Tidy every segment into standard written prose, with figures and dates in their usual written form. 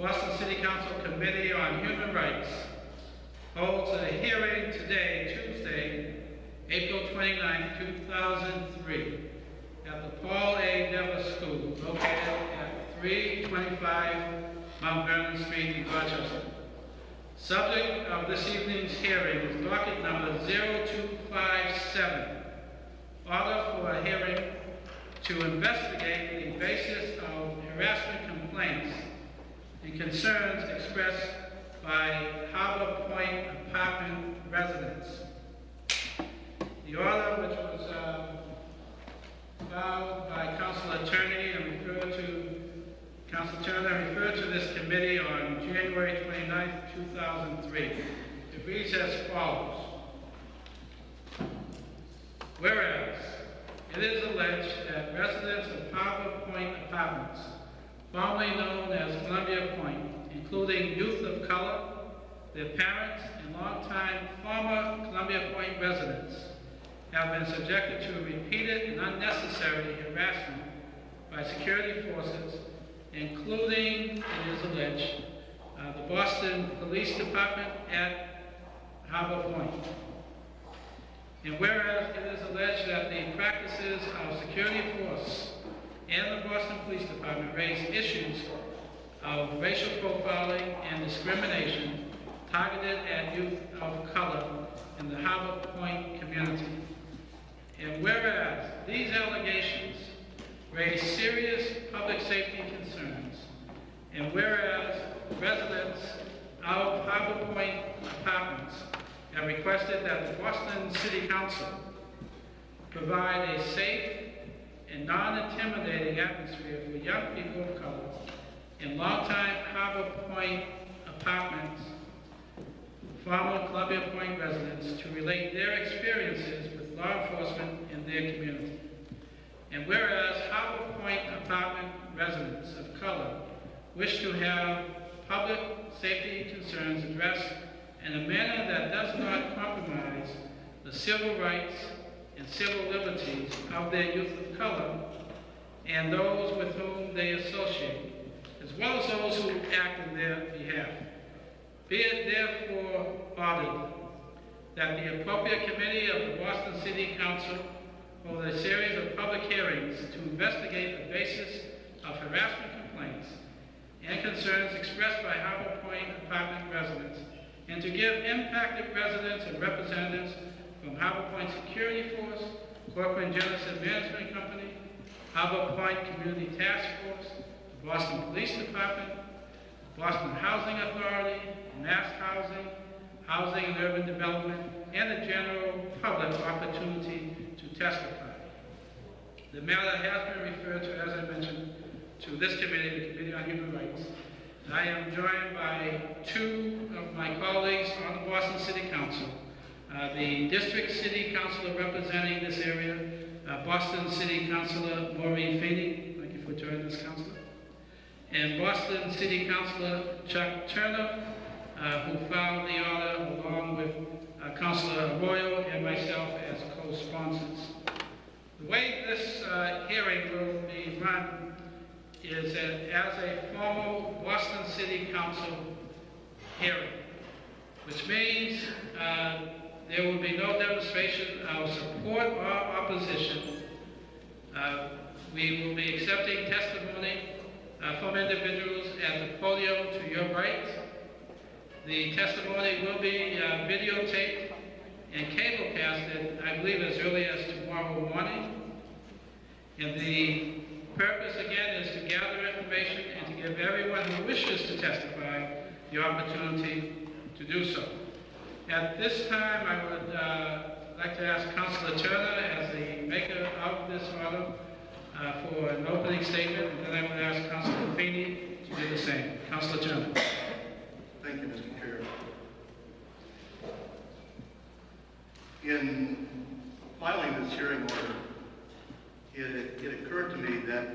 Boston City Council Committee on Human Rights holds a hearing today, Tuesday, April 29, 2003, at the Paul A. Dever School, located at 325 Mt Vernon St in Dorchester. Subject of this evening's hearing is docket number 0257, order for a hearing to investigate the basis of harassment complaints and concerns expressed by Harbor Point apartment residents. The order, which was filed by Council Attorney and referred to this committee on January 29, 2003. It reads as follows. Whereas it is alleged that residents of Harbor Point Apartments, formerly known as Columbia Point, including youth of color, their parents, and longtime former Columbia Point residents, have been subjected to repeated and unnecessary harassment by security forces, including, it is alleged, the Boston Police Department at Harbor Point. And whereas it is alleged that the practices of security force and the Boston Police Department raise issues of racial profiling and discrimination targeted at youth of color in the Harbor Point community. And whereas these allegations raise serious public safety concerns, and whereas residents of Harbor Point Apartments have requested that the Boston City Council provide a safe and non-intimidating atmosphere for young people of color in longtime Harbor Point Apartments, former Columbia Point residents, to relate their experiences with law enforcement in their community. And whereas Harbor Point Apartment residents of color wish to have public safety concerns addressed in a manner that does not compromise the civil rights and civil liberties of their youth of color and those with whom they associate, as well as those who act in their behalf. Be it therefore ordered that the appropriate committee of the Boston City Council hold a series of public hearings to investigate the basis of harassment complaints and concerns expressed by Harbor Point Apartment residents, and to give impacted residents and representatives from Harbor Point Security Force, Corcoran Genocide Management Company, Harbor Point Community Task Force, the Boston Police Department, Boston Housing Authority, Mass Housing, Housing and Urban Development, and the general public opportunity to testify. The matter has been referred to, as I mentioned, to this committee, the Committee on Human Rights. And I am joined by two of my colleagues on the Boston City Council. The District City Councilor representing this area, Boston City Councilor Maureen Feeney. Thank you for joining us, Councilor. And Boston City Councilor Chuck Turner, who filed the order along with Councilor Arroyo and myself as co-sponsors. The way this hearing will be run is as a formal Boston City Council hearing, which means there will be no demonstration of support or opposition. We will be accepting testimony from individuals at the podium to your right. The testimony will be videotaped and cablecasted, I believe, as early as tomorrow morning. And the purpose, again, is to gather information and to give everyone who wishes to testify the opportunity to do so. At this time, I would like to ask Councilor Turner, as the maker of this order, for an opening statement, and then I would ask Councilor Feeney to do the same. Councilor Turner. Thank you, Mr. Chair. In filing this hearing order, it occurred to me that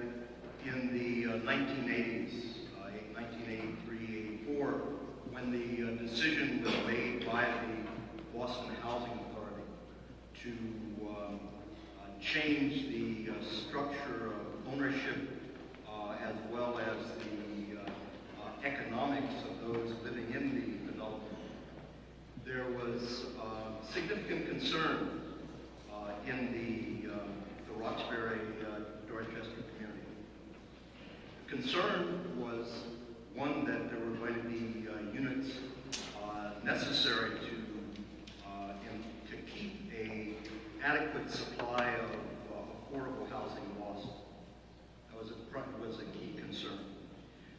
in the 1980s, 1983, 84, when the decision was made by the Boston Housing Authority to change the structure of ownership as well as the economics of those living in the development, there was significant concern in the Roxbury, Dorchester community. The concern was one that there were going to be units necessary to keep an adequate supply of affordable housing lost. That was a key concern.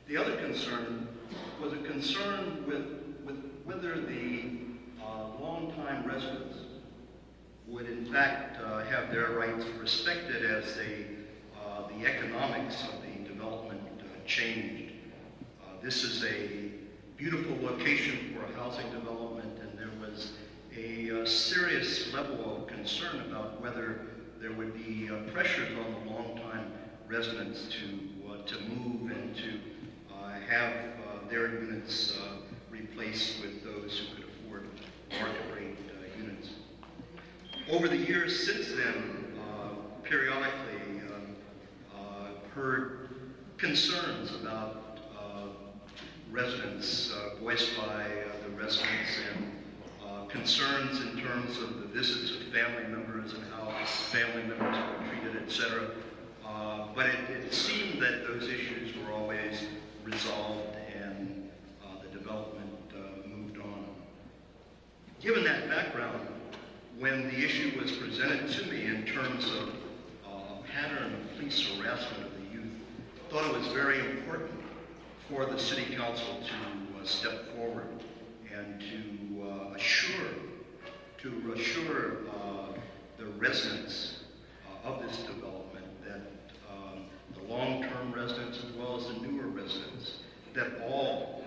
The other concern was a concern with whether the longtime residents would in fact have their rights respected as the economics of the development changed. This is a beautiful location for a housing development, and there was a serious level of concern about whether there would be pressures on the longtime residents to move and to have their units replaced with those who could afford market rate units. Over the years since then, periodically heard concerns about residents voiced by the residents and concerns in terms of the visits of family members and how family members were treated, etc. But it seemed that those issues were always resolved and the development moved on. Given that background, when the issue was presented to me in terms of a pattern of police harassment of the youth, I thought it was very important for the City Council to step forward and to assure the residents of this development that the long-term residents as well as the newer residents, that all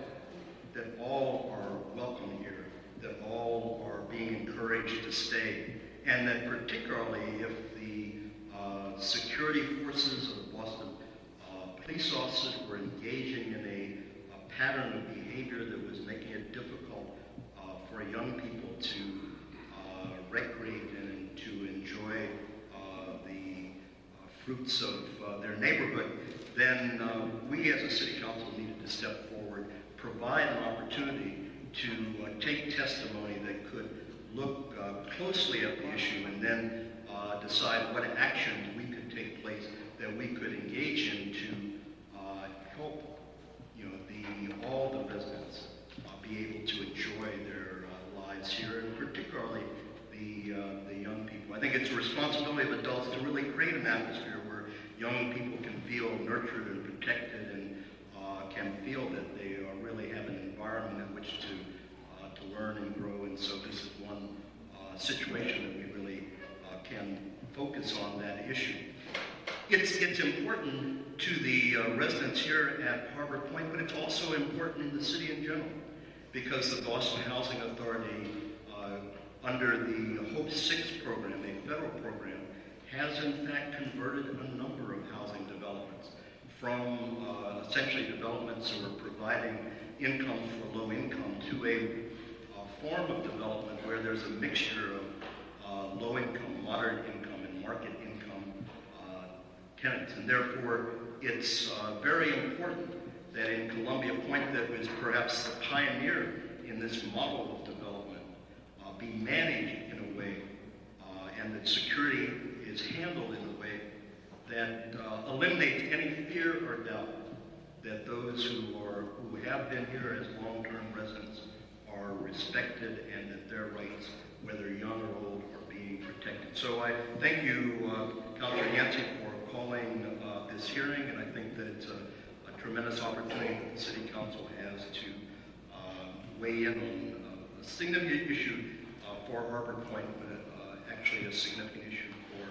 are welcome here, that all are being encouraged to stay, and that particularly if the security forces of the Boston police officers were engaging in a pattern of behavior that was making it difficult for young people to recreate and to enjoy the fruits of their neighborhood, then we as a City Council needed to step forward, provide an opportunity to take testimony that could look closely at the issue and then decide what actions we could take place that we could engage in to help all the residents be able to enjoy their lives here, and particularly the young people. I think it's a responsibility of adults to really create an atmosphere where young people can feel nurtured and protected and can feel that they really have an environment in which to learn and grow. And so this is one situation that we really can focus on that issue. It's important to the residents here at Harbor Point, but it's also important in the city in general, because the Boston Housing Authority, under the Hope 6 program, a federal program, has in fact converted a number of housing developments from essentially developments that were providing income for low income to a form of development where there's a mixture of low income, moderate income, and market income tenants. And therefore, it's very important that in Columbia Point, that was perhaps the pioneer in this model of development, be managed in a way and that security is handled in a way that eliminates any fear or doubt that those who have been here as long-term residents are respected and that their rights, whether young or old, are being protected. So I thank you, Councilor Yancey, for calling this hearing, and I think that it's a tremendous opportunity that the City Council has to weigh in on a significant issue for Harbor Point, but actually a significant issue for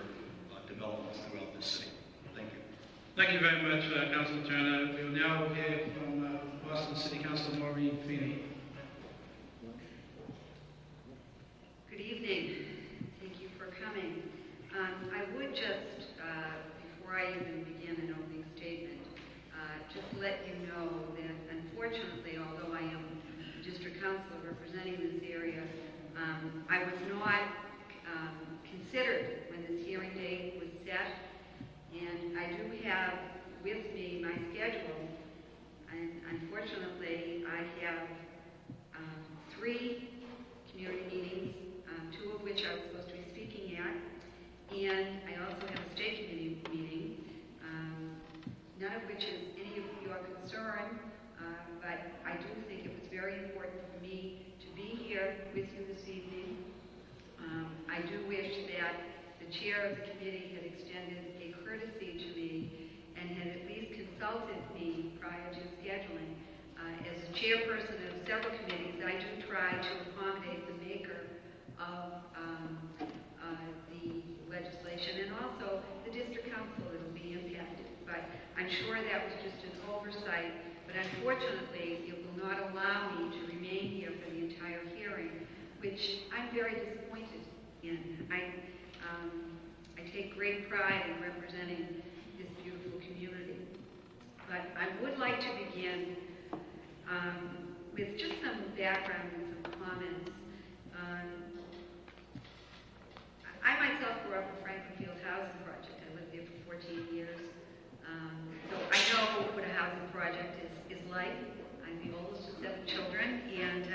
developments throughout the city. Thank you. Thank you very much, Councilor Turner. We will now hear from Boston City Councilor Maureen Feeney. Good evening. Thank you for coming. I would just, before I even begin an opening statement, just let you know that unfortunately, although I am District Councilor representing this area, I was not considered when this hearing date was set, and I do have with me my schedule. And unfortunately, I have 3 community meetings, 2 of which I was supposed to be speaking at, and I also have a state committee meeting, none of which is any of your concern, but I do think it was very important for me to be here with you this evening. I do wish that the chair of the committee had extended a courtesy to me and had at least consulted me prior to scheduling. As the chairperson of several committees, I do try to accommodate the maker of the legislation and also the district council that will be impacted. But I'm sure that was just an oversight. But unfortunately, it will not allow me to remain here for the entire hearing, which I'm very disappointed in. I take great pride in representing this beautiful community. But I would like to begin with just some background and some comments. I myself grew up in Franklin Field Housing Project. I lived there for 14 years. So I know what a housing project is like. I'm the oldest of 7 children, and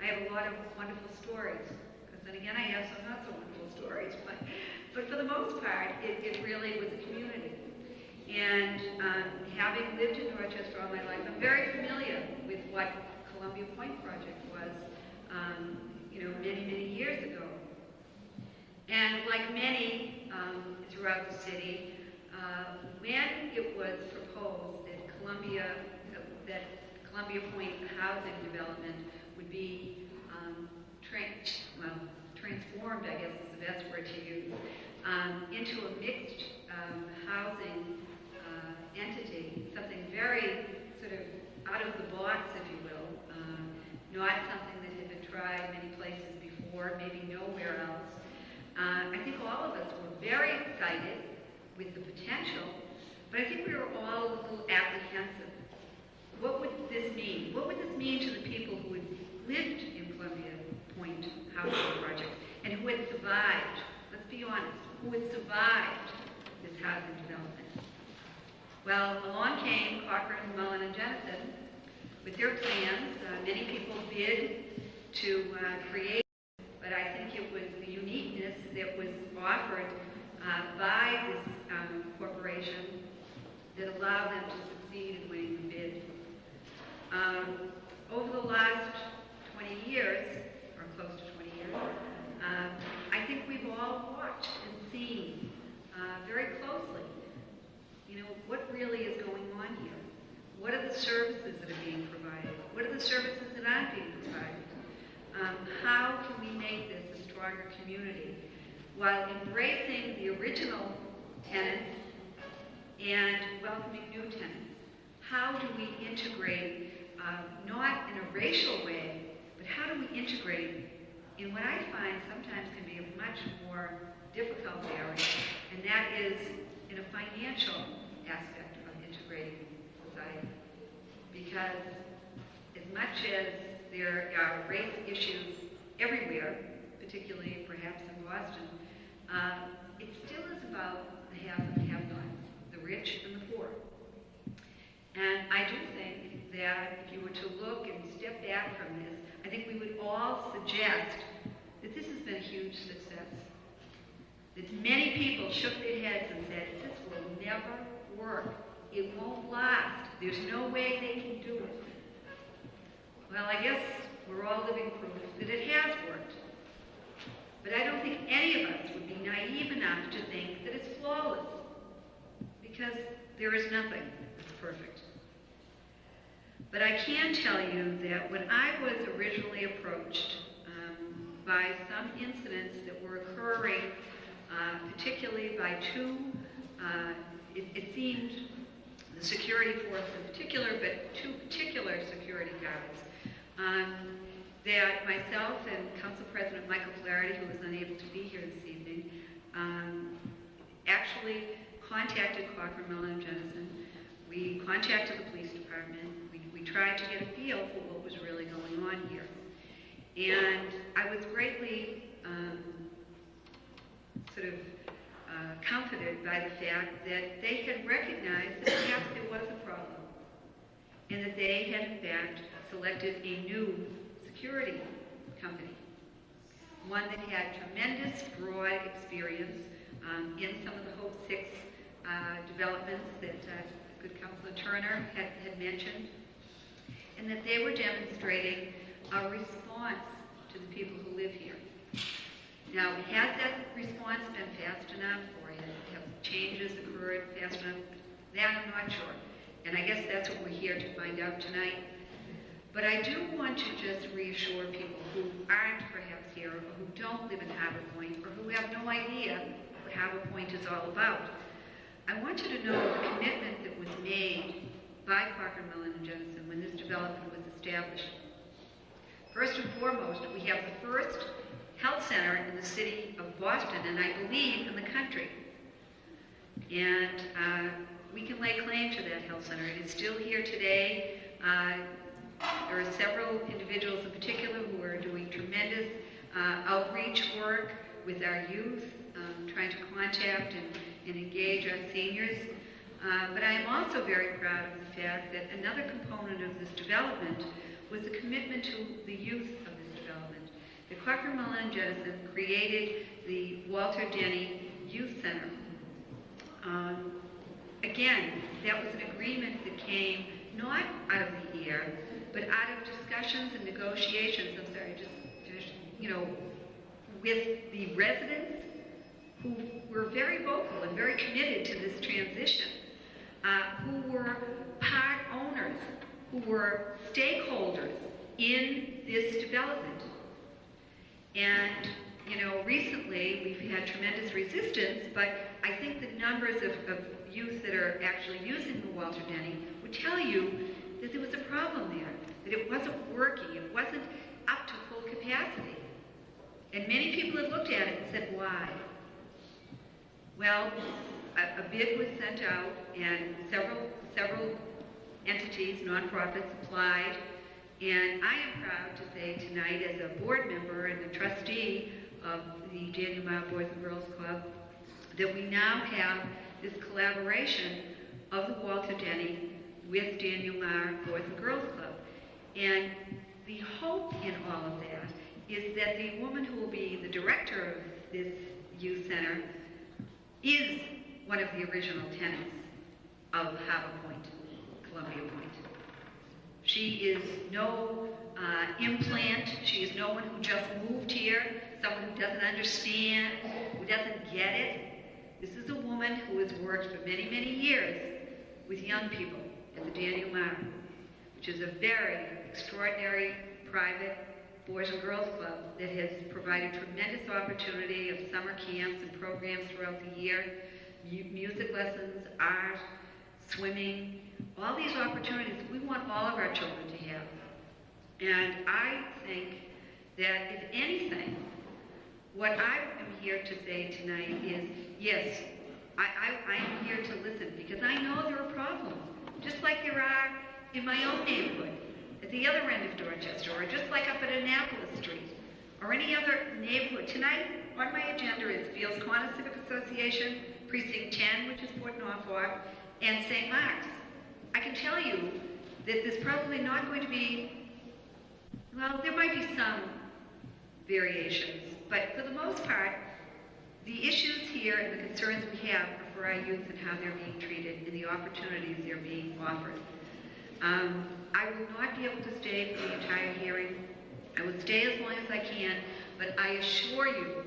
I have a lot of wonderful stories. Because then again, I have some not so wonderful stories. But for the most part, it really was a community. And having lived in Dorchester all my life, I'm very familiar with what Columbia Point Project was, many, many years ago. And like many throughout the city, when it was proposed that Columbia Point housing development would be transformed, I guess is the best word to use, into a mixed housing entity, something very sort of out of the box, if you will, not something that had been tried many places before, maybe nowhere else. I think all of us were very excited with the potential, but I think we were all a little apprehensive. What would this mean? What would this mean to the people who had lived in Columbia Point housing project and who had survived? Let's be honest, who had survived this housing development? Well, along came Cochran, Mullen, and Jennison with their plans. Many people bid to create, but I think it was the uniqueness that was offered by this corporation that allowed them to succeed in winning the bid. Over the last 20 years, or close to 20 years, I think we've all watched and seen very closely, what really is going on here. What are the services that are being provided? What are the services that aren't being provided? How can we make this a stronger community while embracing the original tenants and welcoming new tenants? How do we integrate, not in a racial way, but how do we integrate in what I find sometimes can be a much more difficult area, and that is in a financial aspect of integrating society. Because as much as there are race issues everywhere, particularly perhaps in Boston, it still is about the haves and have-nots, the rich and the poor. And I do think that if you were to look and step back from this, I think we would all suggest that this has been a huge success. That many people shook their heads and said, this will never work. It won't last. There's no way they can do it. Well, I guess we're all living proof that it has worked. But I don't think any of us would be naive enough to think that it's flawless. Because there is nothing that's perfect. But I can tell you that when I was originally approached by some incidents that were occurring, particularly by two, it seemed the security force in particular, but two particular security guards, that myself and Council President Michael Flaherty, who was unable to be here this evening, actually contacted Cochran, Mullen, and Jennison. We contacted the police department. We tried to get a feel for what was really going on here. And I was greatly comforted by the fact that they had recognized that perhaps there was a problem. and that they had in fact selected a new security company, one that had tremendous broad experience in some of the Hope 6 developments that good Councilor Turner had mentioned, and that they were demonstrating a response to the people who live here. Now, has that response been fast enough, or have changes occurred fast enough? That I'm not sure. And I guess that's what we're here to find out tonight. But I do want to just reassure people who aren't perhaps here, or who don't live in Harbor Point, or who have no idea what Harbor Point is all about. I want you to know the commitment that was made by Cochran, Millen, and Jennison when this development was established. First and foremost, we have the first health center in the city of Boston, and I believe in the country. And we can lay claim to that health center. It is still here today. There are several individuals in particular who are doing tremendous outreach work with our youth, trying to contact and engage our seniors. But I am also very proud of the fact that another component of this development was the commitment to the youth of this development. The Cochran, Millen, and Jennison created the Walter Denny Youth Center. Again, that was an agreement that came not out of the air, but out of discussions and negotiations, with the residents who were very vocal and very committed to this transition, who were part owners, who were stakeholders in this development. And, recently we've had tremendous resistance, but I think the numbers of youth that are actually using the Walter Denny would tell you that there was a problem there, that it wasn't working, it wasn't up to full capacity. And many people have looked at it and said, why? Well, a bid was sent out, and several entities, nonprofits, applied, and I am proud to say tonight, as a board member and a trustee of the Daniel Meyer Boys and Girls Club, that we now have this collaboration of the Walter Denny with Daniel Meyer Boys and Girls Club. And the hope in all of that is that the woman who will be the director of this youth center is one of the original tenants of Harbor Point, Columbia Point. She is no implant. She is no one who just moved here, someone who doesn't understand, who doesn't get it. This is a woman who has worked for many, many years with young people at the Daniel Meyer, which is a very extraordinary private Boys and Girls Club that has provided tremendous opportunity of summer camps and programs throughout the year, music lessons, art, swimming, all these opportunities we want all of our children to have. And I think that if anything, what I am here to say tonight is, yes, I am here to listen, because I know there are problems, just like there are in my own neighborhood, at the other end of Dorchester, or just like up at Annapolis Street, or any other neighborhood. Tonight, on my agenda is Fields Corner Civic Association, Precinct 10, which is Port Norfolk, and St. Mark's. I can tell you that there's probably not going to be, well, there might be some variations, but for the most part, the issues here and the concerns we have are for our youth and how they're being treated and the opportunities they're being offered. I will not be able to stay for the entire hearing. I will stay as long as I can, but I assure you,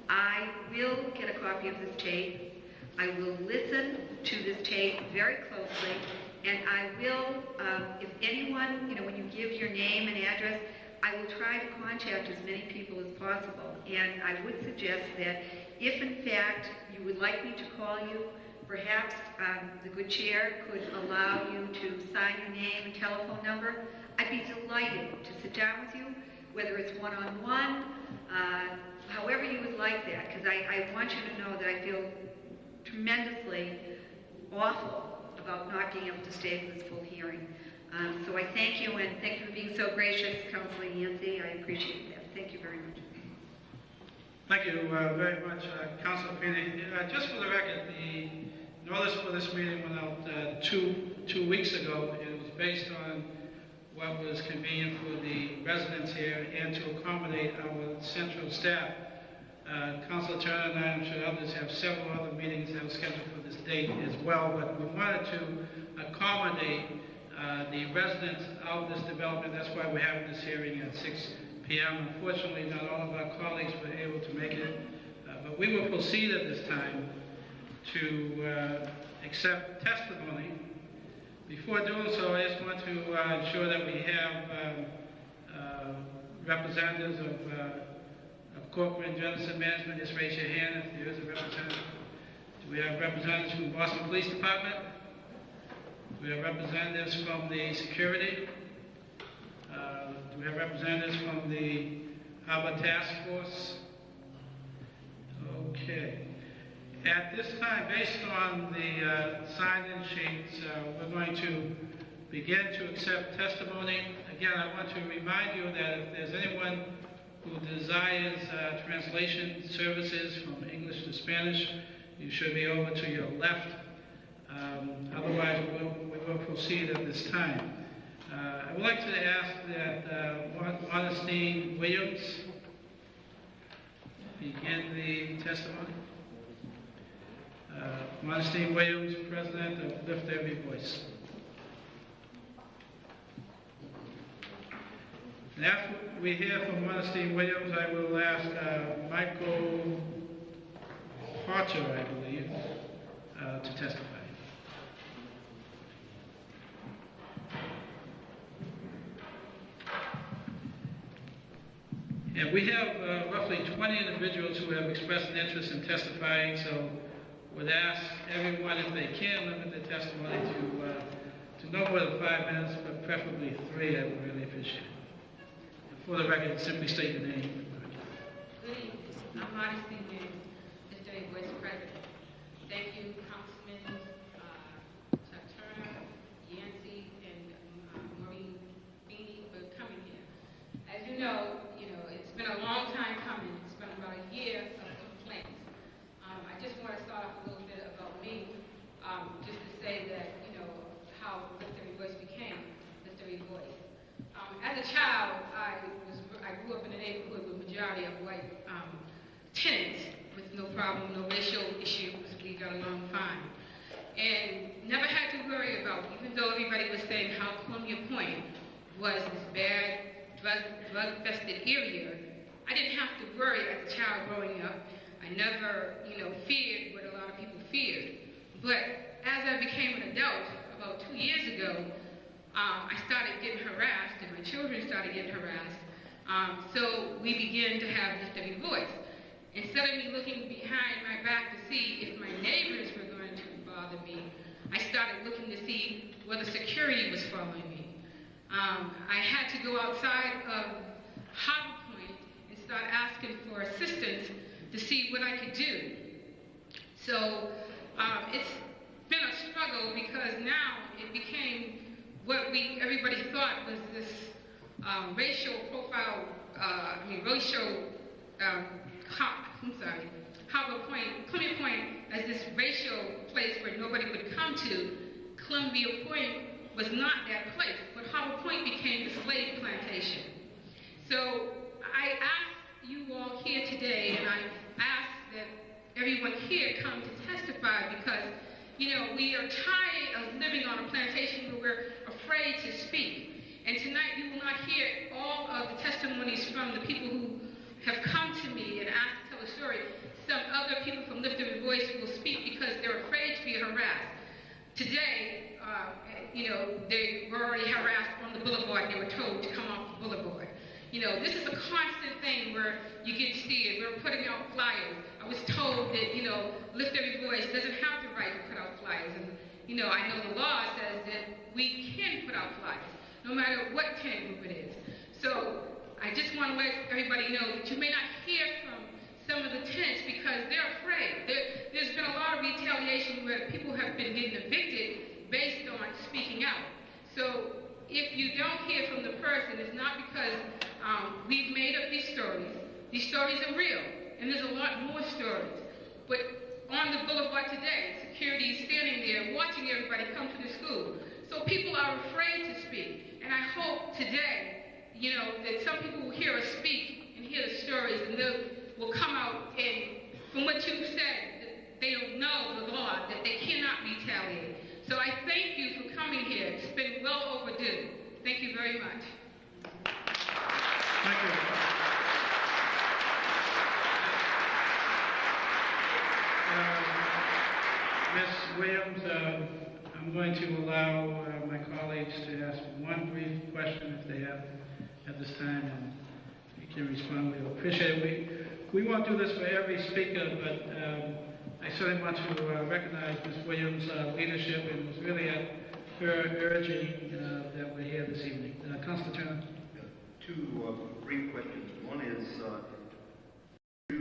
I will get a copy of this tape. I will listen to this tape very closely, and I will, if anyone, when you give your name and address, I will try to contact as many people as possible. And I would suggest that if, in fact, you would like me to call you, perhaps the good chair could allow you to sign your name and telephone number. I'd be delighted to sit down with you, whether it's one-on-one, however you would like that, because I want you to know that I feel tremendously awful about not being able to stay for this full hearing. So I thank you, and thank you for being so gracious, Councilor Yancey. I appreciate that. Thank you very much. Thank you very much, Councilor Feeney. Just for the record, the notice for this meeting went out 2 weeks ago. It was based on what was convenient for the residents here and to accommodate our central staff. Councilor Turner and I, I'm sure others, have several other meetings that were scheduled for this date as well, but we wanted to accommodate the residents of this development. That's why we're having this hearing at 6 p.m. Unfortunately, not all of our colleagues were able to make it, but we will proceed at this time to accept testimony. Before doing so, I just want to ensure that we have representatives of corporate and genocide management. Just raise your hand if there is a representative. Do we have representatives from the Boston Police Department? Do we have representatives from the security? Do we have representatives from the Harbor Task Force? Okay. At this time, based on the sign-in sheets, we're going to begin to accept testimony. Again, I want to remind you that if there's anyone who desires translation services from English to Spanish, you should be over to your left. Otherwise, we will proceed at this time. I would like to ask that Modestine Williams begin the testimony. Modestine Williams, President of Lift Every Voice. And after we hear from Modestine Williams, I will ask Michael Harter, I believe, to testify. And we have roughly 20 individuals who have expressed an interest in testifying, so would ask everyone, if they can, limit their testimony to no more than 5 minutes, but preferably 3. I would really appreciate it. For the record, simply state your name. Good evening. I'm Modestine Williams, Mr. Vice President. Thank you, Councilman Chuck Turner, Yancey, and Maureen Feeney for coming here. As you know, it's been a long time coming. It's been about a year of complaints. I just want to start off a little bit about me, just to say that, how Lift Every Voice became Lift Every Voice. As a child, I grew up in a neighborhood with majority of white tenants with no problem, no racial issues. We got along fine. And never had to worry about, even though everybody was saying how Columbia Point was this bad, drug-infested area, I didn't have to worry as a child growing up. I never, feared what a lot of people feared. But as I became an adult, about 2 years ago, I started getting harassed, and my children started getting harassed. So we began to have Lift Every Voice. Instead of me looking behind my back to see if my neighbors were going to bother me, I started looking to see whether security was following me. I had to go outside of Harbor Point and start asking for assistance to see what I could do. So it's been a struggle because now it became what everybody thought was this racial profile, Harbor Point, Columbia Point as this racial place where nobody would come to. Columbia Point was not that place, but Harbor Point became the slave plantation. So I ask you all here today, and I ask that everyone here come to testify because, we are tired of living on a plantation where we're afraid to speak. And tonight you will not hear all of the testimonies from the people who have come to me and asked to tell a story. Some other people from Lift Every Voice will speak because they're afraid to be harassed. Today, they were already harassed on the boulevard. They were told to come off the boulevard. This is a constant thing where you get steered. We're putting out flyers. I was told that, Lift Every Voice doesn't have the right to put out flyers. And, I know the law says that we can put out flyers, no matter what tenant group it is. So I just want to let everybody know that you may not hear from some of the tenants because they're afraid. There's been a lot of retaliation where people have been getting evicted based on speaking out. So if you don't hear from the person, it's not because we've made up these stories. These stories are real, and there's a lot more stories. But on the boulevard today, security is standing there watching everybody come to the school. So people are afraid to speak. And I hope today, that some people will hear us speak and hear the stories, and they will come out, and from what you've said, that they don't know the law, that they cannot retaliate. So I thank you for coming here. It's been well overdue. Thank you very much. Thank you. Ms. Williams, I'm going to allow my colleagues to ask one brief question if they have at this time, and you can respond. We appreciate it. We won't do this for every speaker, but I certainly want to recognize Ms. Williams' leadership, and it was really at her urging that we're here this evening. Councilor Turner. Two brief questions. One is to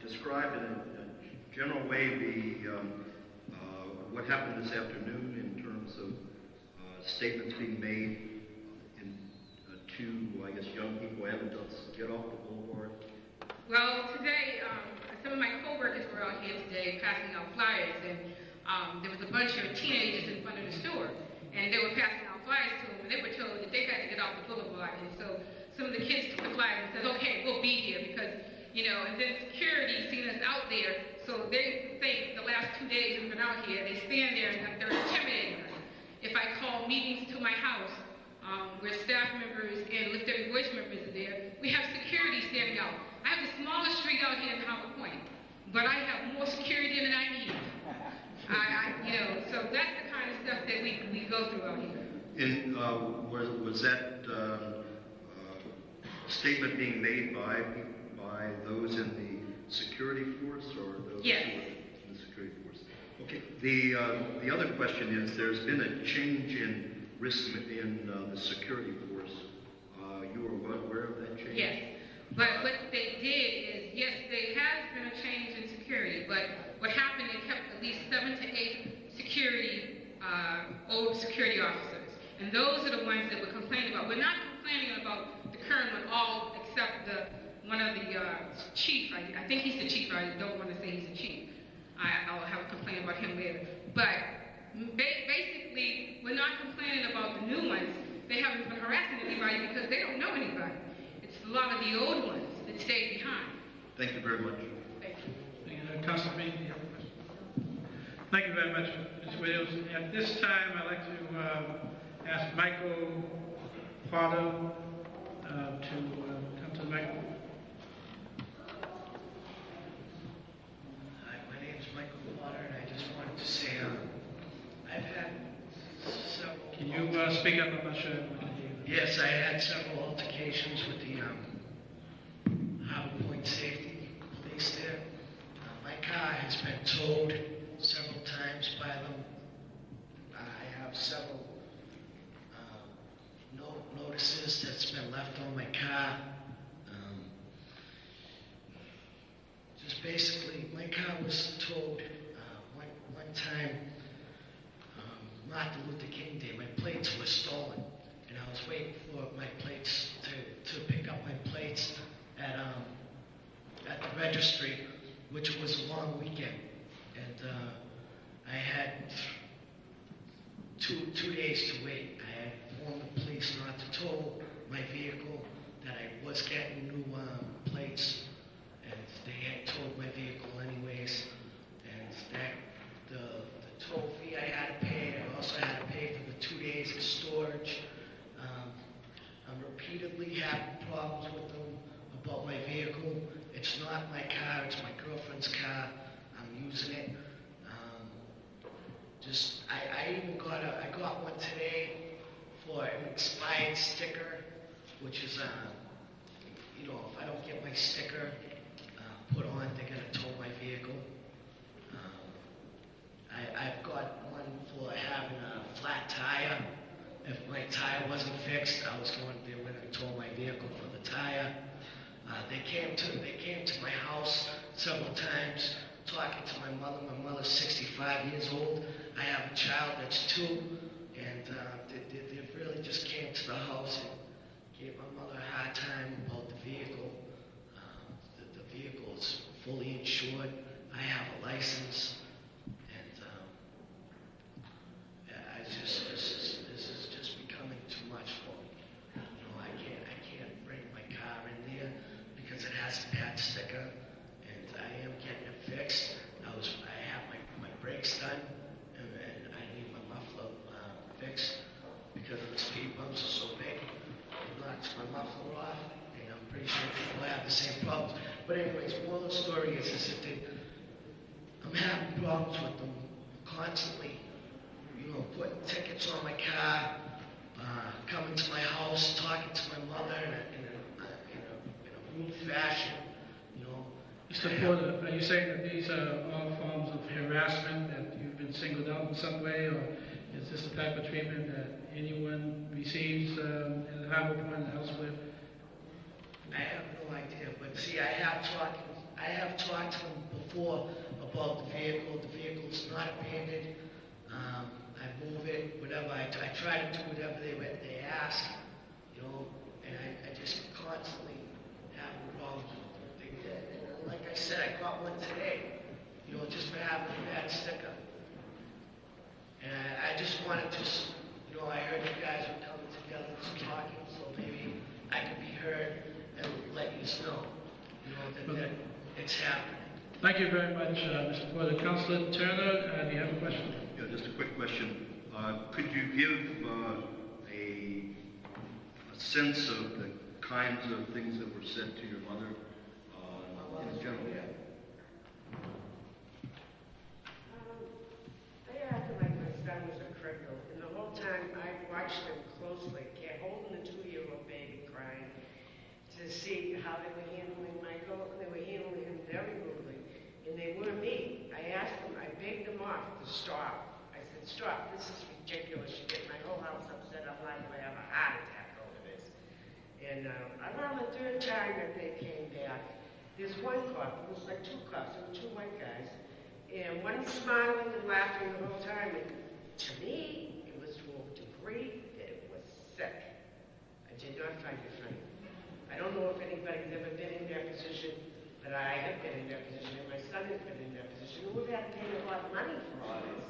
describe in a general way what happened this afternoon in terms of statements being made to, I guess, young people adults get off the boulevard. Well, today, some of my co-workers were out here today passing out flyers, and there was a bunch of teenagers in front of the store, and they were passing out flyers to them, and they were told that they had to get off the boulevard. And so some of the kids took the flyers and said, okay, we'll be here because, and then security seen us out there, so they think the last 2 days we've been out here, they stand there and they're intimidating us. If I call meetings to my house, where staff members and Lift Every Voice members are there, we have security standing out. I have the smallest street out here in Howard Point, but I have more security than I need. So that's the kind of stuff that we go through out here. And was that statement being made by those in the security force or those Yes. in the security force? Okay. The other question is, there's been a change in risk in the security force. You were well aware of that change? Yes. But what they did is, yes, there has been a change in security, but what happened, they kept at least 7 to 8 old security officers. And those are the ones that we're complaining about. We're not complaining about the current one, all except one of the chief. I think he's the chief. I don't want to say he's the chief. I'll have a complaint about him later. But basically, we're not complaining about the new ones. They haven't been harassing anybody because they don't know anybody. It's a lot of the old ones that stayed behind. Thank you very much. Thank you. Councilor Green, do you have a question? Thank you very much, Ms. Williams. At this time, I'd like to ask Michael Pardo to come to the microphone. Hi, my name is Michael Potter, and I just wanted to say I've had several... Can you speak up? I'm not sure everyone can hear you. Yes, I had several altercations with the Harbor Point Safety Police there. My car has been towed several times by them. I have several notices that's been left on my car. Just basically, my car was towed one time, Martin Luther King Day. My plates were stolen, and I was waiting for my plates to pick up my plates at the registry, which was a long weekend, and I had two days to wait. I had informed the police not to tow my vehicle, that I was getting new plates, and they had towed my vehicle anyways, and that the tow fee I had to pay, I also had to pay for the 2 days of storage. I'm repeatedly having problems with them about my vehicle. It's not my car, it's my girlfriend's car. I'm using it. I got one today for an expired sticker, which is, if I don't get my sticker put on, they're gonna tow my vehicle. I've got one for having a flat tire. If my tire wasn't fixed, they were gonna tow my vehicle for the tire. They came to my house several times, talking to my mother. My mother's 65 years old. I have a child that's 2, and they really just came to the house and gave my mother a hard time about the vehicle. The vehicle is fully insured. I have a license, and I just problems with them constantly. You know, putting tickets on my car, coming to my house, talking to my mother in a rude fashion, you know. Mr. Porter, are you saying that these are all forms of harassment, that you've been singled out in some way, or is this the type of treatment that anyone receives at Harbor Point and elsewhere? I have no idea, but see, I have talked to them before about the vehicle. The vehicle's not abandoned. I move it, whatever. I try to do whatever they ask, you know, and I just constantly have problems with them. And like I said, I got one today, you know, just for having a bad sticker. And I just wanted to, you know, I heard you guys were coming together and talking, so maybe I could be heard and let you know, that it's happening. Thank you very much, Mr. Porter. Councilor Turner, do you have a question? Yeah, just a quick question. Could you give a sense of the kinds of things that were said to your mother in general? They acted like my son was a criminal, and the whole time I watched them closely, holding the 2-year-old baby crying, to see how they were handling Michael. They were handling him very rudely, and they were mean. I asked them, I begged them off to stop. I said, stop, this is ridiculous. You get my whole house upset. I'm liable to have a heart attack over this. And around the third time that they came back, there's one cop, it was like 2 cops, there were 2 white guys, and one smiling and laughing the whole time. And to me, it was to a degree that it was sick. I did not find it funny. I don't know if anybody's ever been in their position, but I have been in their position, and my son has been in their position. We've had to pay a lot of money for all this.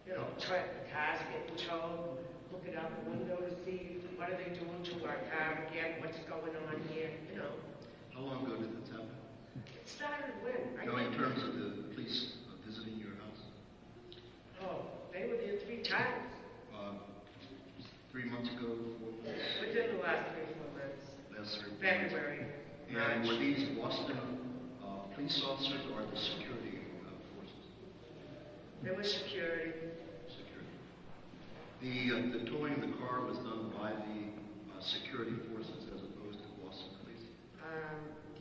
You know, the cars getting towed, looking out the window to see what are they doing to our car again, what's going on here, you know. How long ago did this happen? It started when? No, in terms of the police visiting your house? Oh, they were there 3 times. 3 months ago, 4 months? Within the last 3-4 months. Last 3 months. February, And March. were these Boston police officers or the security forces? There was security. Security. The towing of the car was done by the security forces as opposed to Boston police?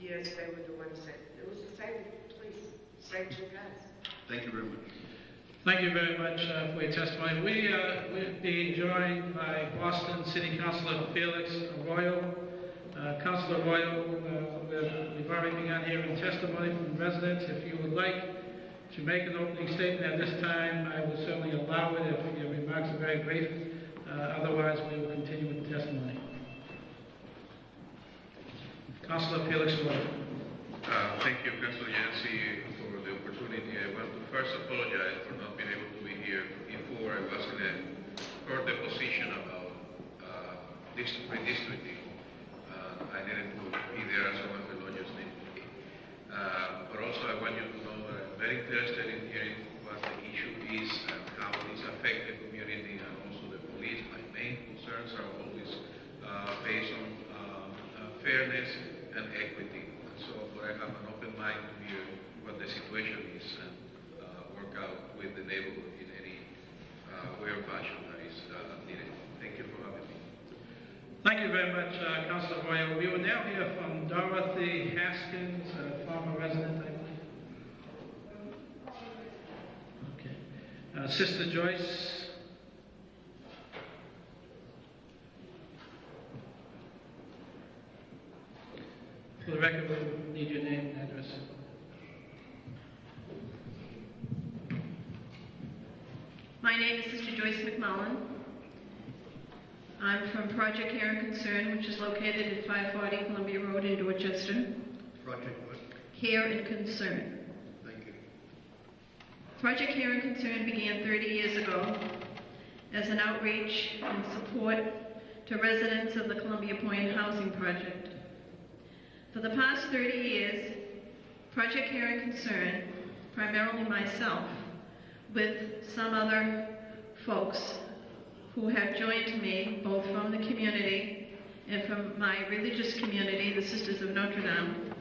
Yes, they were the ones that, it was the same police, same 2 guys. Thank you very much. Thank you very much for your testimony. We're being joined by Boston City Councilor Felix Arroyo. Councilor Arroyo, we've already begun hearing testimony from residents. If you would like to make an opening statement at this time, I will certainly allow it if your remarks are very brief. Otherwise, we will continue with the testimony. Councilor Felix Arroyo. Thank you, Councilor Yancey, for the opportunity. I want to first apologize for not being able to be here before. I was in a court deposition about redistricting. I needed to be there as one of the lawyers needed to be. But also I want you to know that I'm very interested in hearing what the issue is and how this affects the community and also the police. My main concerns are always based on fairness and equity. So I have an open mind to hear what the situation is and work out with the neighborhood in any way or fashion that is needed. Thank you for having me. Thank you very much, Councilor Arroyo. We will now hear from Dorothy Haskins, a former resident, I believe. Okay. Sister Joyce. For the record, we need your name and address. My name is Sister Joyce McMullen. I'm from Project Care and Concern, which is located at 540 Columbia Road in Dorchester. Project what? Care and Concern. Thank you. Project Care and Concern began 30 years ago as an outreach and support to residents of the Columbia Point Housing Project. For the past 30 years, Project Care and Concern, primarily myself, with some other folks who have joined me, both from the community and from my religious community, the Sisters of Notre Dame,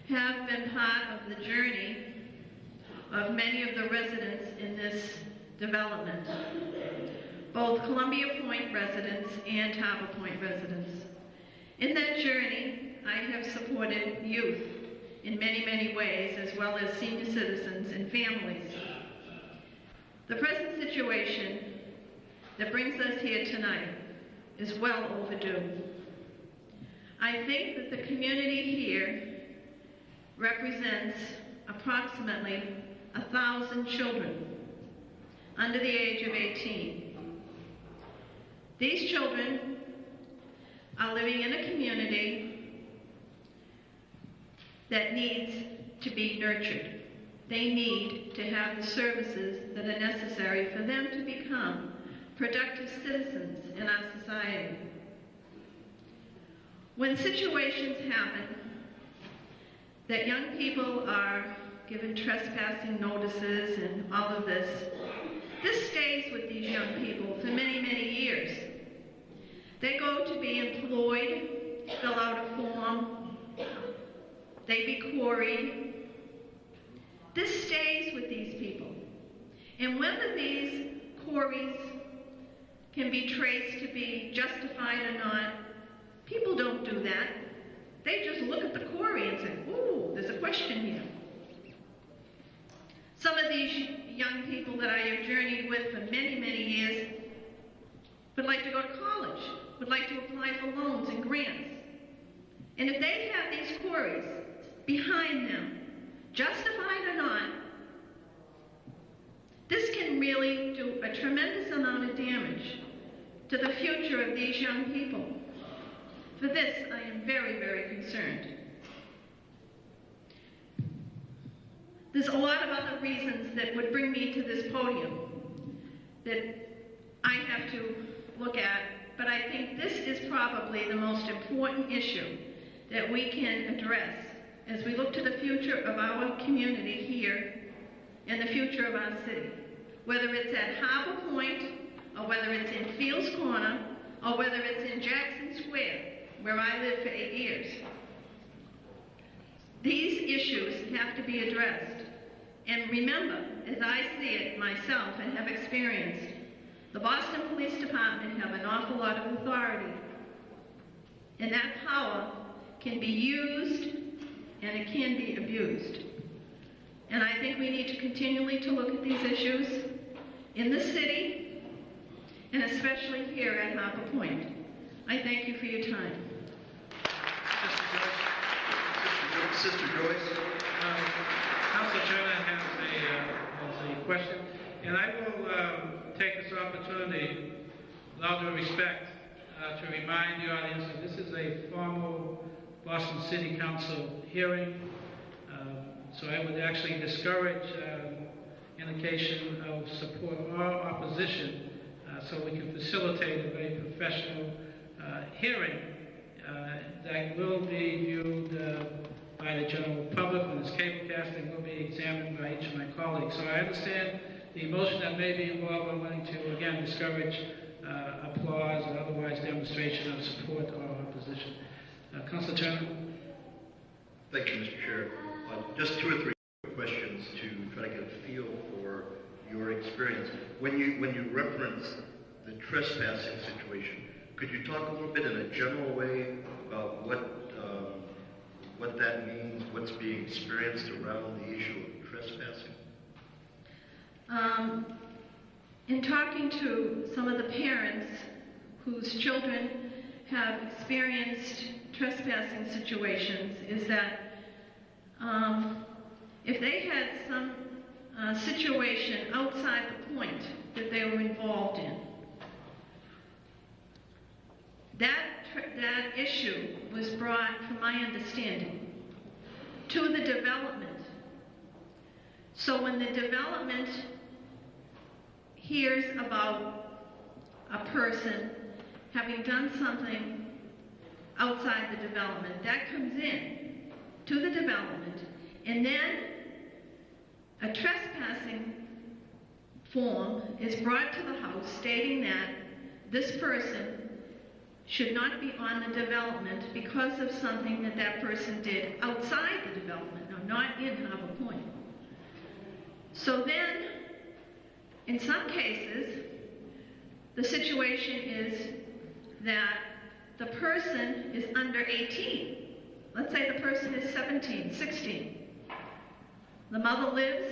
have been part of the journey of many of the residents in this development, both Columbia Point residents and Harbor Point residents. In that journey, I have supported youth in many, many ways, as well as senior citizens and families. The present situation that brings us here tonight is well overdue. I think that the community here represents approximately 1,000 children under the age of 18. These children are living in a community that needs to be nurtured. They need to have the services that are necessary for them to become productive citizens in our society. When situations happen that young people are given trespassing notices and all of this stays with these young people for many, many years. They go to be employed, fill out a form, they be quarried. This stays with these people. And whether these quarries can be traced to be justified or not, people don't do that. They just look at the quarry and say, ooh, there's a question here. Some of these young people that I have journeyed with for many, many years would like to go to college, would like to apply for loans and grants. And if they have these quarries behind them, justified or not, this can really do a tremendous amount of damage to the future of these young people. For this, I am very, very concerned. There's a lot of other reasons that would bring me to this podium that I have to look at, but I think this is probably the most important issue that we can address as we look to the future of our community here and the future of our city. Whether it's at Harbor Point, or whether it's in Fields Corner, or whether it's in Jackson Square, where I lived for 8 years. These issues have to be addressed. And remember, as I see it myself and have experienced, the Boston Police Department have an awful lot of authority. And that power can be used and it can be abused. And I think we need to continually to look at these issues in the city and especially here at Harbor Point. I thank you for your time. Sister Joyce. Councilor Turner has a question, and I will take this opportunity, with all due respect, to remind the audience that this is a formal Boston City Council hearing, so I would actually discourage indication of support or opposition, so we can facilitate a very professional hearing that will be viewed by the general public when it's cablecast and will be examined by each of my colleagues. So I understand the emotion that may be involved. I'm willing to, again, discourage applause or otherwise demonstration of support or opposition. Councilor Turner? Thank you, Mr. Chair. Just 2 or 3 questions to try to get a feel for your experience. When you reference the trespassing situation, could you talk a little bit in a general way about what that means, what's being experienced around the issue of trespassing? In talking to some of the parents whose children have experienced trespassing situations, is that if they had some situation outside the point that they were involved in, that issue was brought, from my understanding, to the development. So when the development hears about a person having done something outside the development, that comes in to the development, and then a trespassing form is brought to the house stating that this person should not be on the development because of something that person did outside the development, no, not in Harbor Point. So then, in some cases, the situation is that the person is under 18. Let's say the person is 17, 16. The mother lives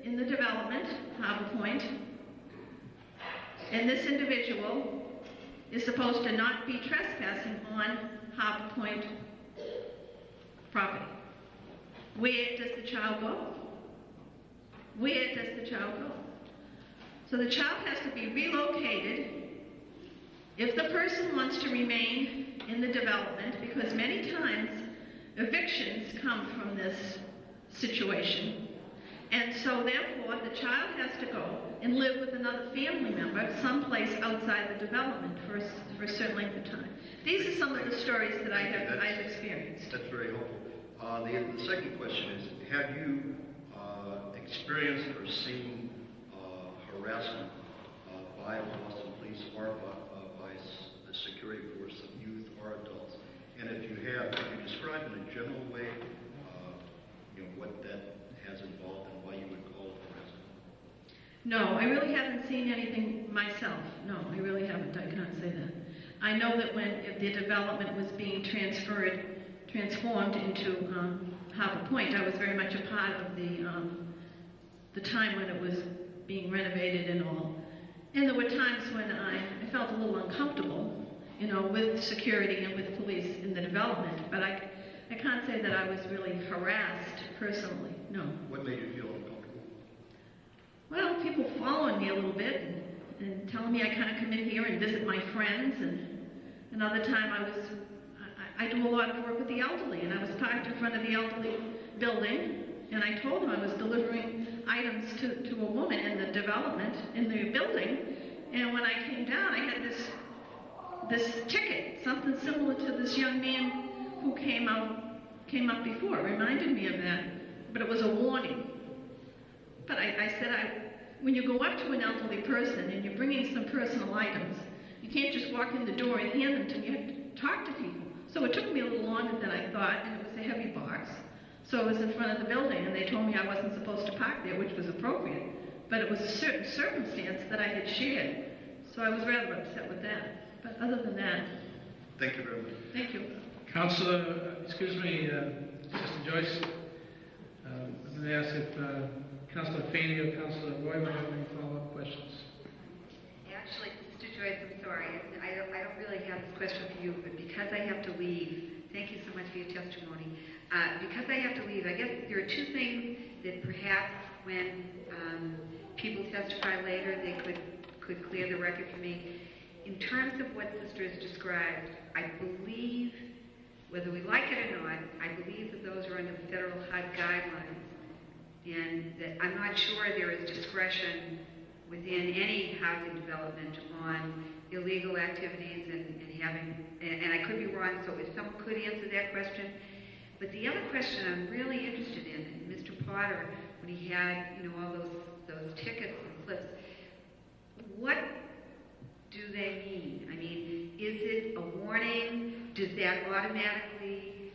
in the development, Harbor Point, and this individual is supposed to not be trespassing on Harbor Point property. Where does the child go? Where does the child go? So the child has to be relocated if the person wants to remain in the development, because many times evictions come from this situation. And so therefore the child has to go and live with another family member someplace outside the development for a certain length of time. These are some of the stories that I've experienced. That's very helpful. The second question is, have you experienced or seen harassment by the Boston Police or by the security force of youth or adults? And if you have, can you describe in a general way what that has involved and why you would call it harassment? No, I really haven't seen anything myself. No, I really haven't. I can't say that. I know that when the development was being transformed into Harbor Point, I was very much a part of the time when it was being renovated and all. And there were times when I felt a little uncomfortable, with security and with police in the development, but I can't say that I was really harassed personally, no. What made you feel uncomfortable? Well, people following me a little bit and telling me I kind of come in here and visit my friends, and another time I do a lot of work with the elderly, and I was parked in front of the elderly building, and I told them I was delivering items to a woman in the development, in the building, and when I came down, I had this ticket, something similar to this young man who came up before. It reminded me of that, but it was a warning. But I said, when you go up to an elderly person and you're bringing some personal items, you can't just walk in the door and hand them to them. You have to talk to people. So it took me a little longer than I thought, and it was a heavy box. So it was in front of the building, and they told me I wasn't supposed to park there, which was appropriate. But it was a certain circumstance that I had shared. So I was rather upset with that. But other than that... Thank you very much. Thank you. Councilor, Sister Joyce, I'm going to ask if Councilor Feeney or Councilor Roy would have any follow-up questions. Actually, Sister Joyce, I'm sorry. I don't really have this question for you, but because I have to leave, thank you so much for your testimony. Because I have to leave, I guess there are two things that perhaps when people testify later, they could clear the record for me. In terms of what Sister has described, I believe, whether we like it or not, I believe that those are under the federal HUD guidelines, and that I'm not sure there is discretion within any housing development on illegal activities and I could be wrong, so if someone could answer that question. But the other question I'm really interested in, and Mr. Potter, when he had, all those tickets and slips, what do they mean? I mean, is it a warning? Does that automatically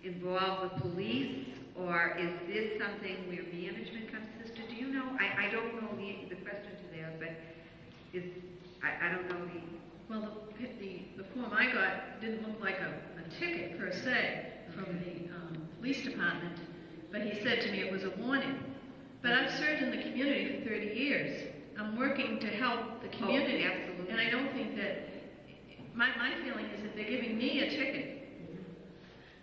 involve the police? Or is this something where management comes, Sister? Do you know? I don't know the question to there, but I don't know the... Well, the form I got didn't look like a ticket per se from the police department, but he said to me it was a warning. But I've served in the community for 30 years. I'm working to help the community. Oh, absolutely. And I don't think that, my feeling is that they're giving me a ticket.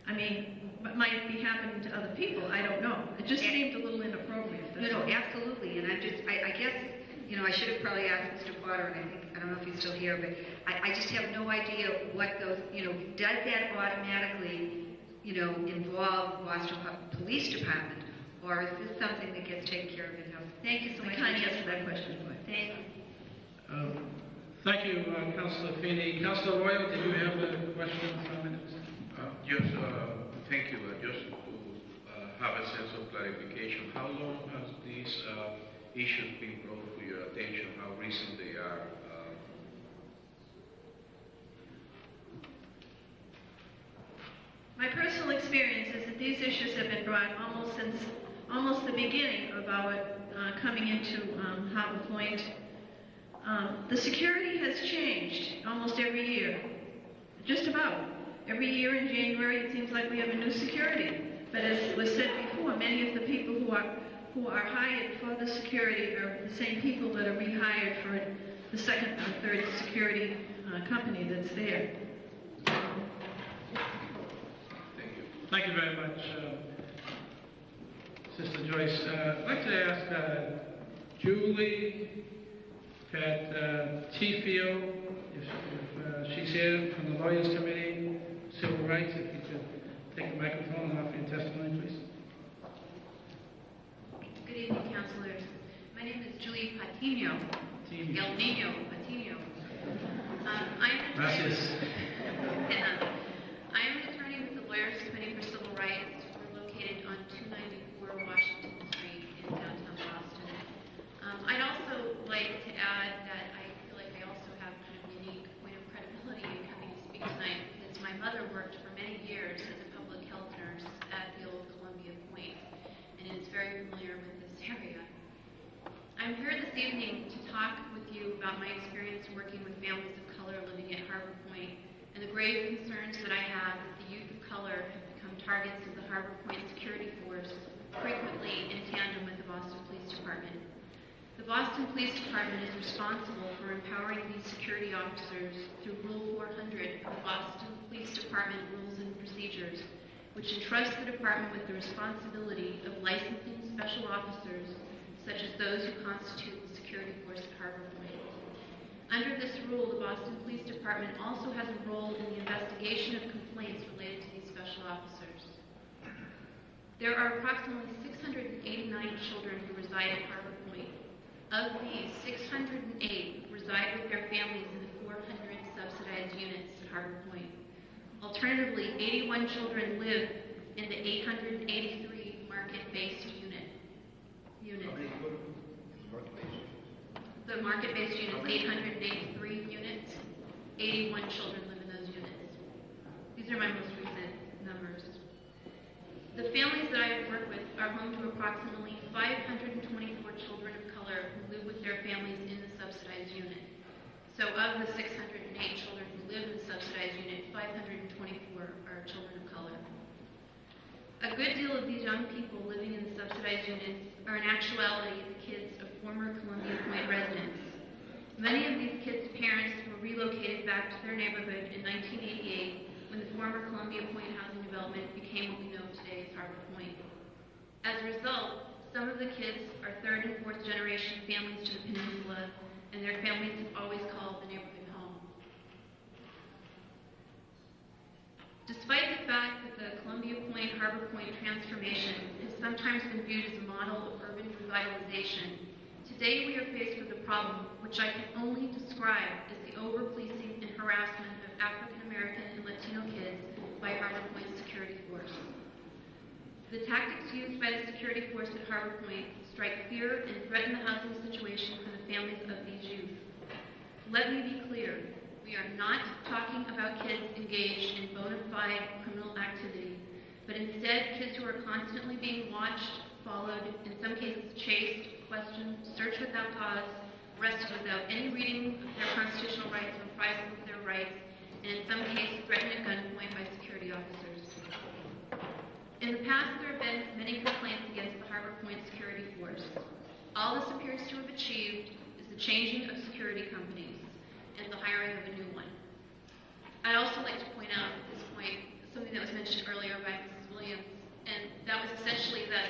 I mean, what might be happening to other people, I don't know. It just seemed a little inappropriate. No, absolutely. And I guess, I should have probably asked Mr. Potter, and I don't know if he's still here, but I just have no idea what those, does that automatically, involve Boston Police Department? Or is this something that gets taken care of in-house? Thank you so much. I can't answer that question. Thank you. Thank you, Councilor Feeney. Councilor Royal, did you have a question for a minute? Just, thank you. Just to have a sense of clarification, how long has these issues been brought to your attention? How recent they are? My personal experience is that these issues have been brought almost since almost the beginning of our coming into Harbor Point. The security has changed almost every year, just about. Every year in January, it seems like we have a new security. But as was said before, many of the people who are hired for the security are the same people that are rehired for the second or third security company that's there. Thank you very much, Sister Joyce. I'd like to ask Julie Pat T-Field, if she's here from the Lawyers Committee, Civil Rights, if you could take the microphone and offer your testimony, please. Good evening, councilors. My name is Julie Patino. El Nino Patino. Gracias. I am an attorney with the Lawyers Committee for Civil Rights. We're located on 294 Washington Street in downtown Boston. I'd also like to add that I feel like I also have kind of a unique point of credibility in coming to speak tonight because my mother worked for many years as a public health nurse at the old Columbia Point and is very familiar with this area. I'm here this evening to talk with you about my experience working with families of color living at Harbor Point and the grave concerns that I have that the youth of color have become targets of the Harbor Point security force, frequently in tandem with the Boston Police Department. The Boston Police Department is responsible for empowering these security officers through Rule 400 of the Boston Police Department Rules and Procedures, which entrusts the department with the responsibility of licensing special officers such as those who constitute the security force at Harbor Point. Under this rule, the Boston Police Department also has a role in the investigation of complaints related to these special officers. There are approximately 689 children who reside at Harbor Point. Of these, 608 reside with their families in the 400 subsidized units at Harbor Point. Alternatively, 81 children live in the 883 market-based units. The market-based units, 883 units, 81 children live in those units. These are my most recent numbers. The families that I have worked with are home to approximately 524 children of color who live with their families in the subsidized unit. So of the 608 children who live in the subsidized unit, 524 are children of color. A good deal of these young people living in the subsidized units are in actuality the kids of former Columbia Point residents. Many of these kids' parents were relocated back to their neighborhood in 1988 when the former Columbia Point housing development became what we know today as Harbor Point. As a result, some of the kids are third and fourth generation families to the peninsula, and their families have always called the neighborhood home. Despite the fact that the Columbia Point Harbor Point transformation has sometimes been viewed as a model of urban revitalization, today we are faced with a problem which I can only describe as the over-policing and harassment of African American and Latino kids by Harbor Point security force. The tactics used by the security force at Harbor Point strike fear and threaten the housing situation for the families of these youth. Let me be clear. We are not talking about kids engaged in bona fide criminal activity, but instead kids who are constantly being watched, followed, in some cases chased, questioned, searched without cause, arrested without any reading of their constitutional rights or reprisal of their rights, and in some cases threatened at gunpoint by security officers. In the past, there have been many complaints against the Harbor Point security force. All this appears to have achieved is the changing of security companies and the hiring of a new one. I'd also like to point out at this point something that was mentioned earlier by Mrs. Williams, and that was essentially that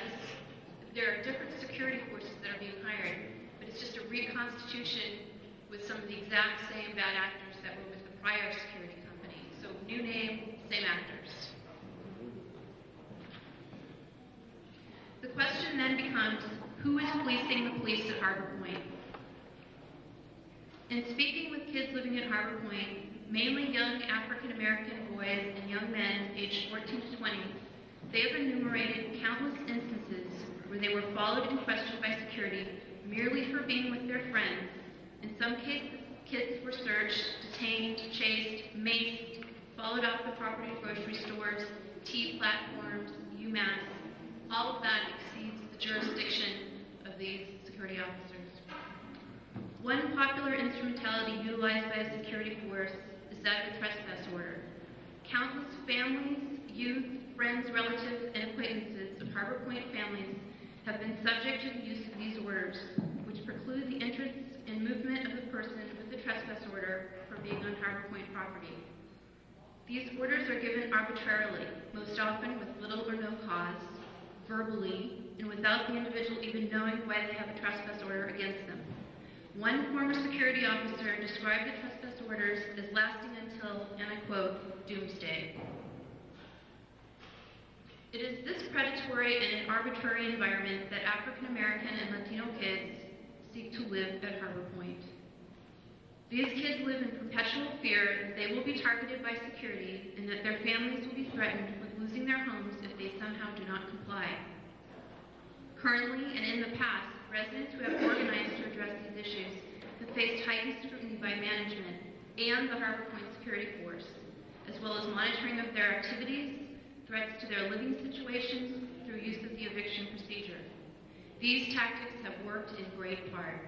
there are different security forces that are being hired, but it's just a reconstitution with some of the exact same bad actors that were with the prior security company. So new name, same actors. The question then becomes, who is policing the police at Harbor Point? In speaking with kids living at Harbor Point, mainly young African American boys and young men aged 14 to 20, they have enumerated countless instances where they were followed and questioned by security merely for being with their friends. In some cases, kids were searched, detained, chased, maced, followed off the property of grocery stores, T platforms, UMass. All of that exceeds the of these security officers. One popular instrumentality utilized by a security force is that of a trespass order. Countless families, youth, friends, relatives, and acquaintances of Harbor Point families have been subject to the use of these orders, which preclude the entrance and movement of the person with the trespass order from being on Harbor Point property. These orders are given arbitrarily, most often with little or no cause, verbally, and without the individual even knowing why they have a trespass order against them. One former security officer described the trespass orders as lasting until, and I quote, doomsday. It is this predatory and arbitrary environment that African American and Latino kids seek to live at Harbor Point. These kids live in perpetual fear that they will be targeted by security and that their families will be threatened with losing their homes if they somehow do not comply. Currently, and in the past, residents who have organized to address these issues have faced heightened scrutiny by management and the Harbor Point Security Force, as well as monitoring of their activities, threats to their living situations through use of the eviction procedure. These tactics have worked in great part.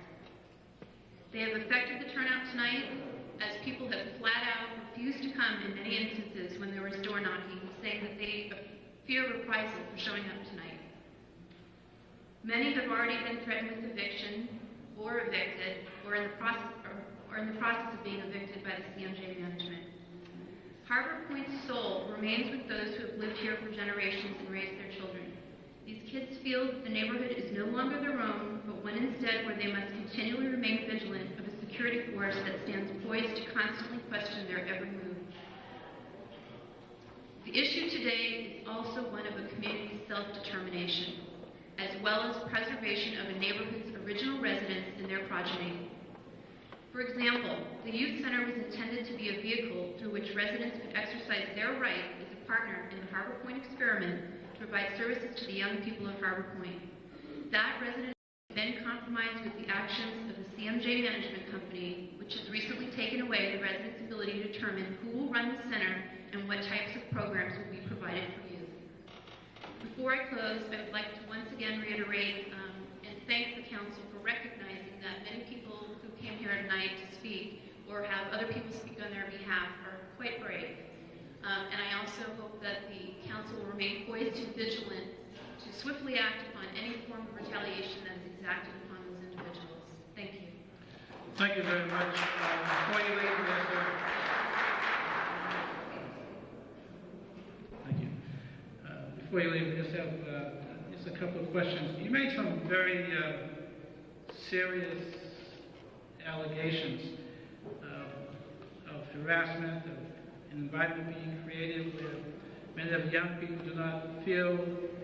They have affected the turnout tonight, as people have flat out refused to come in many instances when there was door knocking, saying that they fear reprisal for showing up tonight. Many have already been threatened with eviction, or evicted, or in the process of being evicted by the CMJ management. Harbor Point's soul remains with those who have lived here for generations and raised their children. These kids feel that the neighborhood is no longer their own, but one instead where they must continually remain vigilant of a security force that stands poised to constantly question their every move. The issue today is also one of a community's self-determination, as well as preservation of a neighborhood's original residents and their progeny. For example, the youth center was intended to be a vehicle through which residents could exercise their right as a partner in the Harbor Point experiment to provide services to the young people of Harbor Point. That resident then compromised with the actions of the CMJ management company, which has recently taken away the residents' ability to determine who will run the center and what types of programs will be provided for youth. Before I close, I would like to once again reiterate and thank the council for recognizing that many people who came here tonight to speak or have other people speak on their behalf are quite brave. And I also hope that the council will remain poised and vigilant to swiftly act upon any form of retaliation that is exacted upon those individuals. Thank you. Thank you very much. Before you leave, thank you. Before you leave, I just have just a couple of questions. You made some very serious allegations of harassment, of an environment being created where many of the young people do not feel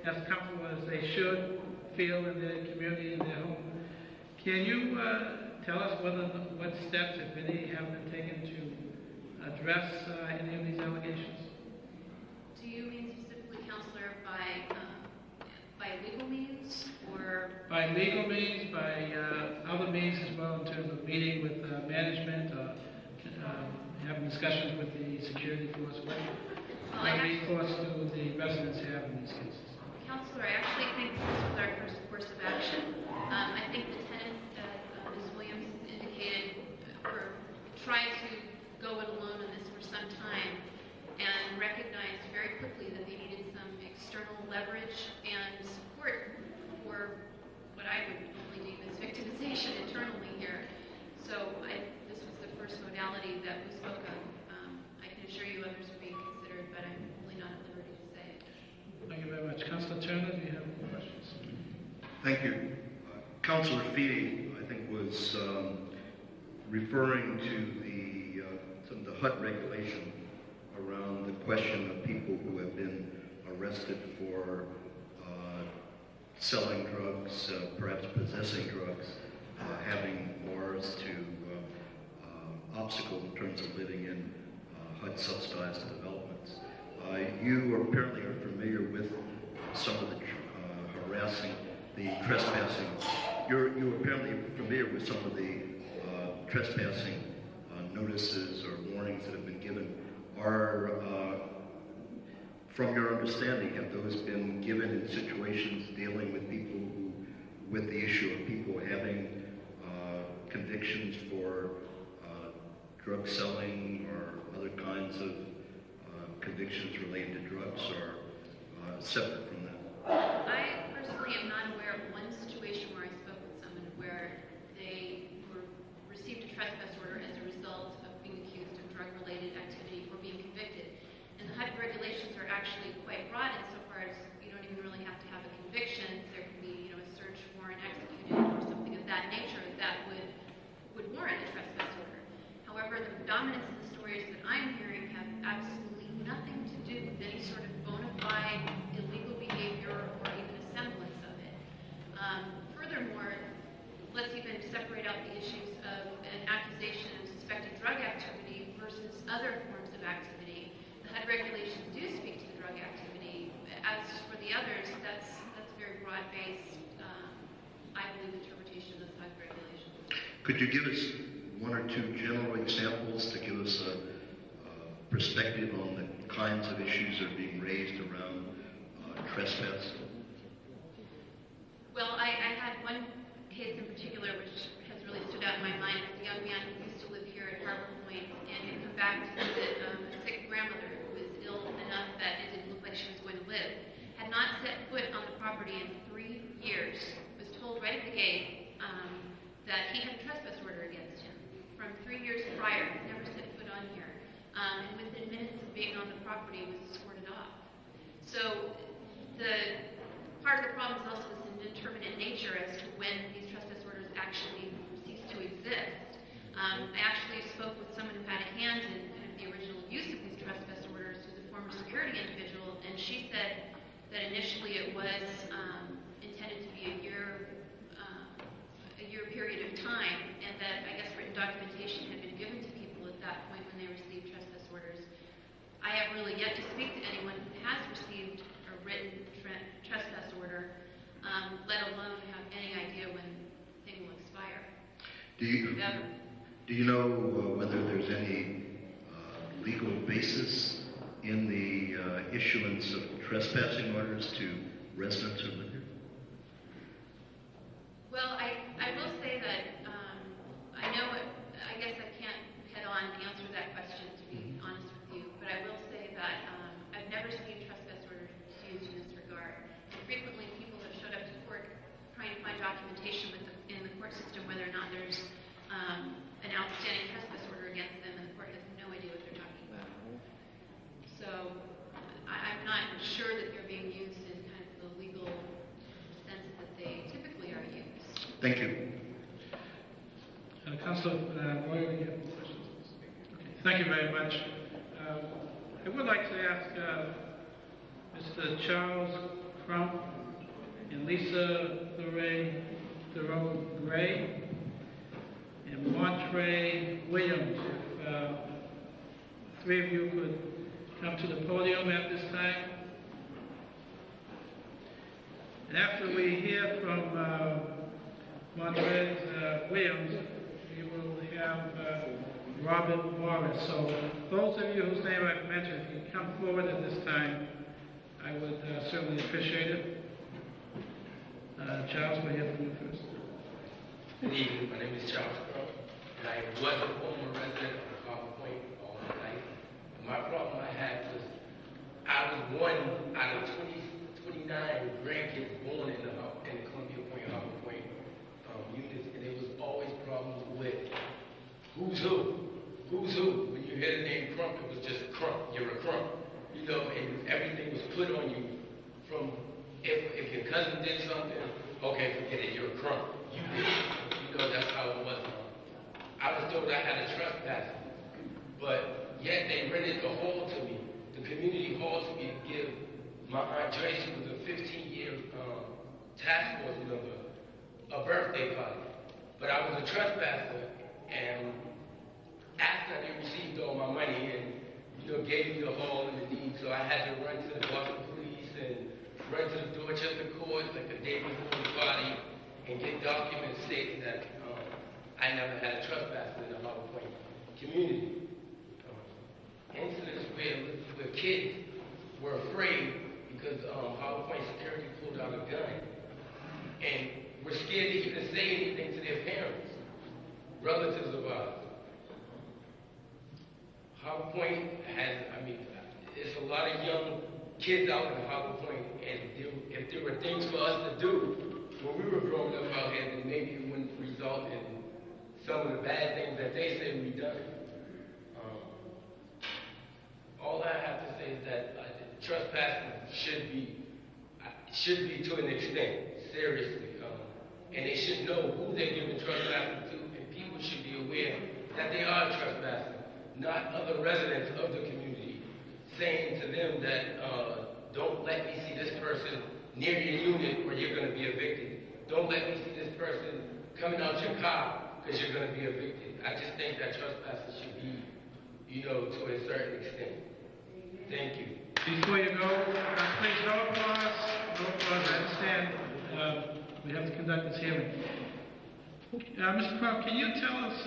as comfortable as they should feel in their community, in their home. Can you tell us what steps, if any, have been taken to address any of these allegations? Do you mean specifically, Counselor, by legal means or? By legal means, by other means as well, in terms of meeting with management, having discussions with the security force. What recourse do the residents have in these cases? Counselor, I actually think this was our first course of action. I think the tenants, as Ms. Williams indicated, tried to go it alone on this for some time and recognized very quickly that they needed some external leverage and support for what I would only deem as victimization internally here. So this was the first modality that we spoke of. I can assure you others are being considered, but I'm really not at liberty to say it. Thank you very much. Councilor Turner, do you have any questions? Thank you. Councilor Fee, I think, was referring to some of the HUD regulation around the question of people who have been arrested for selling drugs, perhaps possessing drugs, having bars to obstacle in terms of living in HUD-subsidized developments. You apparently are familiar with some of the harassing, the trespassing. You're apparently familiar with some of the trespassing notices or warnings that have been given. From your understanding, have those been given in situations dealing with people who with the issue of people having convictions for drug selling or other kinds of convictions related to drugs, or separate from that? I personally am not aware of one situation where I spoke with someone where they received a trespass order as a result of being accused of drug-related activity or being convicted. And the HUD regulations are actually quite broad insofar as you don't even really have to have a conviction. There can be, a search warrant executed or something of that nature that would warrant a trespass order. However, the predominance of the stories that I'm hearing have absolutely nothing to do with any sort of bona fide illegal behavior or even a semblance of it. Furthermore, let's even separate out the issues of an accusation of suspected drug activity versus other forms of activity. The HUD regulations do speak to the drug activity. As for the others, that's a very broad-based, I believe, interpretation of the HUD regulations. Could you give us one or two general examples to give us a perspective on the kinds of issues that are being raised around trespass? Well, I had one case in particular which has really stood out in my mind. It's a young man who used to live here at Harbor Point and had come back to visit a sick grandmother who was ill enough that it didn't look like she was going to live. Had not set foot on the property in 3 years. Was told right at the gate that he had a trespass order against him from 3 years prior. Never set foot on here. And within minutes of being on the property was escorted off. So the part of the problem is also this indeterminate nature as to when these trespass orders actually cease to exist. I actually spoke with someone who had a hand in kind of the original use of these trespass orders, who's a former security individual, and she said that initially it was intended to be a year period of time, and that I guess written documentation had been given to people at that point when they received trespass orders. I have really yet to speak to anyone who has received a written trespass order, let alone have any idea when the thing will expire. Do you know whether there's any legal basis in the issuance of trespassing orders to residents who live here? Well, I will say that I know I guess I can't head on answer that question, to be honest with you, but I will say that I've never seen trespass orders used in this regard. And frequently people have showed up to court trying to find documentation in the court system whether or not there's an outstanding trespass order against them, and the court has no idea what they're talking about. So I'm not sure that they're being used in kind of the legal sense that they typically are used. Thank you. Councilor Roy, do you have any questions? Okay, thank you very much. I would like to ask Mr. Charles Crump and Lisa Thoreau Gray and Montre Williams, if three of you could come to the podium at this time. And after we hear from Montre Williams, we will have Robert Morris. So those of you whose name I've mentioned, if you come forward at this time, I would certainly appreciate it. Charles, we'll hear from you first. Good evening. My name is Charles Crump, and I was a former resident of Harbor Point all my life. My problem I had was I was one out of 29 grandkids born in the Columbia Point, Harbor Point units, and there was always problems with who's who. When you hear the name Crump, it was just Crump. You're a Crump, and everything was put on you. From if your cousin did something, okay, forget it. You're a Crump. You did it. That's how it was. I was told I had a trespass, but yet they rented the hall to me, the community hall to me, to give my Aunt Tracy, who was a 15-year task force member, a birthday party. But I was a trespasser, and after they received all my money and gave me the hall and the deed, so I had to run to the Boston police and run to the Dorchester court like the day before the party and get documents stating that I never had a trespass in the Harbor Point community. Incidents where kids were afraid because Harbor Point security pulled out a gun and were scared relatives of ours. Harbor Point has, it's a lot of young kids out in Harbor Point, and if there were things for us to do when we were growing up out here, then maybe it wouldn't result in some of the bad things that they say we done. All I have to say is that trespassing should be to an extent, seriously. And they should know who they're giving trespassing to, and people should be aware that they are trespassing, not other residents of the community, saying to them that don't let me see this person near your unit or you're going to be evicted. Don't let me see this person coming out your car because you're going to be evicted. I just think that trespassing should be, to a certain extent. Thank you. Before you go, please, no applause. No applause. I understand we have to conduct this hearing. Mr. Crump, can you tell us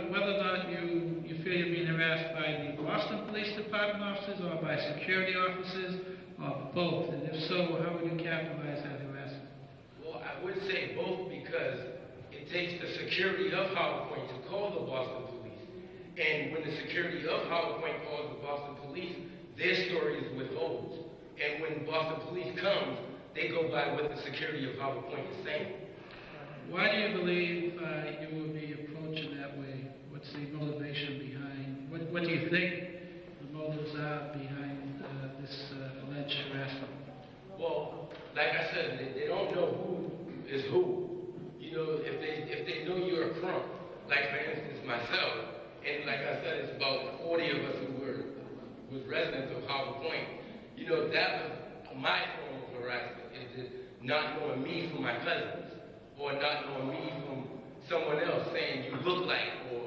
whether or not you feel you're being harassed by the Boston Police Department officers or by security officers or both? And if so, how would you capitalize that harassment? Well, I would say both because it takes the security of Harbor Point to call the Boston Police. And when the security of Harbor Point calls the Boston Police, their story is withheld. And when Boston Police comes, they go by what the security of Harbor Point is saying. Why do you believe you will be approaching that way? What's the motivation behind, what do you think the motives are behind this alleged harassment? Well, like I said, they don't know who is who. If they know you're a crump, like for instance myself, and like I said, it's about 40 of us who was residents of Harbor Point, that was my form of harassment, is not knowing me from my cousins, or not knowing me from someone else saying you look like, or,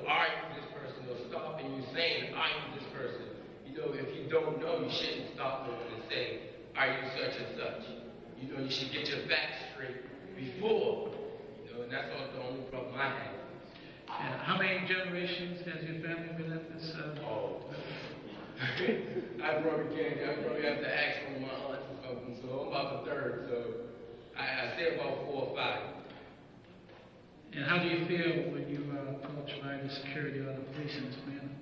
are you this person, or stopping you saying, are you this person? If you don't know, you shouldn't stop them and say, are you such and such? You should get your facts straight before, and that's all the only problem I have. Yeah. How many generations has your family been at this? I probably have to ask one of my aunts or something, so I'm about the third, so I say about 4 or 5. And how do you feel when you are approached by the security or the police in this manner?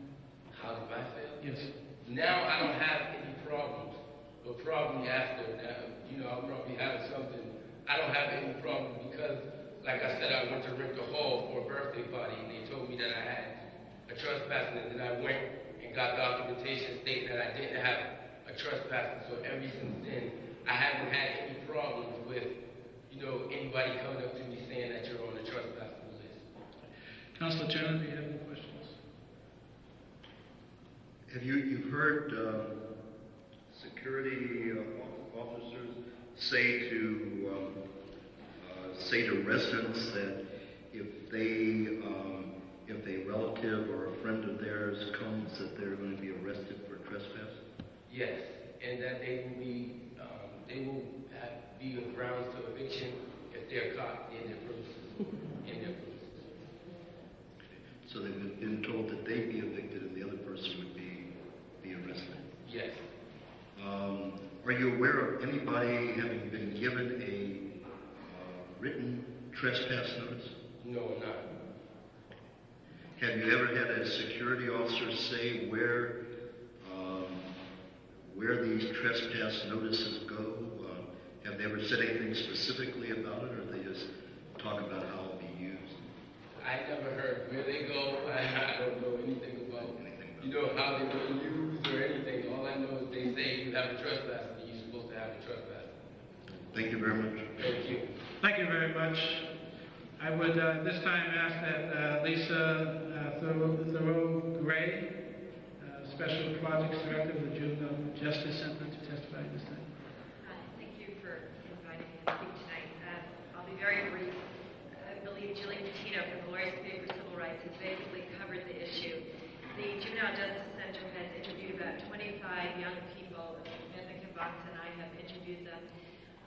How do I feel? Yes. Now I don't have any problems, but probably after now, I'll probably have something. I don't have any problem because, like I said, I went to rent a hall for a birthday party, and they told me that I had a trespassing, and then I went and got documentation stating that I didn't have a trespassing. So ever since then, I haven't had any problems with, anybody coming up to me saying that you're on the trespassing list. Councilor Turner, do you have any questions? Have you've heard security officers say to residents that if a relative or a friend of theirs comes, that they're going to be arrested for trespass? Yes, and that they will be grounds to eviction if they're caught in their premises. So they've been told that they'd be evicted and the other person would be arrested? Yes. Are you aware of anybody having been given a written trespass notice? No, I'm not. Have you ever had a security officer say where these trespass notices go? Have they ever said anything specifically about it, or they just talk about how it'll be used? I never heard where they go. I don't know anything about how they were used or anything. All I know is they say you have a trespass and you're supposed to have a trespass. Thank you very much. Thank you. Thank you very much. I would this time ask that Lisa Thoreau-Gray, Special Projects Director of the Juvenile Justice Center, to testify this time. Thank you for inviting me to speak tonight. I'll be very brief. I believe Julie Patino from the Lawyers Committee for Civil Rights has basically covered the issue. The Juvenile Justice Center has interviewed about 25 young people. Ms. Kimbata and I have interviewed them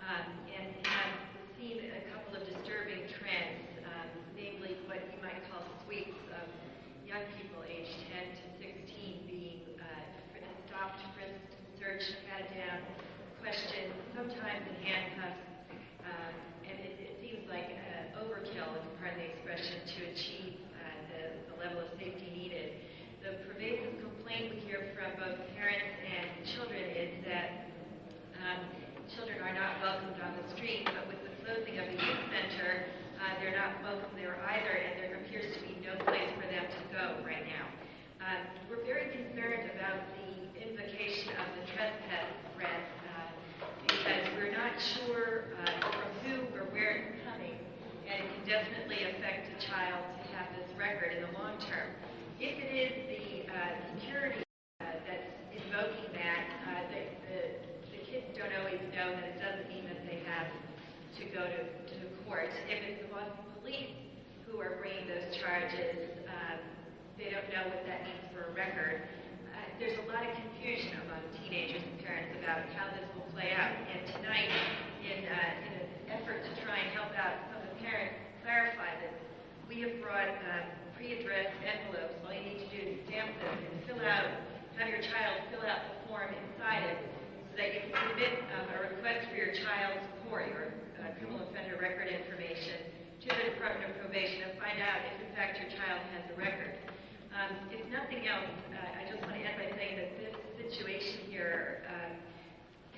and have seen a couple of disturbing trends, namely what you might call sweeps of young people aged 10 to 16 being stopped, frisked, searched, patted down, questioned, sometimes in handcuffs, and it seems like overkill, if you pardon the expression, to achieve the street, but with the closing of the youth center, they're not welcome there either, and there appears to be no place for them to go right now. We're very concerned about the invocation of the trespass threat because we're not sure from who or where it's coming, and it can definitely affect a child to have this record in the long term. If it is the security that's invoking that, the kids don't always know that it doesn't mean that they have to go to court. If it's the Boston police who are bringing those charges, they don't know what that means for a record. There's a lot of confusion among teenagers and parents about how this will play out. And tonight, in an effort to try and help out some of the parents clarify this, we have brought pre-addressed envelopes. All you need to do is stamp them and have your child fill out the form inside it so that you can submit a request for your child's CORI, or criminal offender record information, to the Department of Probation and find out if in fact your child has a record. If nothing else, I just want to end by saying that this situation here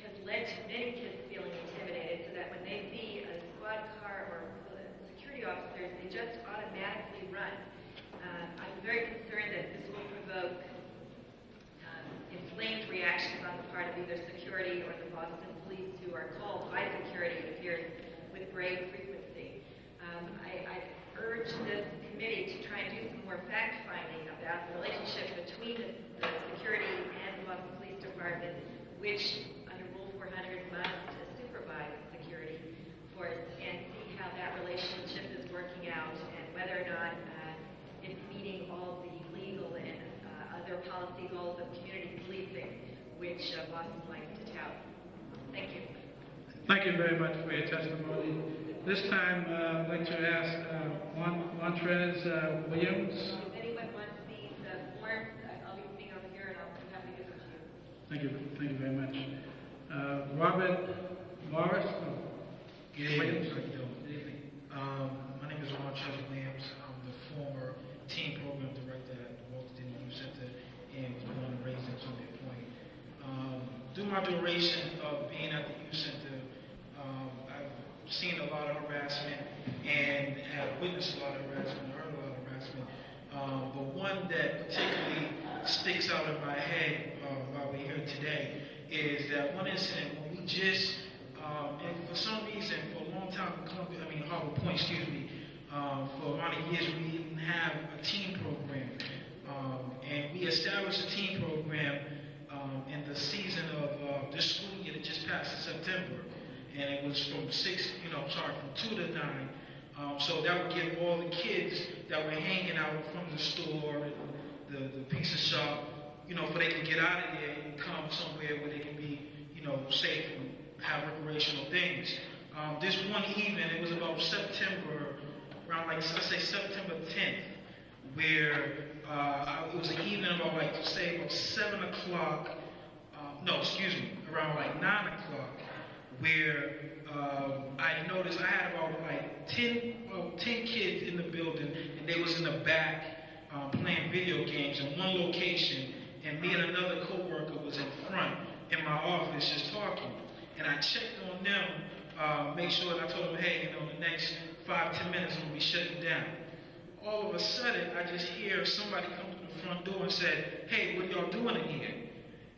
has led to many kids feeling intimidated, so that when they see a squad car or security officers, they just automatically run. I'm very concerned that this will provoke inflamed reactions on the part of either security or the Boston police, who are called by security, it appears, with grave frequency. I urge this committee to try and do some more fact-finding about the relationship between the security and the Boston Police Department, which under Rule 400 must supervise the security force, and see how that relationship is working out and whether or not it's meeting all the legal and other policy goals of community policing, which Boston likes to tout. Thank you. Thank you very much for your testimony. This time, I'd like to ask Montrez Williams. If anyone wants these forms, I'll be sitting over here and I'll be happy to give them to you. Thank you very much. Robert Morris. Williams. How you doing? Good evening. My name is Montrez Williams. I'm the former team program director at the Walton Youth Center and was born and raised in Columbia Point. Through my duration of being at the youth center, I've seen a lot of harassment and have witnessed a lot of harassment, heard a lot of harassment. But one that particularly sticks out in my head while we're here today is that one incident when we just, and for some reason, for a long time in Harbor Point, for a lot of years we didn't have a team program. And we established a team program in the season of this school year that just passed in September. And it was from 2 to 9. So that would give all the kids that were hanging out from the store and the pizza shop, for they can get out of there and come somewhere where they can be, safe and have recreational things. This one evening, it was about September, around September 10th, where it was an evening about about 7 o'clock, around 9 o'clock, where I noticed I had about 10 kids in the building, and they was in the back playing video games in one location, and me and another coworker was in front in my office just talking. And I checked on them, make sure, and I told them, hey, the next 5-10 minutes I'm gonna be shutting down. All of a sudden, I just hear somebody come to the front door and said, hey, what are y'all doing in here?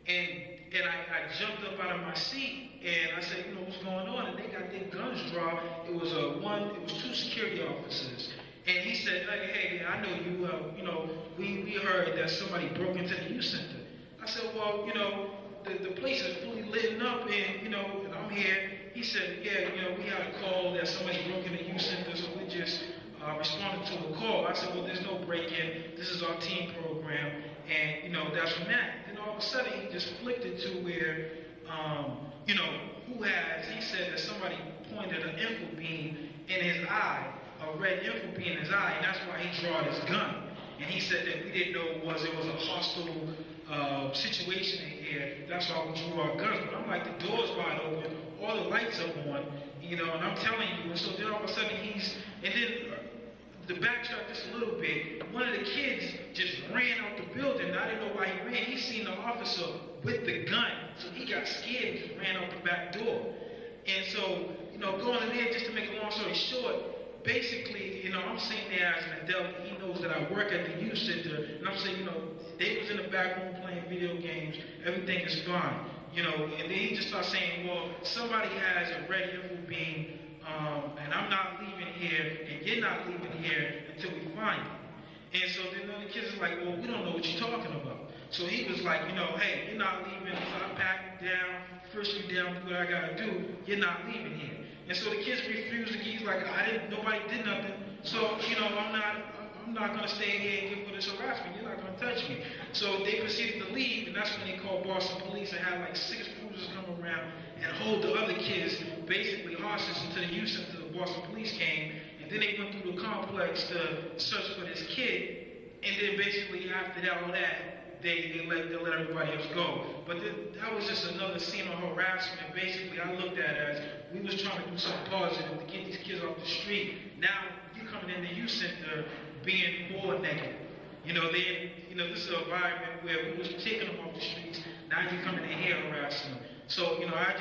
And I jumped up out of my seat and I said, what's going on? And they got their guns drawn. It was 2 security officers. And he said, hey, I know you, we heard that somebody broke into the youth center. I said, well, the place is fully lit up and I'm here. He said, yeah, we had a call that somebody broke into the youth center, so we just responded to a call. I said, well, there's no break-in. This is our team program. And, that's from that. Then all of a sudden, he just flipped it to where, he said that somebody pointed an info beam in his eye, a red info beam in his eye, and that's why he drawed his gun. And he said that we didn't know it was a hostile situation in here. That's why we drew our guns. But I'm like, the door's wide open, all the lights are on, and I'm telling you. And so then all of a sudden to backtrack just a little bit, one of the kids just ran out the building. I didn't know why he ran. He seen the officer with the gun, so he got scared and just ran out the back door. And so, going in there, just to make a long story short, basically, I'm sitting there as an adult. He knows that I work at the youth center, and I'm saying, they was in the back room playing video games. Everything is fine, and then he just starts saying, well, somebody has a red info beam, and I'm not leaving here, and you're not leaving here until we find it. And so then the kids are like, well, we don't know what you're talking about. So he was like, hey, you're not leaving. So I packed you down, frisked you down, do what I gotta do. You're not leaving here. And so the kids refused. He's like, nobody did nothing. So, I'm not gonna stay here and give for this harassment. You're not gonna touch me. So they proceeded to leave, and that's when they called Boston police and had like 6 cruisers come around and hold the other kids basically hostage until the youth center. The Boston police came, and then they went through the complex to search for this kid. And then basically after all that, they let everybody else go. But that was just another scene of harassment. Basically, I looked at it as we was trying to do something positive to get these kids off the street. Now you coming in the youth center being more negative. This is an environment where we was taking them off the streets. Now you coming in here harassing them. So, I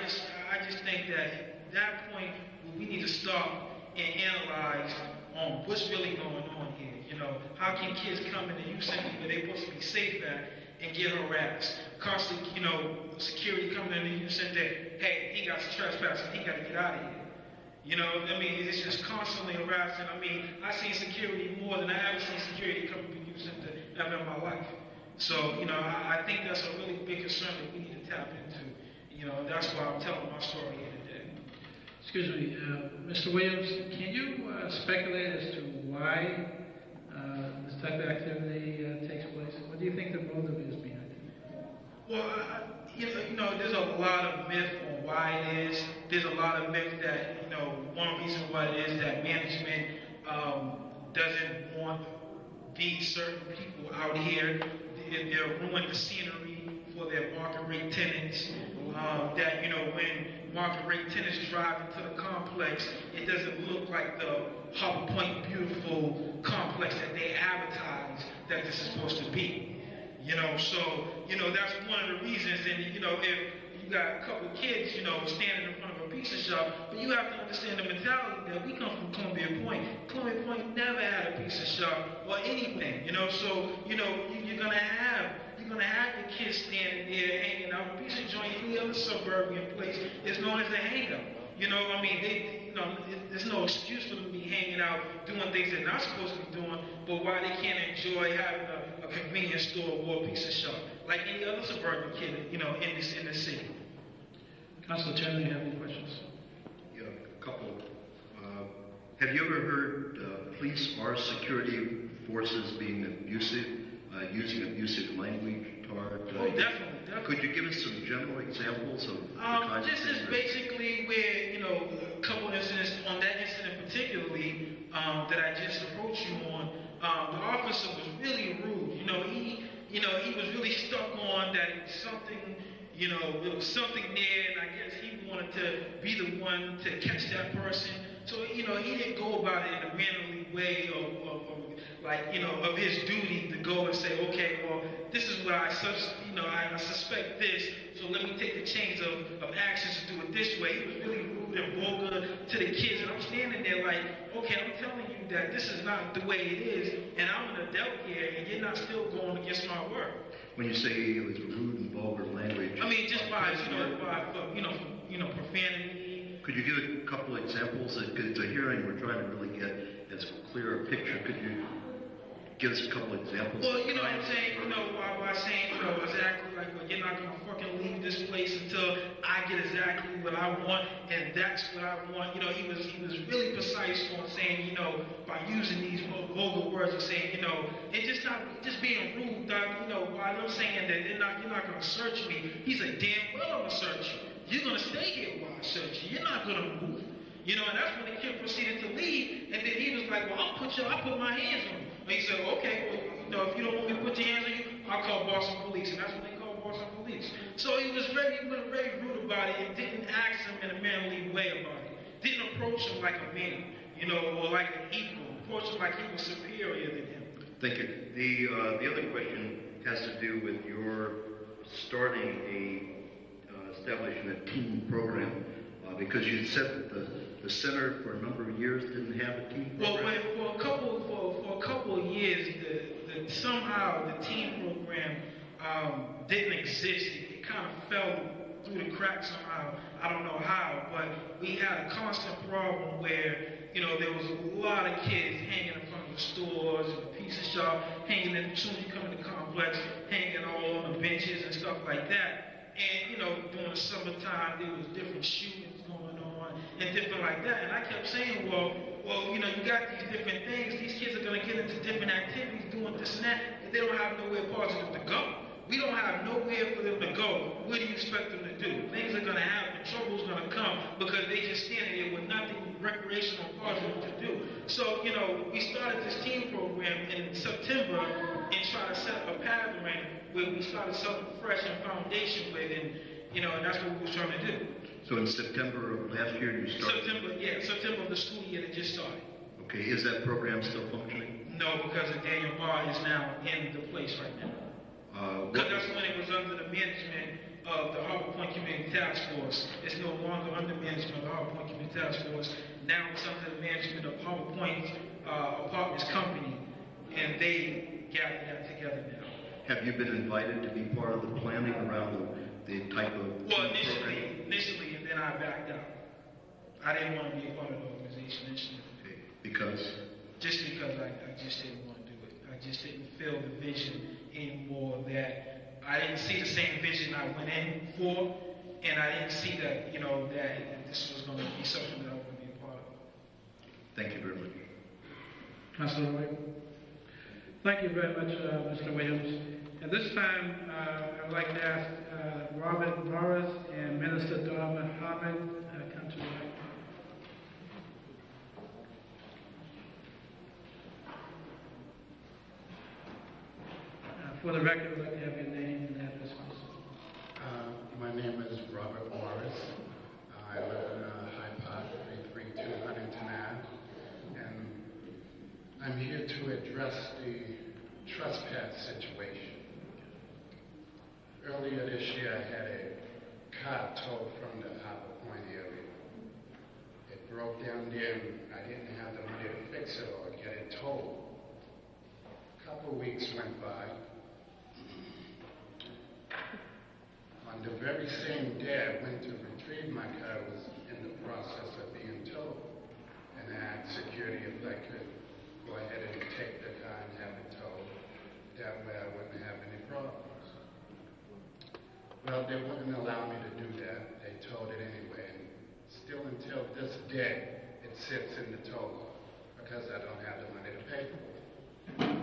just think that at that point we need to stop and analyze on what's really going on here. How can kids come in the youth center where they're supposed to be safe at and get harassed? Constantly, security coming in the youth center, hey, he got trespassing, he got to get out of here. It's just constantly harassing. I seen security more than I ever seen security come to the youth center ever in my life. So, I think that's a really big concern that we need to tap into. That's why I'm telling my story here today. Excuse me, Mr. Williams, can you speculate as to why this type of activity takes place? What do you think the motive is behind it? Well, there's a lot of myth on why it is. There's a lot of myth that, one reason why it is that management doesn't want these certain people out here. They're ruining the scenery for their market rate tenants. That, when market rate tenants drive into the complex, it doesn't look like the Harbor Point beautiful complex that they advertise that this is supposed to be. So, that's one of the reasons. And, if you got a couple of kids, standing in front of a pizza shop, but you have to understand the mentality that we come from Columbia Point. Columbia Point never had a pizza shop or anything, so, you're gonna have your kids standing there hanging out. A pizza joint, any other suburban place is known as a hangout. There's no excuse for them to be hanging out, doing things they're not supposed to be doing, but why they can't enjoy having a convenience store or a pizza shop, like any other suburban kid, in the city. Councilor Turner, you have any questions? Yeah, a couple. Have you ever heard police or security forces being abusive, using abusive language toward? Definitely. Could you give us some general examples of the kinds of This things? is basically where, a couple incidents, on that incident particularly, that I just approached you on, the officer was really rude. He was really stuck on that it was something, there was something there, and I guess he wanted to be the one to catch that person. So, he didn't go about it in a mannerly way of his duty to go and say, okay, well, this is what I suspect this, so let me take the chains of actions to do it this way. He was really rude and vulgar to the kids, and I'm standing there like, okay, I'm telling you that this is not the way it is, and I'm an adult here, and you're not still going against my word. When you say it was rude and vulgar language, just by profanity. could you give a couple of examples? Because it's a hearing, we're trying to really get as clear a picture. Could you give us a couple of examples? Well, what I'm saying, by saying, exactly like, well, you're not going to fucking leave this place until I get exactly what I want, and that's what I want. He was really precise on saying, by using these vulgar words and saying, and just being rude, while I'm saying that you're not going to search me, he's like, damn well I'm going to search you. You're going to stay here while I search you. You're not going to move. And that's when the kid proceeded to leave, and then he was like, well, I'll put my hands on you. And he said, okay, well, if you don't want me to put your hands on you, I'll call Boston police. And that's when they called Boston police. So he went very rude about it and didn't ask him in a manly way about it. Didn't approach him like a man, or like an equal. Approached him like he was superior than him. Thank you. The other question has to do with your establishing a teen program, because you said that the center for a number of years didn't have a teen program? Well, for a couple of years, somehow the teen program didn't exist. It kind of fell through the cracks somehow. I don't know how, but we had a constant problem where, you know, there was a lot of kids hanging in front of the stores and the pizza shop, hanging in, as soon as you come in the complex, hanging all on the benches and stuff like that. And, you know, during the summertime, there was different shootings going on and different like that. And I kept saying, well, you know, you got these different things. These kids are going to get into different activities, doing this and that, and they don't have nowhere positive to go. We don't have nowhere for them to go. What do you expect them to do? Things are going to happen. Trouble's going to come because they just standing there with nothing recreational positive to do. So, you know, we started this teen program in September and tried to set a pattern where we started something fresh and foundation with, and, you know, and that's what we were trying to do. So in September of last year, you started? September of the school year that just started. Okay, is that program still functioning? No, because Daniel Barr is now in the place right now. Because that's when it was under the management of the Harbor Point Community Task Force. It's no longer under management of the Harbor Point Community Task Force. Now it's under the management of Harbor Point Apartments Company, and they gather that together now. Have you been invited to be part of the planning around the type of program? Initially, and then I backed out. I didn't want to be a part of the organization initially. Okay. Because? Just because I just didn't want to do it. I just didn't feel the vision anymore, that I didn't see the same vision I went in for, and I didn't see that, you know, that this was going to be something that I was going to be a part of. Thank you very much. Councilor White. Thank you very much, Mr. Williams. At this time, I'd like to ask Robert Morris and Minister Darma Hamid come to the mic. For the record, I'd like to have your name and address, please. My name is Robert Morris. I live in Hyde Park, 332 Huntington Ave. And I'm here to address the trespass situation. Earlier this year, I had a car towed from the Harbor Point area. It broke down there, and I didn't have the money to fix it or get it towed. A couple of weeks went by. On the very same day I went to retrieve my car, I was in the process of being towed. And I asked security if I could go ahead and take the car and have it towed. That way I wouldn't have any problems. Well, they wouldn't allow me to do that. They towed it anyway. And still until this day, it sits in the tow lot because I don't have the money to pay for it.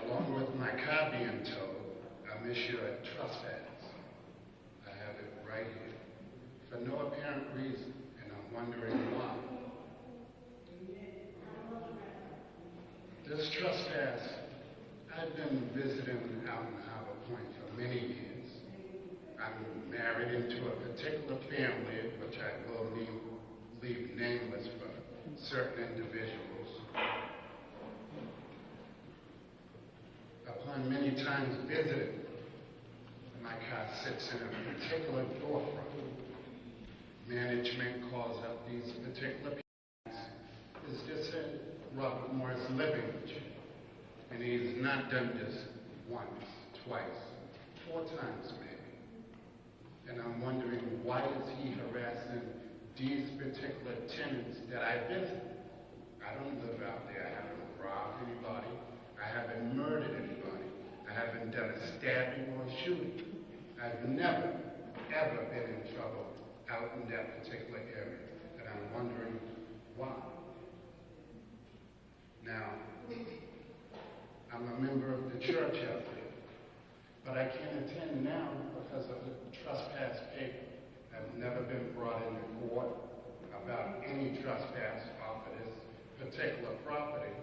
Along with my car being towed, I'm issued a trespass. I have it right here. For no apparent reason, and I'm wondering why. This trespass, I've been visiting out in Harbor Point for many years. I'm married into a particular family, which I will leave nameless for certain individuals. Upon many times visiting, my car sits in a particular storefront. Management calls up these particular people. Is this a Robert Morris living with you? And he's not done this once, twice, 4 times maybe. And I'm wondering, why is he harassing these particular tenants that I visit? I don't live out there. I haven't robbed anybody. I haven't murdered anybody. I haven't done a stabbing or a shooting. I've never, ever been in trouble out in that particular area. And I'm wondering why. Now, I'm a member of the church out there, but I can't attend now because of the trespass paper. I've never been brought into court about any trespass off of this particular property.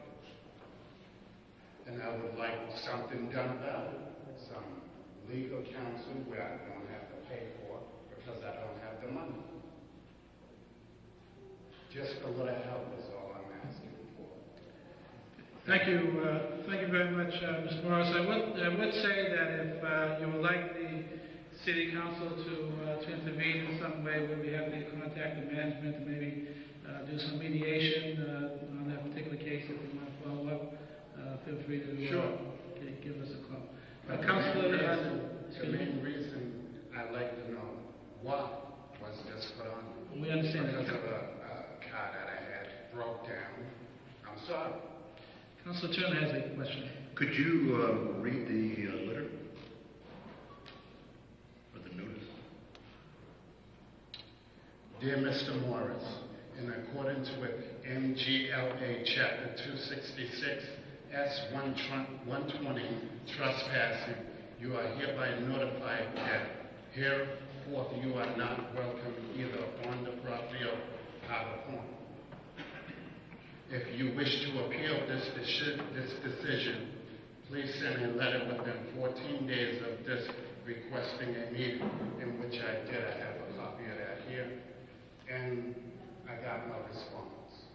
And I would like something done about it. Some legal counsel where I don't have to pay for because I don't have the money. Just a little help is all I'm asking for. Thank you very much, Mr. Morris. I would say that if you would like the city council to intervene in some way, would we have to contact the management and maybe do some mediation on that particular case if we want to follow up? Feel free to Sure. give us a call. Councilor, The main reason I'd like to know why was this put on. We understand that. Because of a car that I had broke down. I'm sorry. Councilor Turner has a question. Could you read the letter? Or the notice? Dear Mr. Morris, in accordance with MGLA Chapter 266, S-120, trespassing, you are hereby notified that hereforth you are not welcome either on the property or out of home. If you wish to appeal this decision, please send a letter within 14 days of this requesting a meeting, in which I did. I have a copy of that here, and I got no response.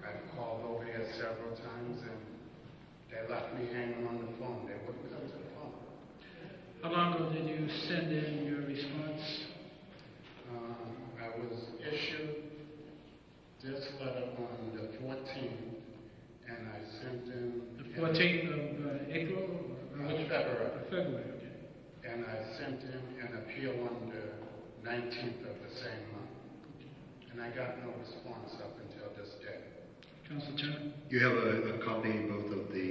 I've called over here several times, and they left me hanging on the phone. They wouldn't come to the phone. How long ago did you send in your response? I was issued this letter on the 14th, and I sent in... The 14th of April? February. February, okay. And I sent in an appeal on the 19th of the same month. And I got no response up until this day. Councilor Turner? You have a copy both of the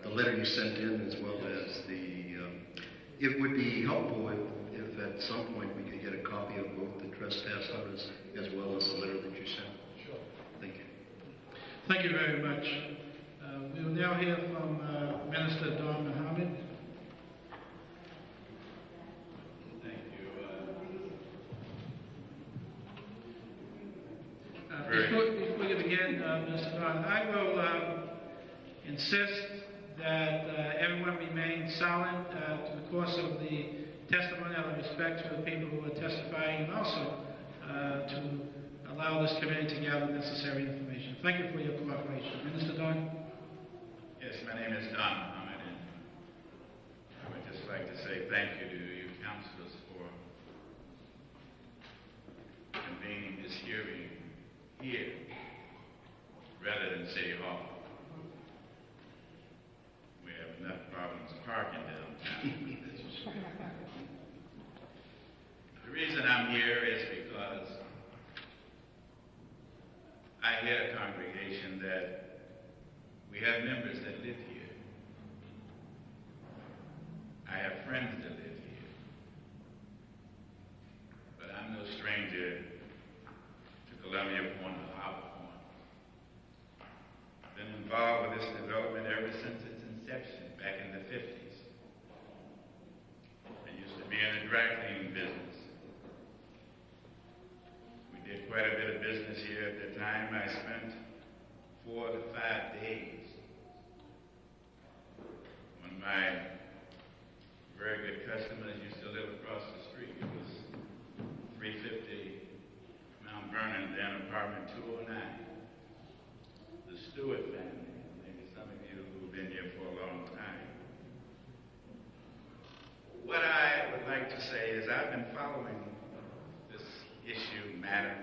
letter you sent in as well as the... it would be helpful if at some point we could get a copy of both the trespass notice as well as the letter that you sent. Sure. Thank you. Thank you very much. We will now hear from Minister Don Mohammed. Thank you. Before you begin, Mr. Don, I will insist that everyone remain silent to the course of the testimony out of respect to the people who are testifying, and also to allow this committee to gather necessary information. Thank you for your cooperation. Minister Don? Yes, my name is Don Mohammed, and I would just like to say thank you to you councilors for convening this hearing here rather than City Hall. We have enough problems parking downtown. The reason I'm here is because I hear a congregation that we have members that live here. I have friends that live here. But I'm no stranger to Columbia Point or Harbor Point. I've been involved with this development ever since its inception back in the 50s. I used to be in the dry cleaning business. We did quite a bit of business here at the time. I spent 4 to 5 days. One of my very good customers used to live across the street. It was 350 Mt Vernon, then apartment 209. The Stewart family. Maybe some of you who've been here for a long time. What I would like to say is I've been following this matter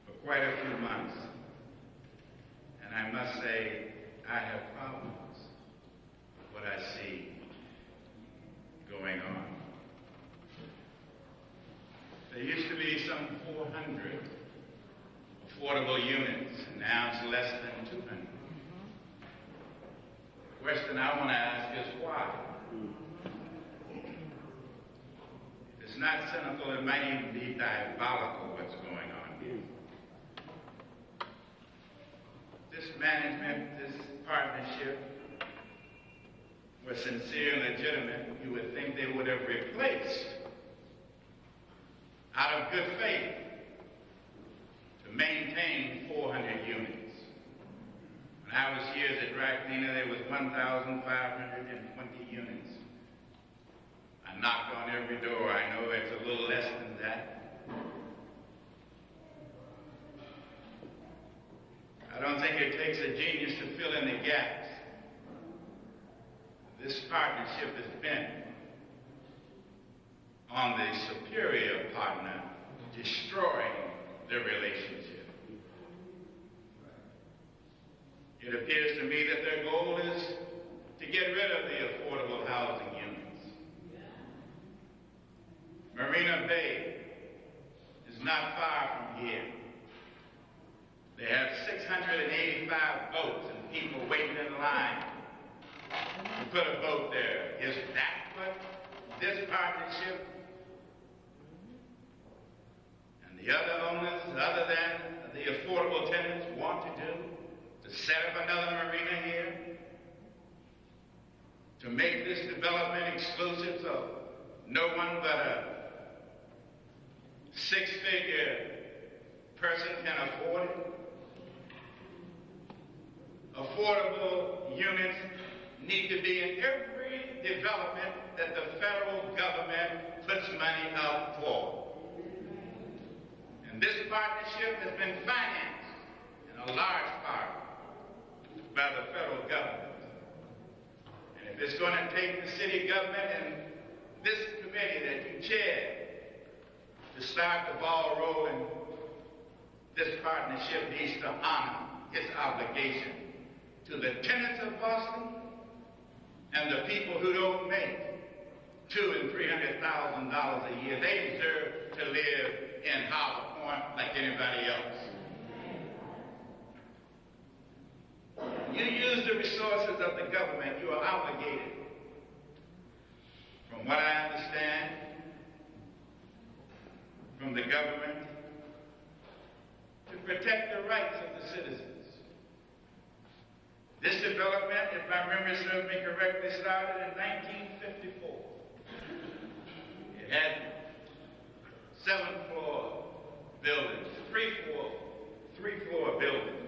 for quite a few months. And I must say, I have problems with what I see going on. There used to be some 400 affordable units, and now it's less than 200. The question I want to ask is why? It's not cynical, it might even be diabolical what's going on here. This management, this partnership was sincere and legitimate. You would think they would have replaced, out of good faith, to maintain 400 units. When I was here as a dry cleaner, there was 1,520 units. I knocked on every door. I know it's a little less than that. I don't think it takes a genius to fill in the gaps. This partnership has been on the superior partner destroying the relationship. It appears to me that their goal is to get rid of the affordable housing units. Marina Bay is not far from here. They have 685 boats and people waiting in line to put a boat there. Is that what this partnership and the other owners, other than the affordable tenants, want to do? To set up another marina here? To make this development exclusive so no one but a six-figure person can afford it? Affordable units need to be in every development that the federal government puts money up for. And this partnership has been financed in a large part by the federal government. And if it's going to take the city government and this committee that you chair to start the ball rolling, this partnership needs to honor its obligation to the tenants of Boston and the people who don't make $200,000 and $300,000 a year. They deserve to live in Harbor Point like anybody else. You use the resources of the government, you are obligated, from what I understand, from the government, to protect the rights of the citizens. This development, if my memory serves me correctly, started in 1954. It had 7-floor buildings, three-floor buildings.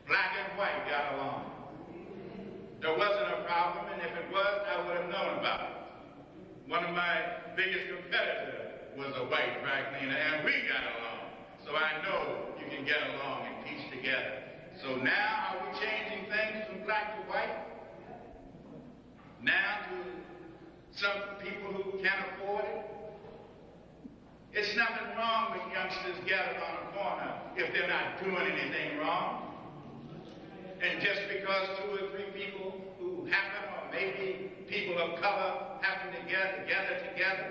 Black and white got along. There wasn't a problem, and if it was, I would have known about it. One of my biggest competitors was a white dry cleaner, and we got along. So I know you can get along and piece together. So now, are we changing things from black to white? Now to some people who can't afford it? It's nothing wrong with youngsters gathered on a corner if they're not doing anything wrong. And just because 2 or 3 people who happen, or maybe people of color, happen to gather together,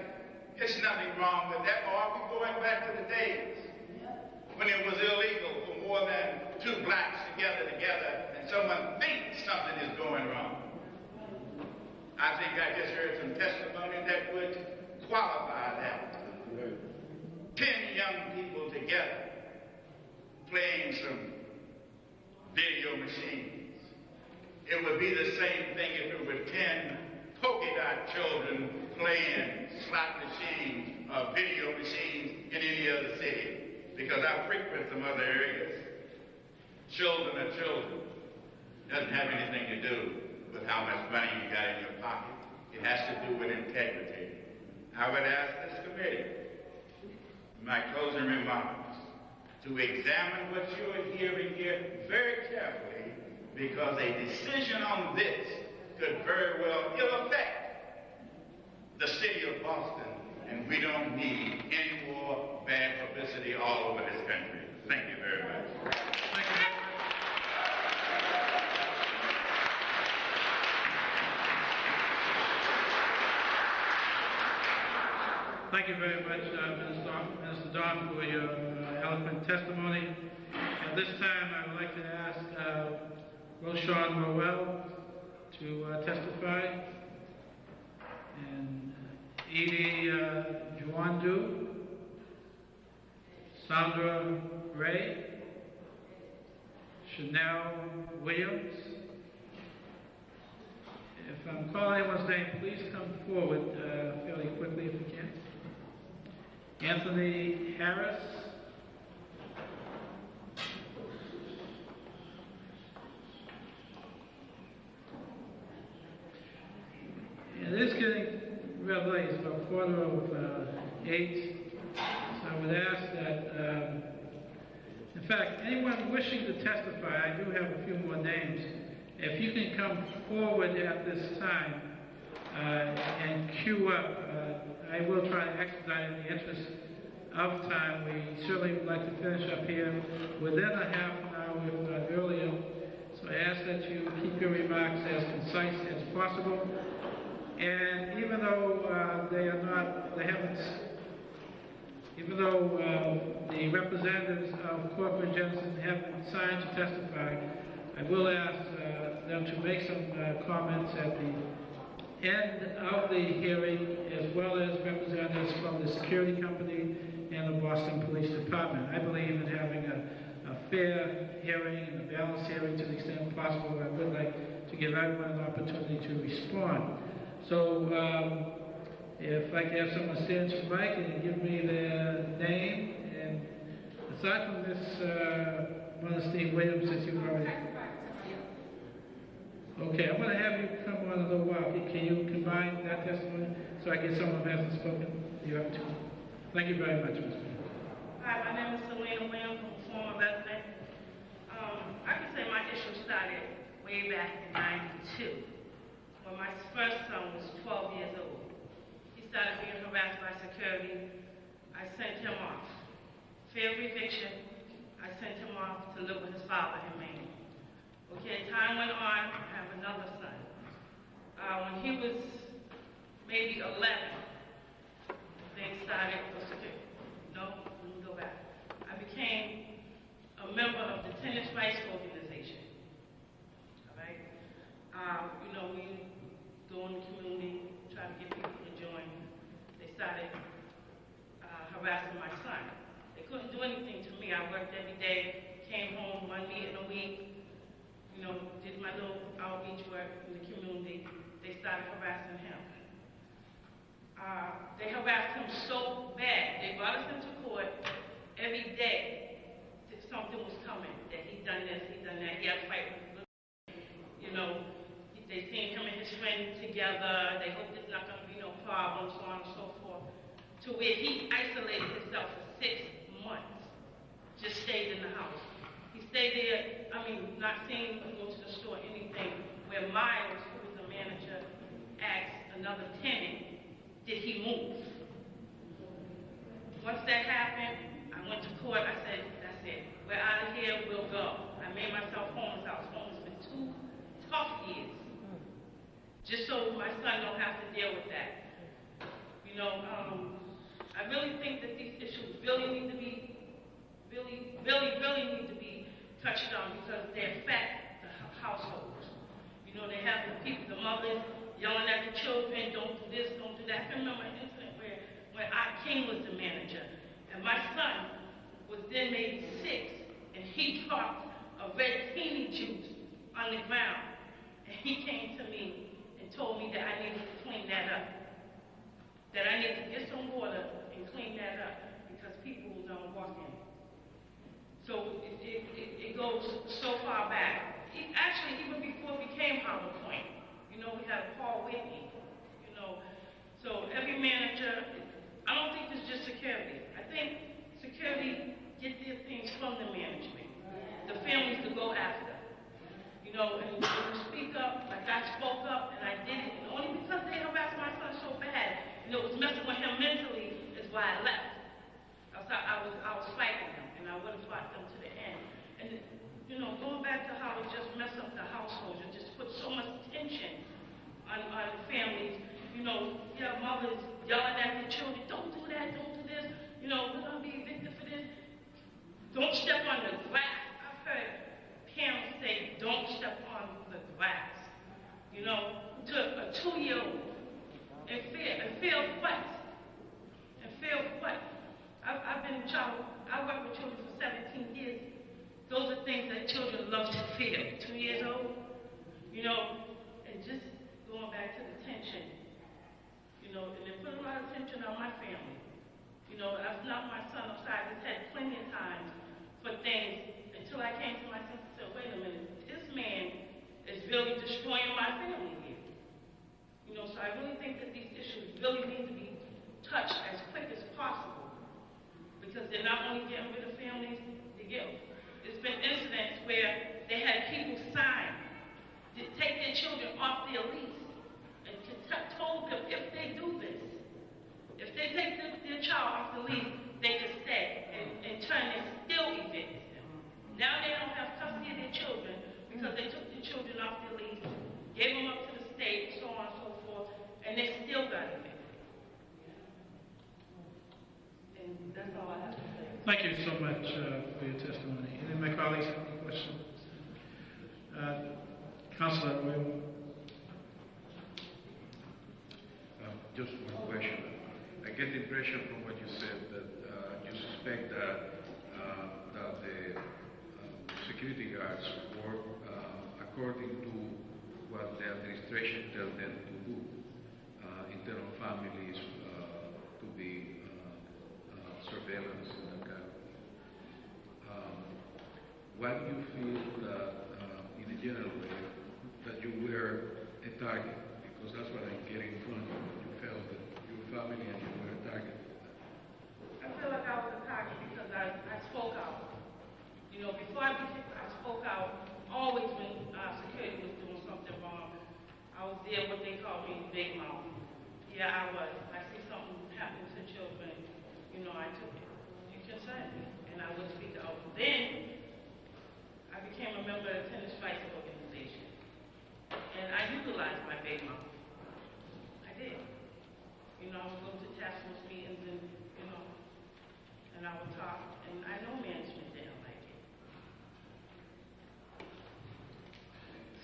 there's nothing wrong with that. Or are we going back to the days when it was illegal for more than 2 blacks to gather together and someone thinks something is going wrong? I think I just heard some testimony that would qualify that. 10 young people together playing some video machines. It would be the same thing if it were 10 polka dot children playing slot machines or video machines in any other city. Because I frequent some other areas. Children are children. Doesn't have anything to do with how much money you got in your pocket. It has to do with integrity. I would ask this committee, in my closing remarks, to examine what you are hearing here very carefully, because a decision on this could very well ill affect the city of Boston, and we don't need any more bad publicity all over this country. Thank you very much. Thank you. Thank you very much, Minister Don, for your eloquent testimony. At this time, I would like to ask Roshan Roel to testify, and Edie Juandu, Sandra Ray, Chanel Williams. If I'm calling anyone's name, please come forward fairly quickly if you can. Anthony Harris. It is getting real late, it's about 7:45. So I would ask that, in fact, anyone wishing to testify, I do have a few more names. If you can come forward at this time and queue up, I will try to expedite in the interest of time. We certainly would like to finish up here within a half an hour, if not earlier. So I ask that you keep your remarks as concise as possible. And even though the representatives of corporate Jensen haven't signed to testify, I will ask them to make some comments at the end of the hearing, as well as representatives from the security company and the Boston Police Department. I believe in having a fair hearing and a balanced hearing to the extent possible. I would like to give everyone an opportunity to respond. So if I could have someone stand to the mic and give me their name, and aside from this, Steve Williams, since you've already... Okay, I'm going to have you come on a little while. Can you combine that testimony so I get someone who hasn't spoken? You have to. Thank you very much, Mr. Hi, my name is Selena Williams. I'm a former resident. I can say my issue started way back in '92 when my first son was 12 years old. He started being harassed by security. I sent him off. Fear of eviction, I sent him off to live with his father in Maine. Okay, time went on, I have another son. When he was maybe 11, things started for security. No, let me go back. I became a member of the Tennis Rights Organization. All right? We go in the community, try to get people to join. They started harassing my son. They couldn't do anything to me. I worked every day, came home 1 meeting a week, did my little outreach work in the community. They started harassing him. They harassed him so bad. They brought us into court every day that something was coming, that he done this, he done that. He had to fight with they seen him and his friend together. They hope there's not going to be no problems, so on and so forth. To where he isolated himself for 6 months, just stayed in the house. He stayed there, not seeing him go to the store, anything, where Miles, who was the manager, asked another tenant, did he move? Once that happened, I went to court. I said, that's it. We're out of here. We'll go. I made myself homeless. I was homeless for 2 tough years, just so my son don't have to deal with that. I really think that these issues really need to be, really need to be touched on, because they affect the households. They have the people, the mothers yelling at the children, don't do this, don't do that. I can remember an incident where King was the manager, and my son was then maybe 6, and he dropped a red teeny juice on the ground, and he came to me and told me that I needed to clean that up, that I needed to get some water and clean that up, because people don't walk in. So it goes so far back. Actually, even before it became Harbor Point, we had Paul Whitney, So every manager, I don't think it's just security. I think security get their things from the management, the families to go after. And when you speak up, like I spoke up and I did it, and only because they harassed my son so bad, and it was messing with him mentally, is why I left. I was fighting them, and I would have fought them to the end. And going back to how it just messed up the household, it just put so much tension on families. Mothers yelling at the children, don't do that, don't do this. We're gonna be evicted for this. Don't step on the grass. I've heard parents say, don't step on the grass. To a 2-year-old. And fear of what? I've been a child. I worked with children for 17 years. Those are things that children love to feel. 2 years old, and just going back to the tension, and it put a lot of tension on my family. I've knocked my son upside his head plenty of times for things until I came to my senses and said, wait a minute, this man is really destroying my family here. So I really think that these issues really need to be touched as quick as possible, because they're not only getting rid of families, there's been incidents where they had people sign to take their children off their lease and told them, if they do this, if colleagues have any questions? Councilor Williams. Just one question. I get the impression from what you said that you suspect that the security guards work according to what the administration tells them to do in terms of families, to be surveillance and that kind of. Why do you feel that, in a general way, that you were a target? Because that's what I'm getting from you. You felt that your family and you were a target. I feel like I was a target because I spoke out. You know, before I spoke out, always when security was doing something wrong, I was there, what they call me, big mouth. Yeah, I was. I see something happen to children, you know, I took it. You can say it. And I would speak out. Then, I became a member of the Tennis Rights Organization. And I utilized my big mouth. I did. You know, I would go to task force meetings and, you know, and I would talk. And I know management didn't like it.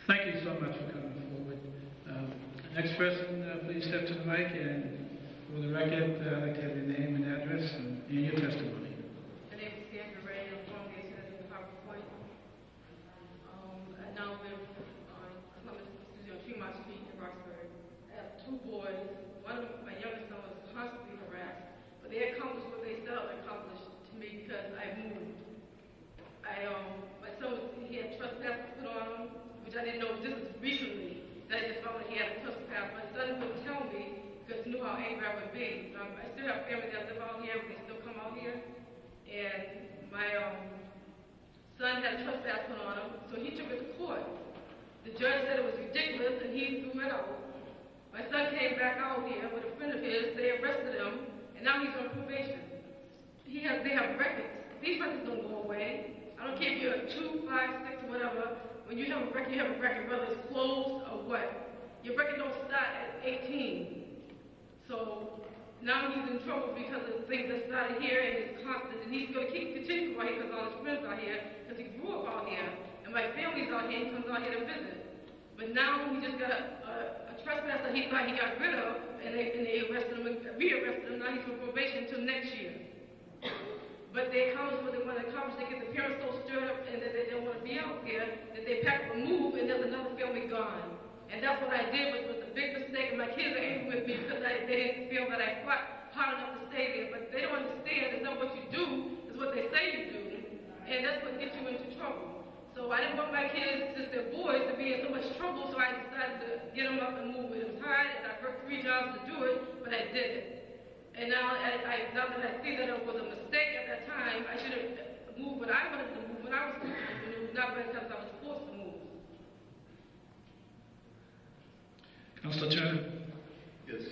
Thank you so much for coming forward. Next person, please step to the mic, and for the record, I'd like to have your name and address and your testimony. My name is Sandra Ray. I'm from the Senator in Harper Point. I now live on Tremont Street in Roxbury. I have two boys. One of my youngest son was constantly harassed, but they accomplished what they set out to accomplish to me because I moved. My son he had trespass put on him, which I didn't know. This is recently that I just found that he had a trespass. My son wouldn't tell me because he knew how angry I would be. I still have family that live out here, but they still come out here. And my son had a trespass put on him, so he took it to court. The judge said it was ridiculous, and he threw it out. My son came back out here with a friend of his. They arrested him, and now he's on probation. They have records. These records don't go away. I don't care if you're 2, 5, 6, or whatever. When you have a record, you have a record, whether it's closed or what. Your record don't start at 18. So now he's in trouble because of things that started here, and it's constant. And he's going to continue out here because all his friends are here, because he grew up out here. And my family's out here, he comes out here to visit. But now he just got a trespass that he thought he got rid of, and they arrested him and re-arrested him. Now he's on probation until next year. But they accomplish what they want to accomplish. They get the parents so stirred up and that they don't want to be out there that they pack up and move, and there's another family gone. And that's what I did, which was a big mistake. And my kids are angry with me because they didn't feel that I fought hard enough to stay there. But they don't understand it's not what you do, it's what they say you do. And that's what gets you into trouble. So I didn't want my kids, since they're boys, to be in so much trouble, so I decided to get them up and move. It was hard, and I worked 3 jobs to do it, but I did it. And now, now that I see that it was a mistake at that time, I should have moved when I wanted to move, when I was moved, not because I was forced to move. Councilor Turner. Yes,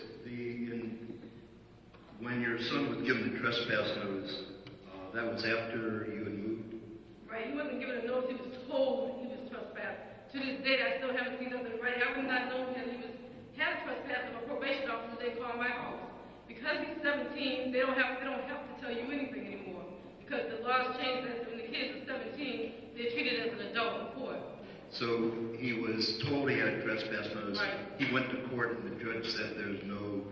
when your son was given the trespass notice, that was after you had moved? Right, he wasn't given a notice, he was told he was trespassed. To this day, I still haven't seen nothing right. I would not know that he had a trespass of a probation officer they called my house. Because he's 17, they don't have to tell you anything anymore. Because the laws changed that when the kids are 17, they're treated as an adult in court. So he was told he had a trespass notice. Right. He went to court and the judge said there's no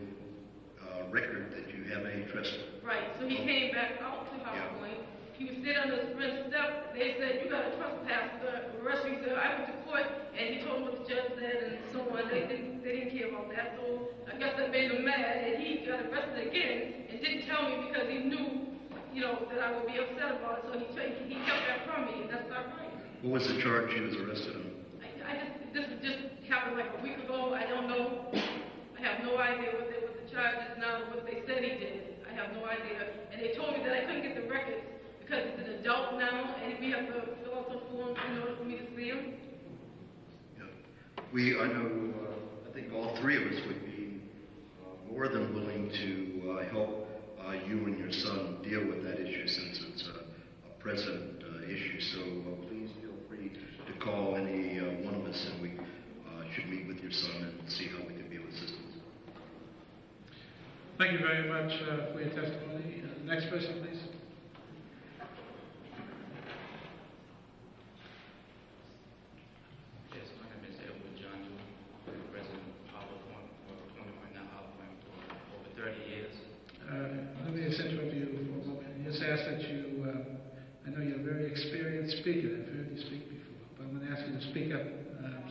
record that you have any trespass. Right, so he came back out to Howard Point. He was sitting on his friend's step. They said, you got a trespass. The arrest you. He said, I went to court, and he told them what the judge said and so on. They didn't care about that. So I guess that made him mad, and he got arrested again and didn't tell me because he knew, you know, that I would be upset about it. So he kept that from me, and that's not right. What was the charge he was arrested on? This just happened like a week ago. I don't know. I have no idea what the charge is now, what they said he did. I have no idea. And they told me that I couldn't get the records because he's an adult now, and we have to fill out some forms in order for me to see him. Yeah. I think all 3 of us would be more than willing to help you and your son deal with that issue since it's a present issue. So please feel free to call any one of us, and we should meet with your son and see how we can be of assistance. Thank you very much for your testimony. Next person, please. designated speaker. I've heard you speak before, but I'm going to ask you to speak up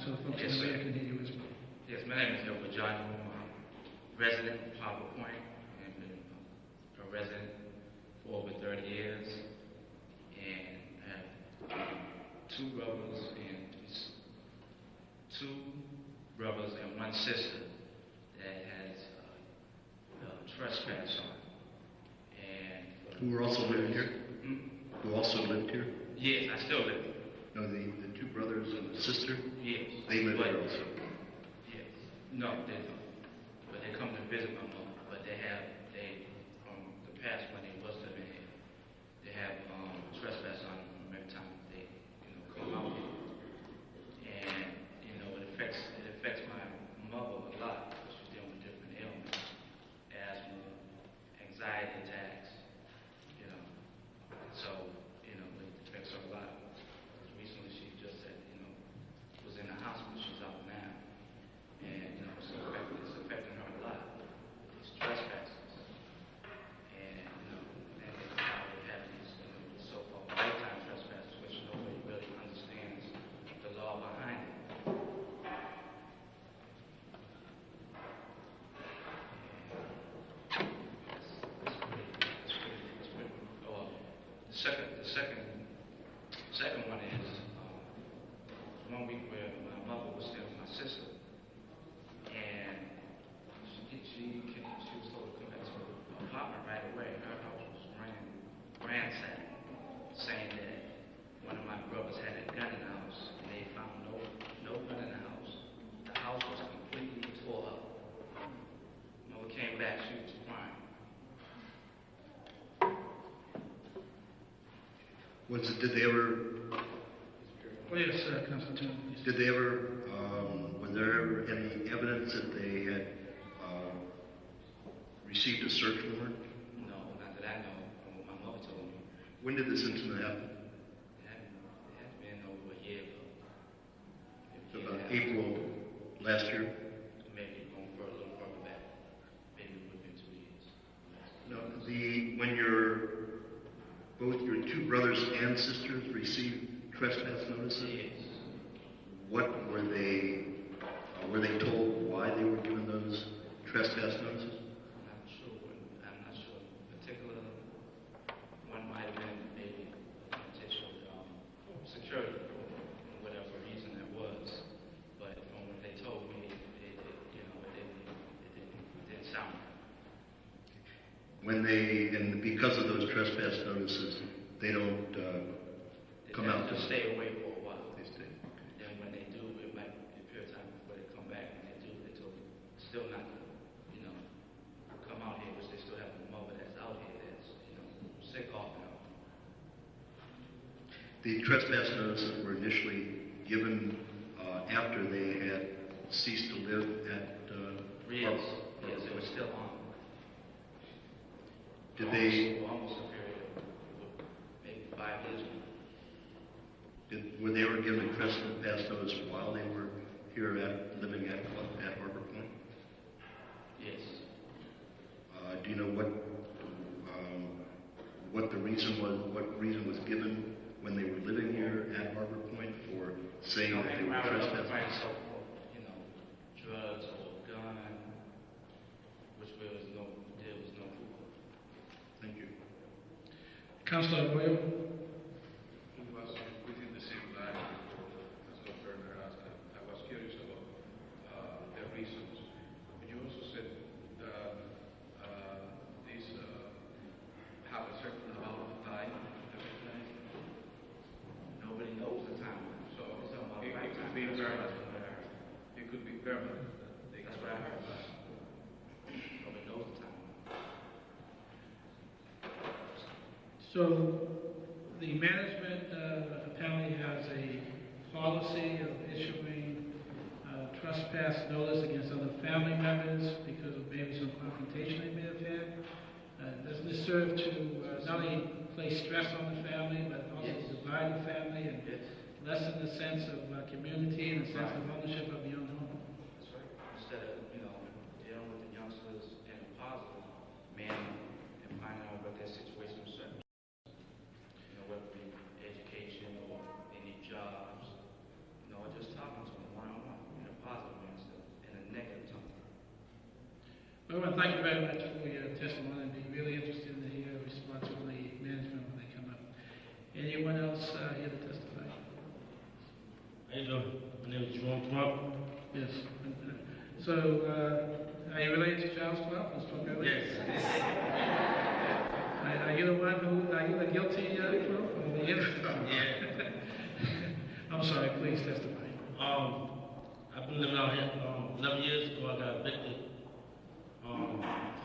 so folks in the area can hear you as well. Yes, my name is Elwood John. I'm a resident of Harbor Point and been a resident for over 30 years. And I have two brothers and one sister that has trespass on. And Who are also living here? Who also lived here? yes, I still live. No, the two brothers and the sister? Yes. They live But- here also. Yes. No, they don't. But they come to visit my mom. But they from the past when they was living here, they have trespass on them every time they, come out here. And, it affects my mother a lot because she's dealing with different ailments, asthma, anxiety attacks, So, it affects her a lot. Recently she just said, was in the hospital. She's out now. And, it's affecting her a lot. It's trespasses. And, and how they have these so-called lifetime trespasses, which nobody really understands the law behind it. The second one is one week where my mother was staying with my sister, and she was told to come back to her apartment right away. Her house was ransacked, saying that one of my brothers had a gun in the house, and they found no gun in the house. The house was completely tore up. Mother came back, she was crying. Did they ever? Oh, yes, Councilor Turner, please. Did they ever? Was there ever any evidence that they had received a search warrant? No, not that I know. My mother told me. When did this incident happen? It had been over a year ago. About April last year. Maybe going for a little further back. Maybe within 2 years. No. When both your two brothers and sisters received trespass notices? Yes. What were they? Were they told why they were given those trespass notices? I'm not sure. Particular one might have been maybe potential security for whatever reason that was. But from what they told me, it didn't sound right. And because of those trespass notices, they don't come out to stay away for a while. They stay. Then when they do, it might be a period of time before they come back. When they do, they told me still not to, come out here, which they still have a mother that's out here that's, sick off and on. The trespass notices were initially given after they had ceased to live at. Yes, it was still on. Did they? Almost a period of maybe 5 years ago. Were they ever given a trespass notice while they were here living at Harbor Point? Yes. Do you know what the reason was? What reason was given when they were living here at Harbor Point for saying that they were trespassing? So, drugs or gun, which there was no proof of. Thank you. Councilor Arroyo. It was within the same line as what Turner asked. I was curious about the reasons. But you also said that these have a certain amount of time. Nobody knows the timeline. So It's about it right could time. be That's permanent. what I heard. It could be permanent. That's what I heard. Nobody knows the timeline. So the management apparently has a policy of issuing trespass notice against other family members because of maybe some confrontation they may have had. Doesn't this serve to not only place stress on the family, but also divide the family and lessen the sense of community and a sense of ownership of the own home? That's right. Instead of, dealing with the youngsters in a positive manner and finding out what their situation is, whether it be education or I want to thank you very much for your testimony and be really interested to hear responsibility management when they come up. Anyone else here to testify? How you doing? My name is Jerome Trump. Yes. So, are you related to Charles Trump? Yes. Are you the one who, are you the guilty group? Or the innocent? Yeah. I'm sorry, please testify. I've been living out here 11 years ago. I got evicted for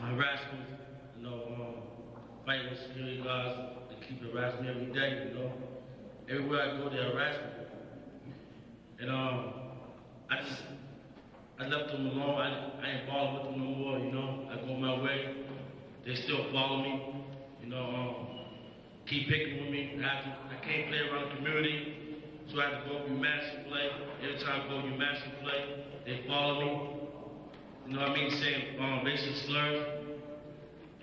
harassment, fighting with security guards. They keep harassing me every day, Everywhere I go, they harass me. And I left them alone. I ain't bothering with them no more, I go my way. They still follow me, keep picking with me. I can't play around the community. So I had to go to UMass and play. Every time I go to UMass and play, they follow me. Saying racist slurs.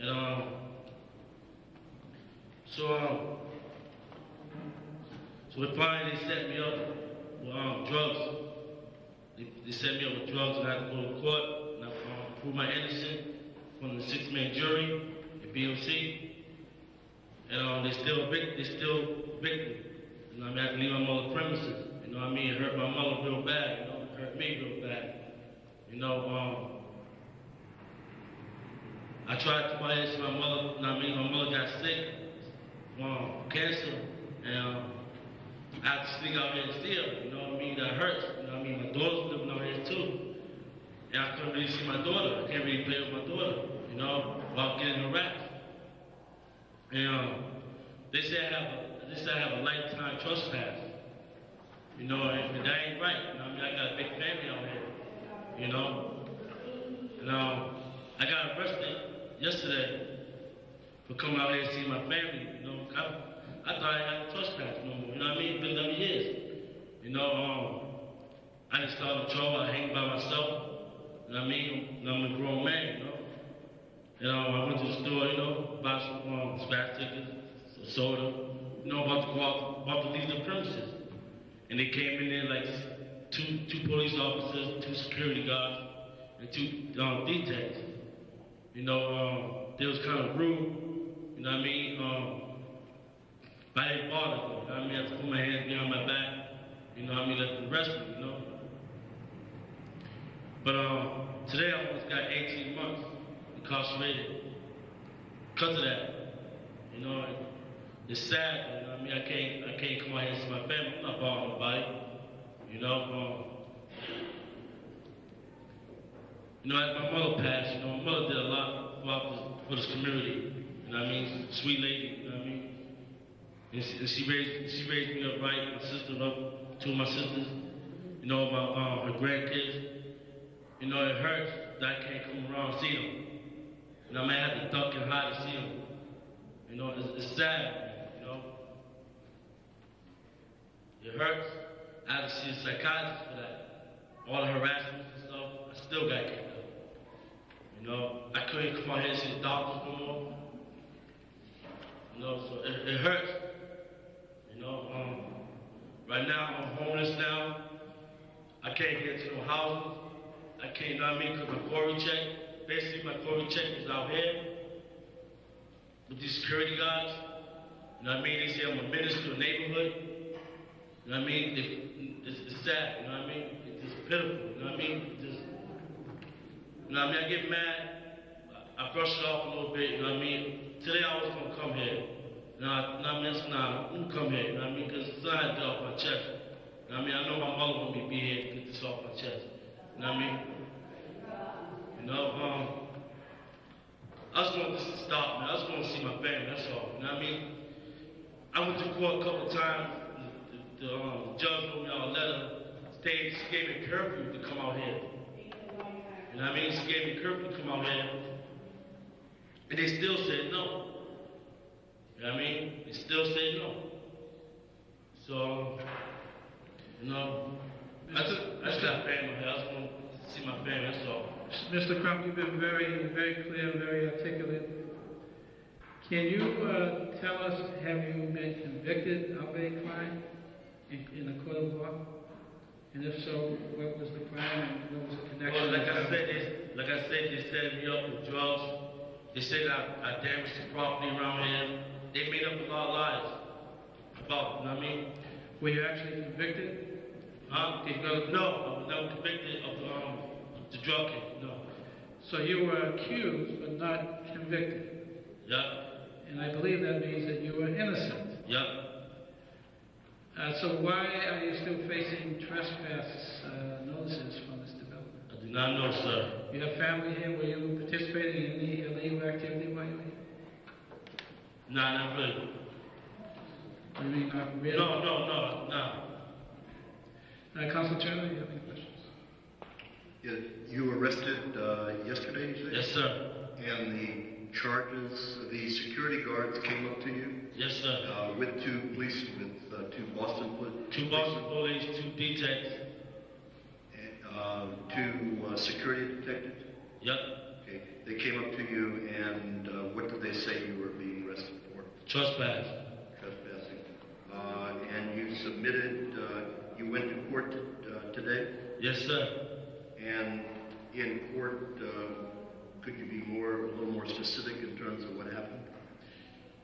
And so finally they set me up with drugs. They set me up with drugs and I had to go to court and I prove my innocence from the 6-man jury at BMC. And they still evict me. I had to leave my mother's premises. It hurt my mother real bad. It hurt me real bad. I tried to buy this to my mother. My mother got sick from cancer, and I had to sneak out here and see her. That hurts. My daughter's living out here too, and I couldn't really see my daughter. I can't really play with my daughter, while getting harassed. And they say I have a lifetime trespass. And that ain't right. I got a big family out here. And I got arrested yesterday for coming out here to see my family. I thought I had a trespass no more. It's been 11 years. I didn't start in trouble. I hang by myself. I'm a grown man. I went to the store. Bought some scratch tickets, some soda. About to leave the premises. And they came in there like two police officers, 2 security guards, and 2 details. They was kind of rude, but I didn't bother them. I had to put my hands behind my back, let them arrest me, But today I almost got 18 months incarcerated because of that. It's sad, I can't come out here and see my family. I'm not bothering nobody, As my mother passed, my mother did a lot for this community. Sweet lady, And she raised me up right. My sister up, 2 of my sisters, her grandkids. It hurts that I can't come around and see them. I have to duck and hide to see them. It's sad. It hurts. I had to see a psychiatrist for that. All the harassment and stuff, I still got kicked out. I couldn't come out here and see the doctors no more. So it hurts. Right now I'm homeless now. I can't get to no houses. I can't, because my quarry check, basically my quarry check is out here with these security guards. They say I'm a minister to the neighborhood. It's sad, It's just pitiful, I get mad, I brush it off a little bit, Today I was gonna come here. I'm gonna come here, because it's not to get off my chest. I know my mother want me to be here to get this off my chest. I just want this to stop, man. I just want to see my family, that's all. I went to court a couple of times. The judge wrote me out a letter. She gave me curfew to come out here. She gave me curfew to come out here. And they still said no. They still said no. So, I just got family here. I just want to see my family, that's all. Mr. Crump, you've been very, very clear, very articulate. Can you tell us, have you been convicted of a crime in a court of law? And if so, what was the crime and what was the connection? Well, like I said, like I said, they set me up with drugs. They said I damaged the property around here. They made up a lot of lies about, you know what I mean? Were you actually convicted? Huh? Did you go to No, I was never convicted of the drug case, no. So you were accused but not convicted. Yep. And I believe that means that you were innocent. Yep. So why are you still facing trespass notices from this development? I do not know, sir. You have family here. Were you participating in any illegal activity while you were here? No, not really. You mean not really? No. Council Turner, you have any questions? Yeah, you were arrested yesterday, you say? Yes, sir. And the charges, the security guards came up to you? Yes, sir. With two police, with two Boston police? Two Boston police, two detectives. Two security detectives? Yep. Okay. They came up to you, and what did they say you were being arrested for? Trespass. Trespassing. And you submitted, you went to court today? Yes, sir. And in court, could you be a little more specific in terms of what happened?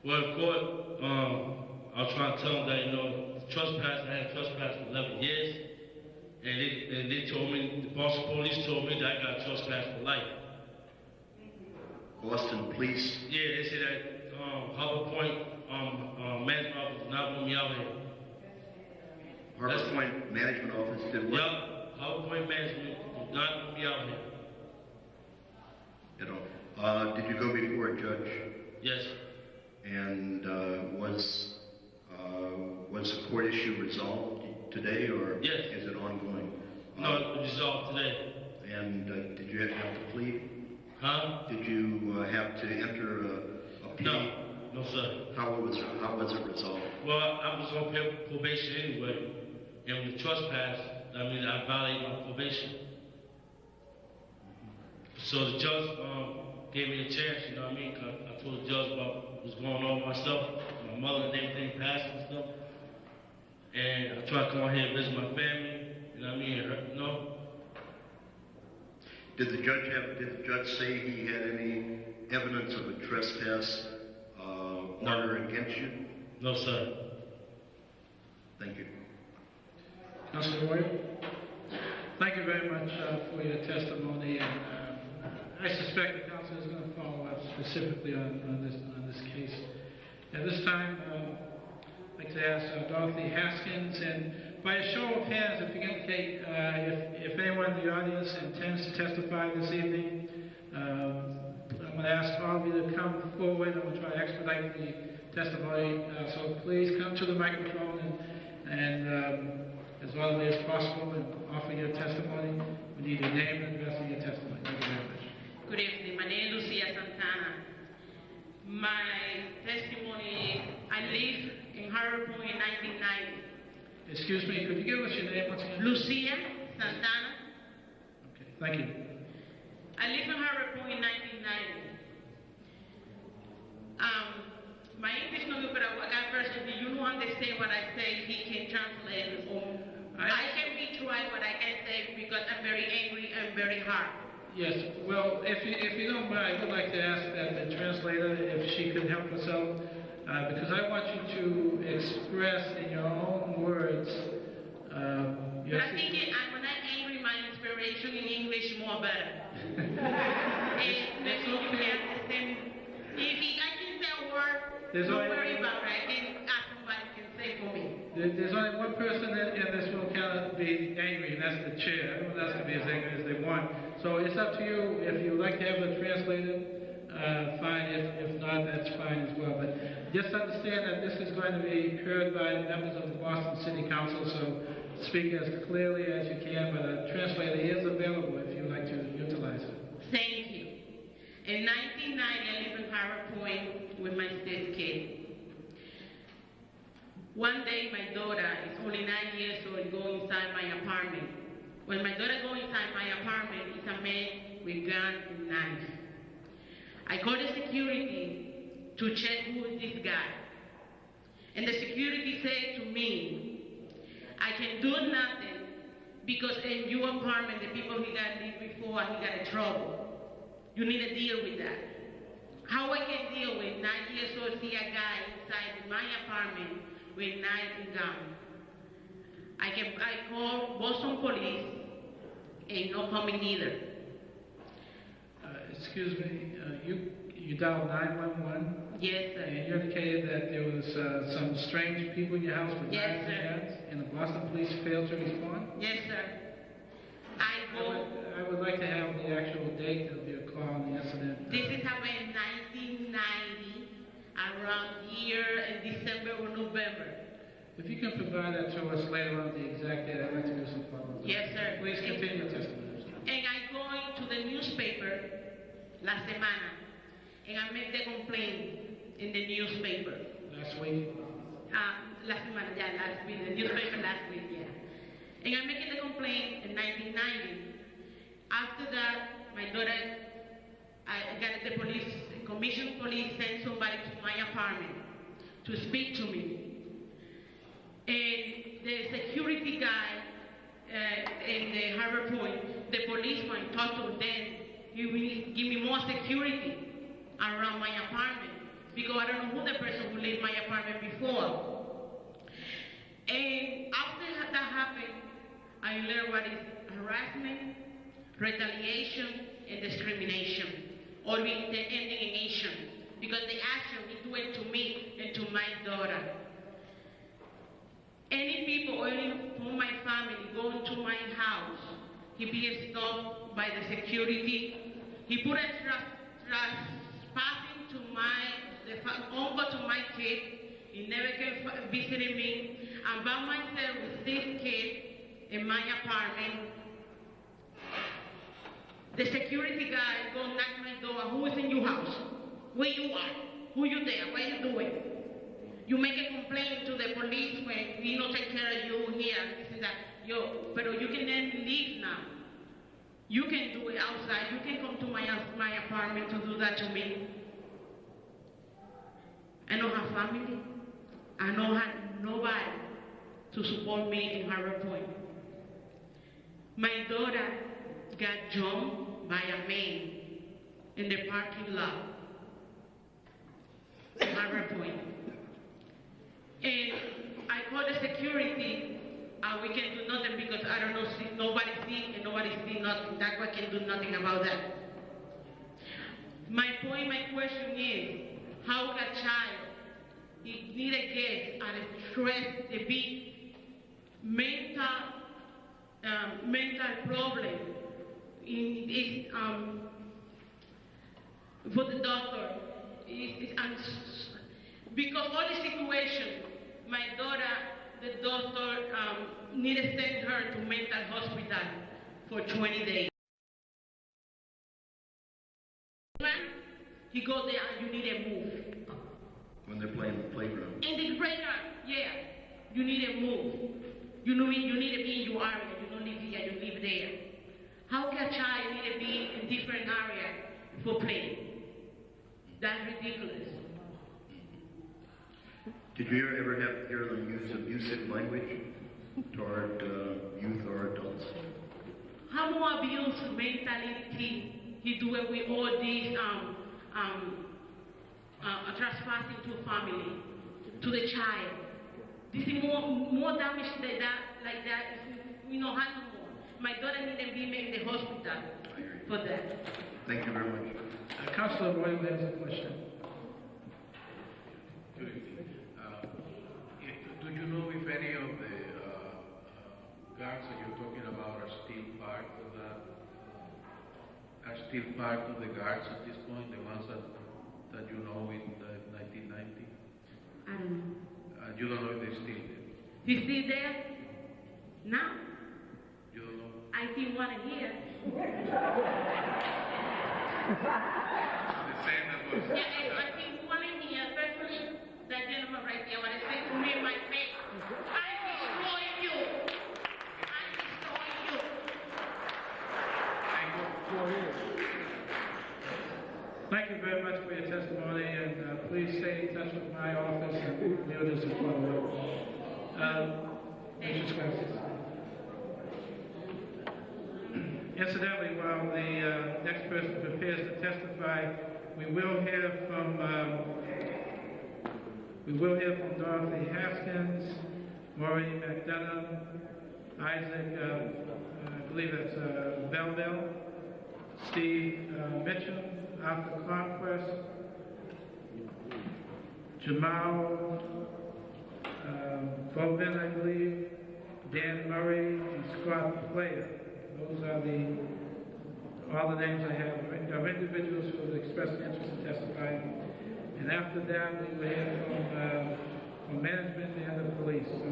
Well, in court, I was trying to tell them that, you know, I had trespassed for 11 years. And they told me, the Boston police told me that I got trespassed for life. Boston police? Yeah, they said that Harbor Point management office did not want me out here. Harbor Point management office did what? Yup, Harbor Point management did not want me out here. At all. Did you go before a judge? Yes. And was the court issue resolved today, or yes. Is it ongoing? No, it was resolved today. And did you have to plead? Huh? Did you have to enter a plea? No, sir. How was it resolved? Well, I was on probation anyway, and with the trespass, I mean, I violated my probation. So the judge gave me a chance, you know what I mean? I told the judge about what was going on with myself, my mother and everything passed and stuff. And I tried to come out here and visit my family, you know what I mean? You know? Did the judge say he had any evidence of a trespass order against you? No, sir. Thank you. Councilor Roy, thank you very much for your testimony, and I suspect the council is going to follow up specifically on this case. At this time, I'd like to ask Dorothy Haskins, and by a show of hands, if you can indicate if anyone in the audience intends to testify this evening, I'm going to ask all of you to come forward. I'm going to try to expedite the testimony, so please come to the microphone and as readily as possible and offer your testimony. We need your name and address of your testimony. Thank you very much. Good evening. My name is Lucia Santana. My testimony is I live in Harbor Point in 1990. Excuse me, could you give us your name once again? Lucia Santana. Okay, thank you. I live in Harbor Point in 1990. My English no good, but I person, do you understand what I say? He can translate. I can be trying what I can say because I'm very angry and very hard. Yes, well, if you don't mind, I would like to ask that the translator, if she could help us out, because I want you to express in your own words. But I think when I'm angry, my inspiration in English more better. If I can say a word, don't worry about it. I can ask somebody can say for me. There's only one person in this room cannot be angry, and that's the chair. Everyone else can be as angry as they want. So it's up to you. If you would like to have it translated, fine. If not, that's fine as well. But just understand that this is going to be heard by members of the Boston City Council, so speak as clearly as you can, but a translator is available if you'd like to utilize it. Thank you. In 1990, I lived in Harbor Point with my 6 kids. One day, my daughter is only 9 years old, go inside my apartment. When my daughter go inside my apartment, it's a man with gun and knife. I call the security to check who is this guy. And the security said to me, I can do nothing because in your apartment, the people he got lived before, he got in trouble. You need to deal with that. How I can deal with 9 years old, see a guy inside my apartment with knife and gun. I call Boston police and no coming either. Excuse me, you dialed 911? Yes, sir. And you indicated that there was some strange people in your house with Yes, knives and sir. guns, and the Boston police failed to respond? Yes, sir. I would like to have the actual date of your call and the incident. This is happened in 1990, around here in December or November. If you can provide that to us later on, the exact date, I'd like to do some follow-up. Yes, sir. Please continue your testimony. And I go into the newspaper la semana, and I make the complaint in the newspaper. Last week? La semana, yeah, last week, the newspaper last week, yeah. And I'm making the complaint in 1990. After that, my daughter, I got the police, commission police sent somebody to my apartment to speak to me. And the security guy in the Harbor Point, the policeman talked to them, give me more security around my apartment because I don't know who the person who lived in my apartment before. And after that happened, I learned what is harassment, retaliation, and discrimination, or the indignation, because the action he do it to me and to my daughter. Any people or any from my family go into my house, he be stopped by the security. He put a trespassing to the uncle to my kid. He never came visiting me. I'm by myself with 6 kids in my apartment. The security guy go knock my door. Who is in your house? Where you are? Who you there? What you doing? You make a complaint to the police when we don't take care of you here. This is that. But you can then leave now. You can do it outside. You can come to my apartment to do that to me. I don't have family. I don't have nobody to support me in Harbor Point. My daughter got jumped by a man in the parking lot in Harbor Point. And I called the security, and we can do nothing because I don't know, nobody see and nobody see nothing. That way can do nothing about that. My question is, how a child, he need a get and a stress, a big mental problem for the doctor because all the situation, my daughter, the doctor needed to send her to mental hospital for 20 days. He go there and you need to move. When they're playing the playground. In the playground, yeah, you need to move. You need to be in your area. You don't live here, you live there. How can a child need to be in different area for playing? That's ridiculous. Did you ever hear them use abusive language toward youth or adults? How more abuse mentality he do it with all these trespassing to family, to the child. This is more damage than that, like that. We don't have no more. My daughter need to be in the hospital for that. Thank you very much. Councilor Royal has a question. Good evening. Do you know if any of the guards that you're talking about are still part of that? Are still part of the guards at this point, the ones that you know in 1990? I don't know. You don't know if they're still there? He's still there? Now? You don't know? I see one here. The same that was... Yeah, I see one in here, especially that gentleman right there, what I said to me in my face. I'm destroying you. I'm destroying you. Thank you very much for your testimony, and please stay in touch with my office, and we'll do some follow-up. Mr. Swenson. Incidentally, while the next person prepares to testify, we will hear from Dorothy Haskins, Maureen McDonough, Isaac, I believe that's Bell, Steve Mitchell, Arthur Conquest, Jamal Bovin, I believe, Dan Murray, and Scott Player. Those are all the names I have of individuals who have expressed interest in testifying. And after that, we will hear from management and the police. So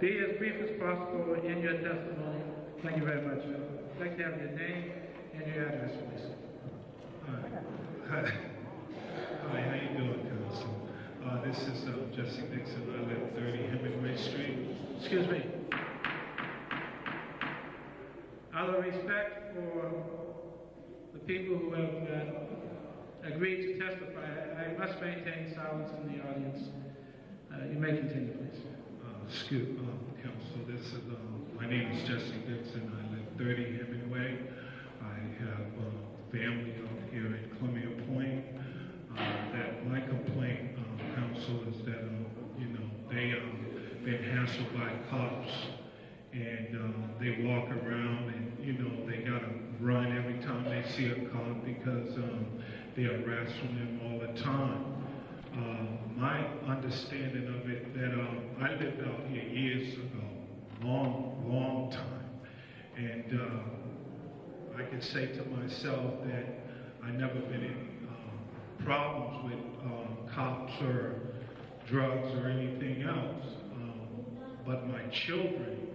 be as brief as possible in your testimony. Thank you very much. I'd like to have your name and your address, please. Hi, how you doing, Council? This is Jesse Dixon. I live 30 Hemingway Street. Excuse me. Out of respect for the people who have agreed to testify, I must maintain silence in the audience. You may continue, please. Council, this is, my name is Jesse Dixon. I live 30 Hemingway. I have family out here in Columbia Point. That my complaint, Council, is that, they been hassled by cops, and they walk around and, they gotta run every time they see a cop because they are harassing them all the time. My understanding of it, that I lived out here years ago, long time, and I can say to myself that I never been in problems with cops or drugs or anything else, but my children,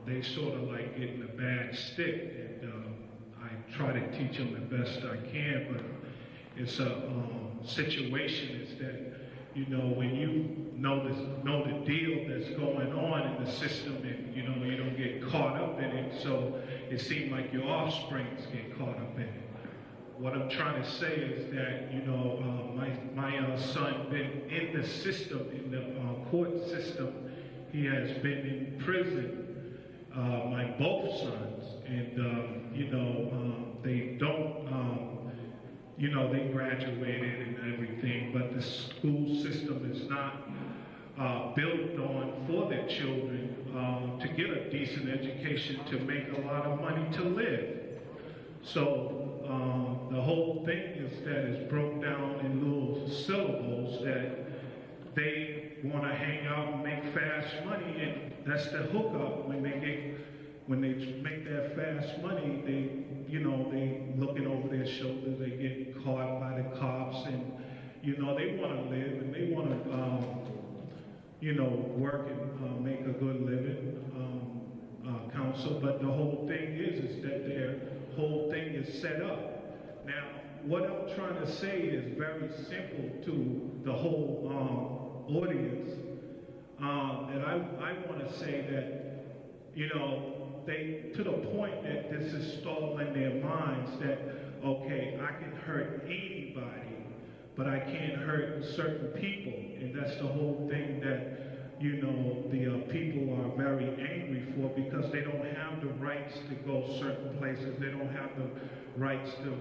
they sort of like getting a bad stick, and I try to teach them the best I can, but it's a situation is that, when you know the deal that's going on in the system, and you don't get caught up in it, so it seems like your offsprings get caught up in it. What I'm trying to say is that, my son been in the system, in the court system. He has been in prison, my both sons, and, they don't, they graduated and everything, but the school system is not built on for their children to get a decent education, to make a lot of money to live. So the whole thing is that it's broke down in little syllables that they want to hang out and make fast money, and that's the hookup. When they make that fast money, they looking over their shoulders, they get caught by the cops, and they want to live and they want to work and make a good living, Council. But the whole thing is that their whole thing is set up. Now, what I'm trying to say is very simple to the whole audience, and I want to say that, they, to the point that this is stalled in their minds that, okay, I can hurt anybody, but I can't hurt certain people, and that's the whole thing that, the people are very angry for, because they don't have the rights to go certain places. They don't have the rights to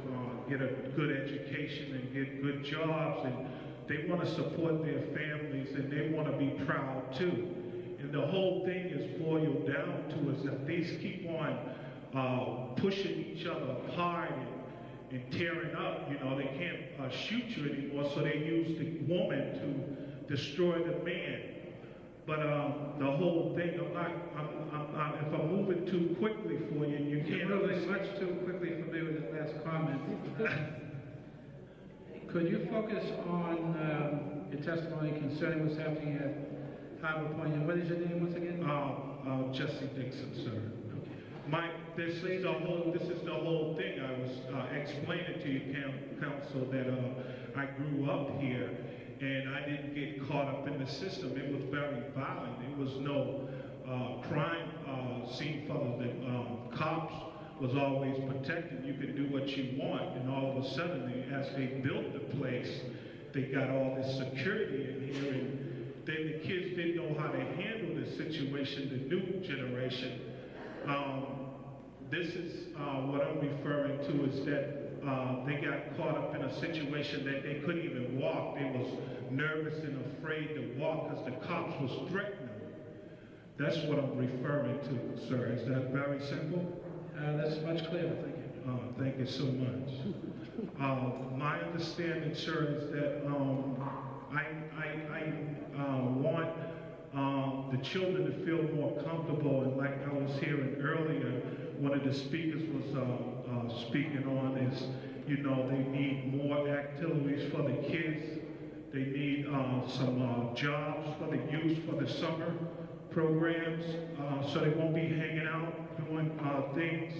get a good education and get good jobs, and they want to support their families, and they want to be proud too. And the whole thing is boiled down to is that these keep on pushing each other apart and tearing up. They can't shoot you anymore, so they use the woman to destroy the man. But the whole thing, if I'm moving too quickly for you, you can't really much too quickly for me with this last comment. Could you focus on your testimony concerning what's happening at Harbor Point? And what is your name once again? Jesse Dixon, sir. This is the whole thing. I was explaining to you, Council, that I grew up here, and I didn't get caught up in the system. It was very violent. There was no crime scene for the cops was always protected. You could do what you want, and all of a sudden, as they built the place, they got all this security in here, and then the kids didn't know how to handle the situation, the new generation. This is what I'm referring to is that they got caught up in a situation that they couldn't even walk. They was nervous and afraid to walk because the cops was threatening them. That's what I'm referring to, sir. Is that very simple? That's much clearer, thank you. Thank you so much. My understanding, sir, is that I want the children to feel more comfortable, and like I was hearing earlier, one of the speakers was speaking on is, you know, they need more activities for the kids. They need some jobs for the youth for the summer programs, so they won't be hanging out doing things.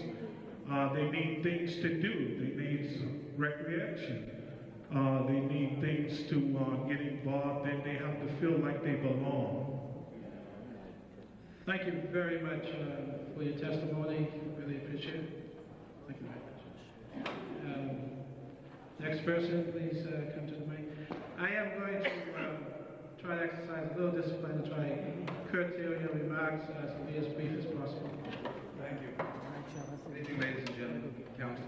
They need things to do. They need some recreation. They need things to get involved in. They have to feel like they belong. Thank you very much for your testimony. Really appreciate it. Thank you very much. Next person, please come to the mic. I am going to try to exercise a little discipline and try to curtail your remarks to be as brief as possible. Thank you. Good evening, ladies and gentlemen, council.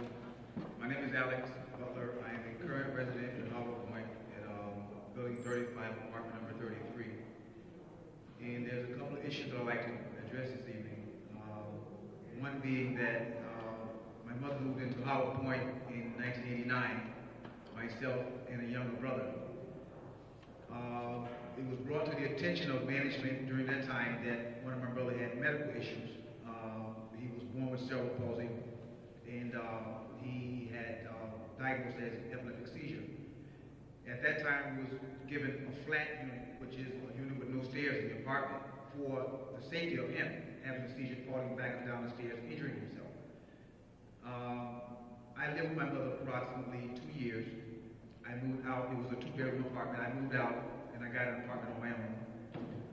My name is Alex Butler. I am a current resident in Hollow Point at Building 35, apartment number 33. And there's a couple of issues that I'd like to address this evening. One being that my mother moved into Hollow Point in 1989, myself and a younger brother. It was brought to the attention of management during that time that one of my brothers had medical issues. He was born with cerebral palsy, and he had diagnosed as epileptic seizure. At that time, he was given a flat unit, which is a unit with no stairs in the apartment, for the safety of him having a seizure, falling back and down the stairs, injuring himself. I lived with my mother approximately 2 years. I moved out. It was a 2-bedroom apartment. I moved out, and I got an apartment on my own.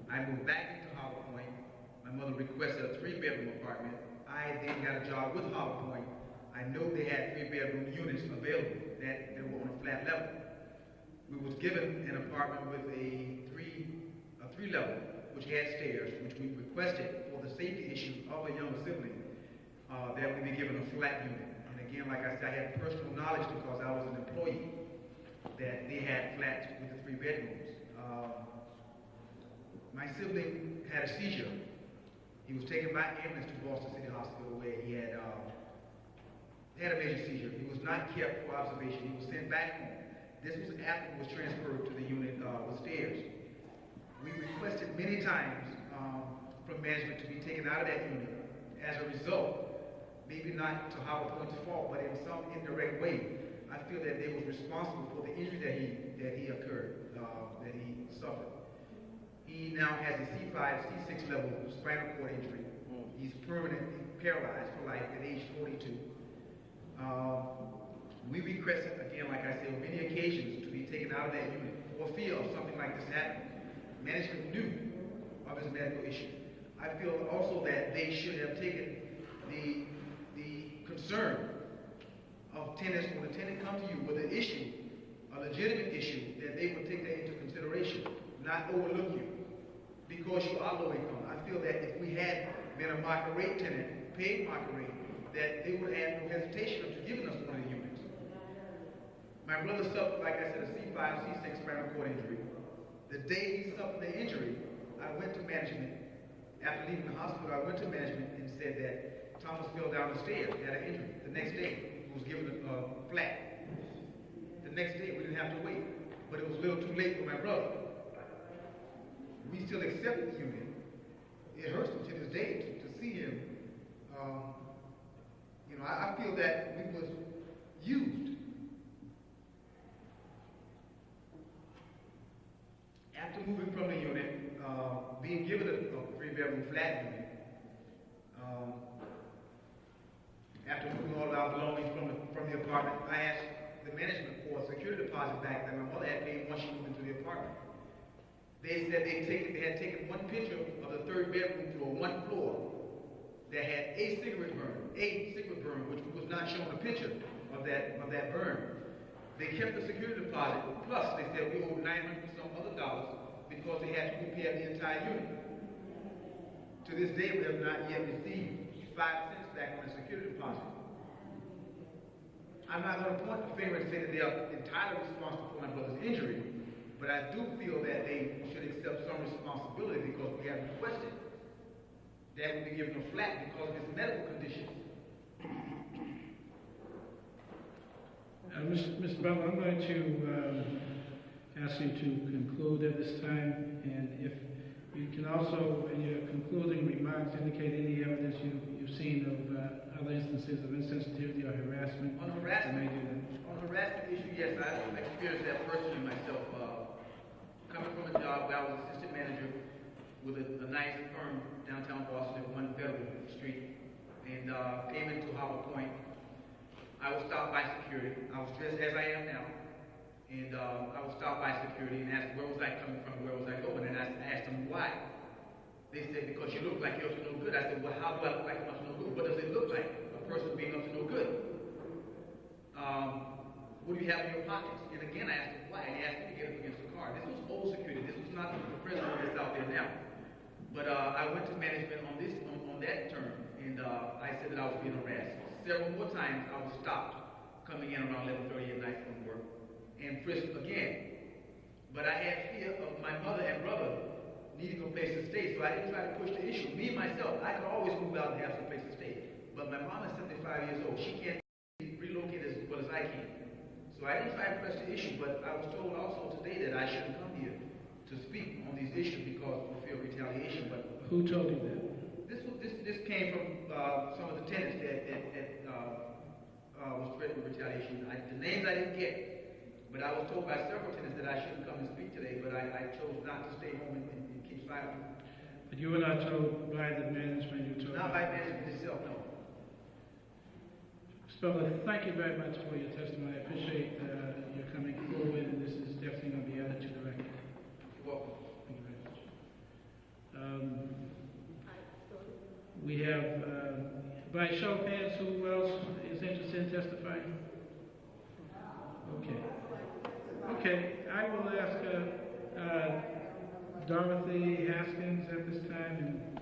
I moved back into Hollow Point. My mother requested a 3-bedroom apartment. I then got a job with Hollow Point. I know they had 3-bedroom units available that they were on a flat level. We was given an apartment with a three level, which had stairs, which we requested for the safety issue of a younger sibling, that we be given a flat unit. And again, like I said, I had personal knowledge because I was an employee that they had flats with the 3 bedrooms. My sibling had a seizure. He was taken by ambulance to Boston City Hospital where he had a major seizure. He was not kept for observation. He was sent back home. This was after he was transferred to the unit with stairs. We requested many times from management to be taken out of that unit. As a result, maybe not to Howard Point's fault, but in some indirect way, I feel that they were responsible for the injury that he suffered. He now has a C5, C6 level spinal cord injury. He's permanently paralyzed for life at age 42. We requested, again, like I said, on many occasions to be taken out of that unit or fear of something like this happening. Management knew of his medical issue. I feel also that they should have taken the concern of tenants, when a tenant comes to you with an issue, a legitimate issue, that they would take that into consideration, not overlook you because you are low income. I feel that if we had been a market rate tenant, paid market rate, that they would have no hesitation of giving us one of the units. My brother suffered, like I said, a C5, C6 spinal cord injury. The day he suffered the injury, I went to management. After leaving the hospital, I went to management and said that Thomas fell down the stairs, had an injury. The next day, he was given a flat. The next day, we didn't have to wait. But it was a little too late for my brother. We still accepted the unit. It hurts me to this day to see him. I feel that we was used. After moving from the unit, being given a 3-bedroom flat unit, after moving all of our belongings from the apartment, I asked the management for a security deposit back that my mother had paid once she moved into the apartment. They said they had taken one picture of the 3rd bedroom floor, one floor, that had a cigarette burn, which was not showing a picture of that burn. They kept the security deposit, plus they said we owed $900 some other dollars because they had to repair the entire unit. To this day, we have not yet received 5 cents back on the security deposit. I'm not going to point the finger and say that they are entirely responsible for my brother's injury, but I do feel that they should accept some responsibility because we have requested that we be given a flat because of his medical condition. Mr. Butler, I'm going to ask you to conclude at this time, and if you can also, in your concluding remarks, indicate any evidence you've seen of other instances of insensitivity or harassment. On harassment issue, yes, I experienced that personally myself. Coming from a job where I was assistant manager with a nice firm downtown Boston at 1 Vernon St, and came into Harbor Point. I was stopped by security. I was dressed as I am now. And I was stopped by security and asked where was I coming from, where was I going, and I asked them why. They said, because you look like you're up to no good. I said, well, how do I look like I'm up to no good? What does it look like, a person being up to no good? What do you have in your pockets? And again, I asked them why, and they asked me to get up against the car. This was old security. This was not the president that's out there now. But I went to management on that term, and I said that I was being harassed. Several more times I was stopped coming in around 11:30 at night from work and frisked again. But I had fear of my mother and brother needing a place to stay, so I didn't try to push the issue. Me, myself, I could always move out and have some place to stay. But my mom is 75 years old. She can't relocate as well as I can. So I didn't try to press the issue, but I was told also today that I shouldn't come here to speak on these issues because of fear of retaliation. But who told you that? This came from some of the tenants that was threatened with retaliation. The names I didn't get, but I was told by several tenants that I shouldn't come and speak today, but I chose not to stay home and keep silent. But you were not told by the management, you were told not by management itself, no. Mr. Butler, thank you very much for your testimony. I appreciate your coming forward, and this is definitely going to be added to the record. You're welcome. Thank you very much. We have, by show of hands, who else is interested in testifying? Okay. Okay, I will ask Dorothy Haskins at this time, and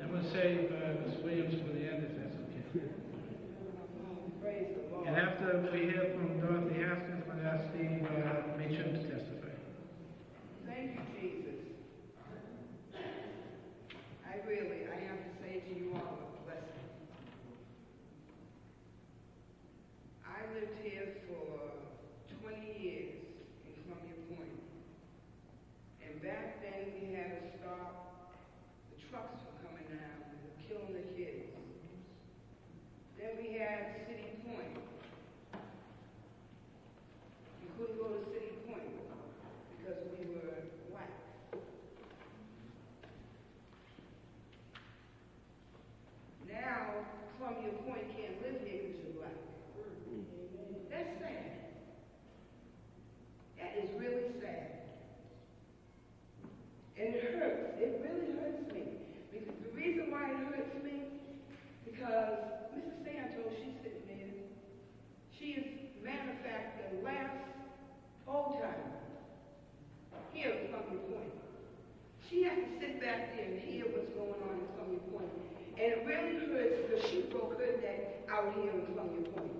I'm going to save Ms. Williams for the end, if that's okay. And after we hear from Dorothy Haskins, I'm going to ask Steve Mitchum to testify. Thank you, Jesus. I have to say to you all a blessing. I lived here for 20 years in Columbia Point. And back then we had to stop the trucks from coming down and killing the kids. Then we had City Point. You couldn't go to City Point because we were black. Now, Columbia Point can't live here because you're black. That's sad. That is really sad. And it hurts. It really hurts me. Because the reason why it hurts me, because Mrs. Santos, she's sitting there. She is, matter of fact, the last old timer here at Columbia Point. She has to sit back there and hear what's going on in Columbia Point. And it really hurts because she broke her neck out here in Columbia Point.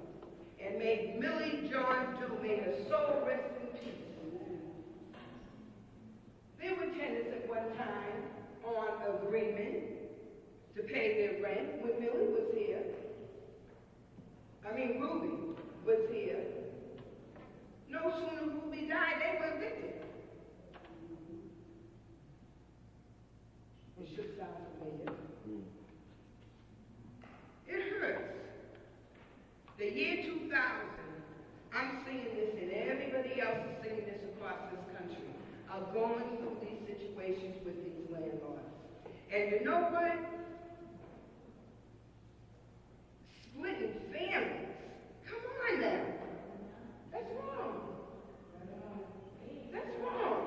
And made Millie John Doe, made her soul rest in peace. There were tenants at one time on agreement to pay their rent when Millie was here. Ruby was here. No sooner Ruby died, they were evicted. It should sound familiar. It hurts. The year 2000, I'm singing this and everybody else is singing this across this country, are going through these situations with these landlords. And you know what? Splitting families. Come on now. That's wrong. That's wrong.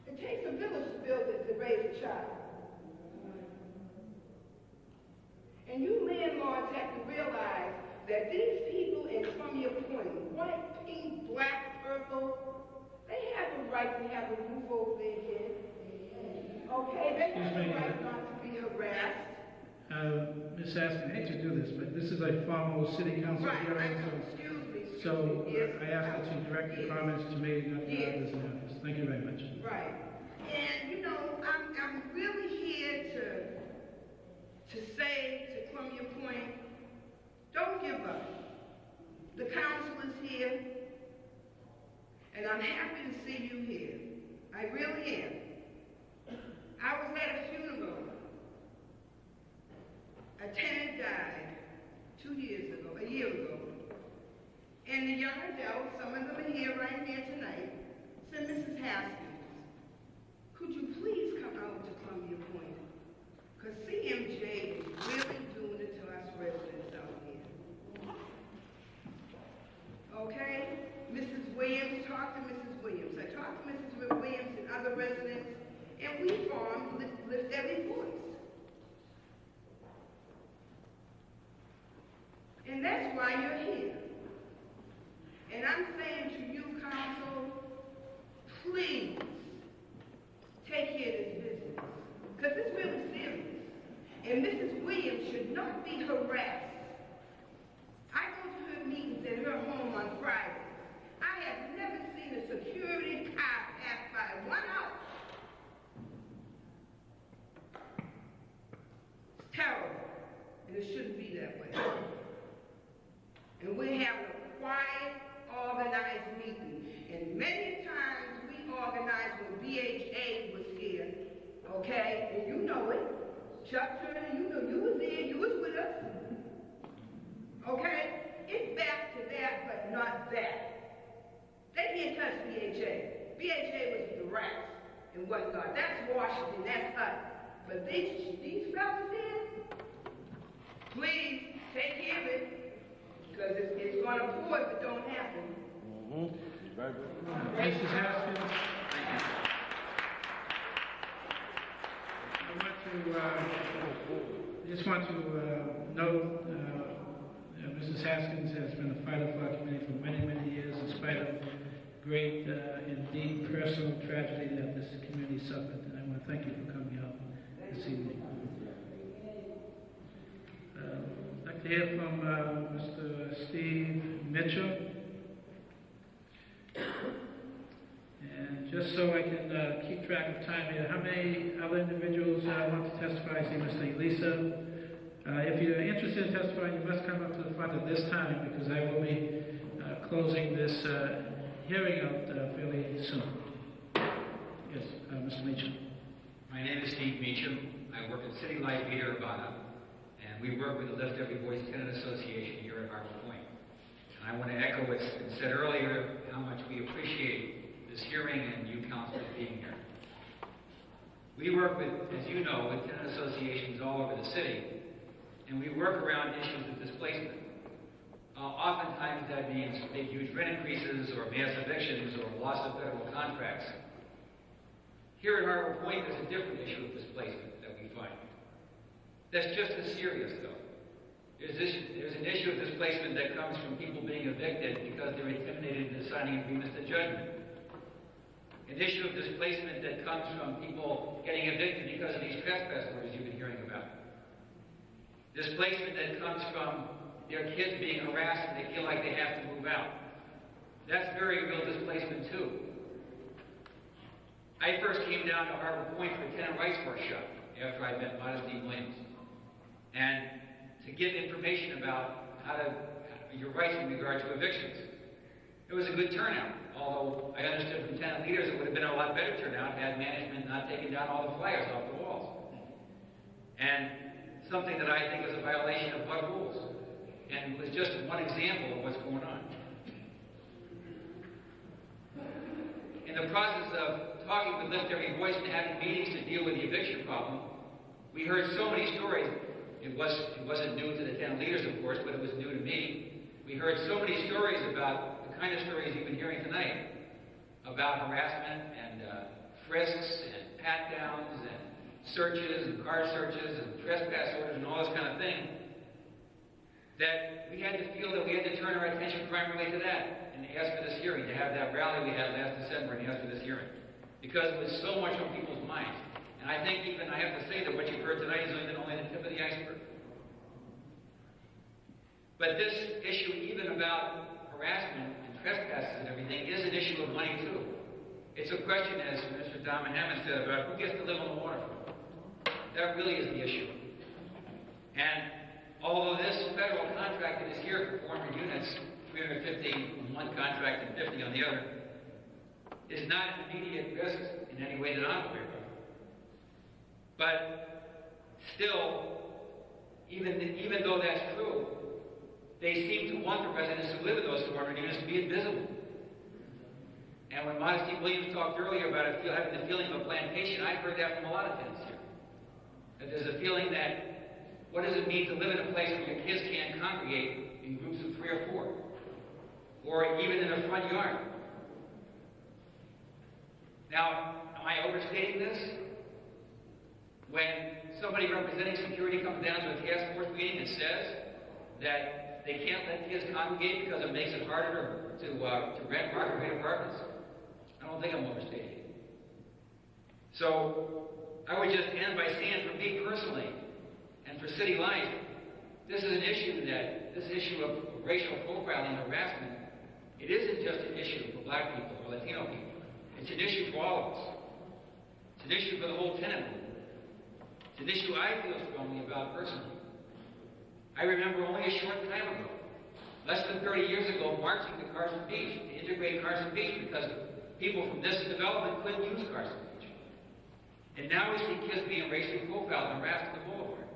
It takes a village to raise a child. And you landlords have to realize that these people in Columbia Point, white, pink, black, purple, they have a right to have a roof over their head. Okay, they have the right not to be harassed. Ms. Askin, I hate to do this, but this is a formal city council Right, hearing, excuse me. so Yes. I ask that you direct your comments to me, not to Yes. others in the office. Thank you very much. Right. And, you know, I'm really here to say to Columbia Point, don't give up. The council is here, and I'm happy to see you here. I really am. I was at a funeral. A tenant died 2 years ago, a year ago. And the young adults, some of them are here right here tonight, said, Mrs. Haskins, could you please come out to Columbia Point? Because CMJ is really doing it to us residents out here. Okay? Mrs. Williams, talk to Mrs. Williams. I talked to Mrs. Williams and other residents, and we formed Lift Every Voice. And that's why you're here. And I'm saying to you, council, please take care of this business. Because it's really serious. And Mrs. Williams should not be harassed. I go to her meetings at her home on Friday. I have never seen a security car pass by one house. It's terrible. And it shouldn't be that way. And we're having a quiet, organized meeting. And many times we organized when BHA was here, okay? And you know it. Chuck Turner, you know, you was there, you was with us. Okay? It's back to that, but not that. They can't touch BHA. BHA was the rats and whatnot. That's Washington, that's us. But these fellas here, please take care of it. Because it's going to pour if it don't happen. Mrs. Haskins. I just want to note Mrs. Haskins has been a fighter for our community for many, many years, in spite of great and deep personal tragedy that this community suffered. And I want to thank you for coming out this evening. I'd like to hear from Mr. Steve Mitchell. And just so I can keep track of time here, how many other individuals want to testify? I see Mr. Elisa. If you're interested in testifying, you must come up to the front at this time because I will be closing this hearing out fairly soon. Yes, Mr. Meacham. My name is Steve Meacham. I work at City Light here in Urbana, and we work with the Lift Every Voice Tenant Association here at Harbor Point. And I want to echo what's been said earlier, how much we appreciate this hearing and you council being here. We work with, as you know, with tenant associations all over the city, and we work around issues of displacement. Oftentimes that means big, huge rent increases or mass evictions or loss of federal contracts. Here at Harbor Point, there's a different issue of displacement that we find. That's just as serious, though. There's an issue of displacement that comes from people being evicted because they're intimidated into signing agreements to judgment. An issue of displacement that comes from people getting evicted because of these trespass orders you've been hearing about. Displacement that comes from their kids being harassed and they feel like they have to move out. That's very real displacement too. I first came down to Harbor Point for a tenant rights workshop after I met Modesty Williams. And to get information about your rights in regard to evictions. It was a good turnout, although I understood from tenant leaders it would have been a lot better turnout had management not taken down all the flyers off the walls. And something that I think is a violation of what rules. And it was just one example of what's going on. In the process of talking with Lift Every Voice and having meetings to deal with the eviction problem, we heard so many stories. It wasn't new to the tenant leaders, of course, but it was new to me. We heard so many stories about the kind of stories you've been hearing tonight, about harassment and frisks and pat-downs and searches and car searches and trespass orders and all this kind of thing, that we had to feel that we had to turn our attention primarily to that and ask for this hearing, to have that rally we had last December and ask for this hearing. Because it was so much on people's minds. And I think even I have to say that what you've heard tonight is only the tip of the iceberg. But this issue, even about harassment and trespasses and everything, is an issue of money too. It's a question, as Mr. Dahman Hammond said, about who gets to live on the waterfront. That really is the issue. And although this federal contract that is here for 400 units, 350 on one contract and 50 on the other, is not an immediate risk in any way that I'm aware of. But still, even though that's true, they seem to want the residents who live in those 400 units to be invisible. And when Modesty Williams talked earlier about it, having the feeling of a plantation, I've heard that from a lot of tenants here. That there's a feeling that, what does it mean to live in a place where your kids can't congregate in groups of 3 or 4? Or even in a front yard? Now, am I overstating this? When somebody representing security comes down to a task force meeting and says that they can't let kids congregate because it makes it harder to rent market rate apartments, I don't think I'm overstating it. So, I would just end by saying, for me personally, and for city life, this is an issue of racial profiling and harassment, it isn't just an issue for black people or Latino people. It's an issue for all of us. It's an issue for the whole tenant movement. It's an issue I feel strongly about personally. I remember only a short time ago, less than 30 years ago, marching to Carson Beach, to integrate Carson Beach, because people from this development couldn't use Carson Beach. And now we see kids being racially profiled and harassed on the boulevard.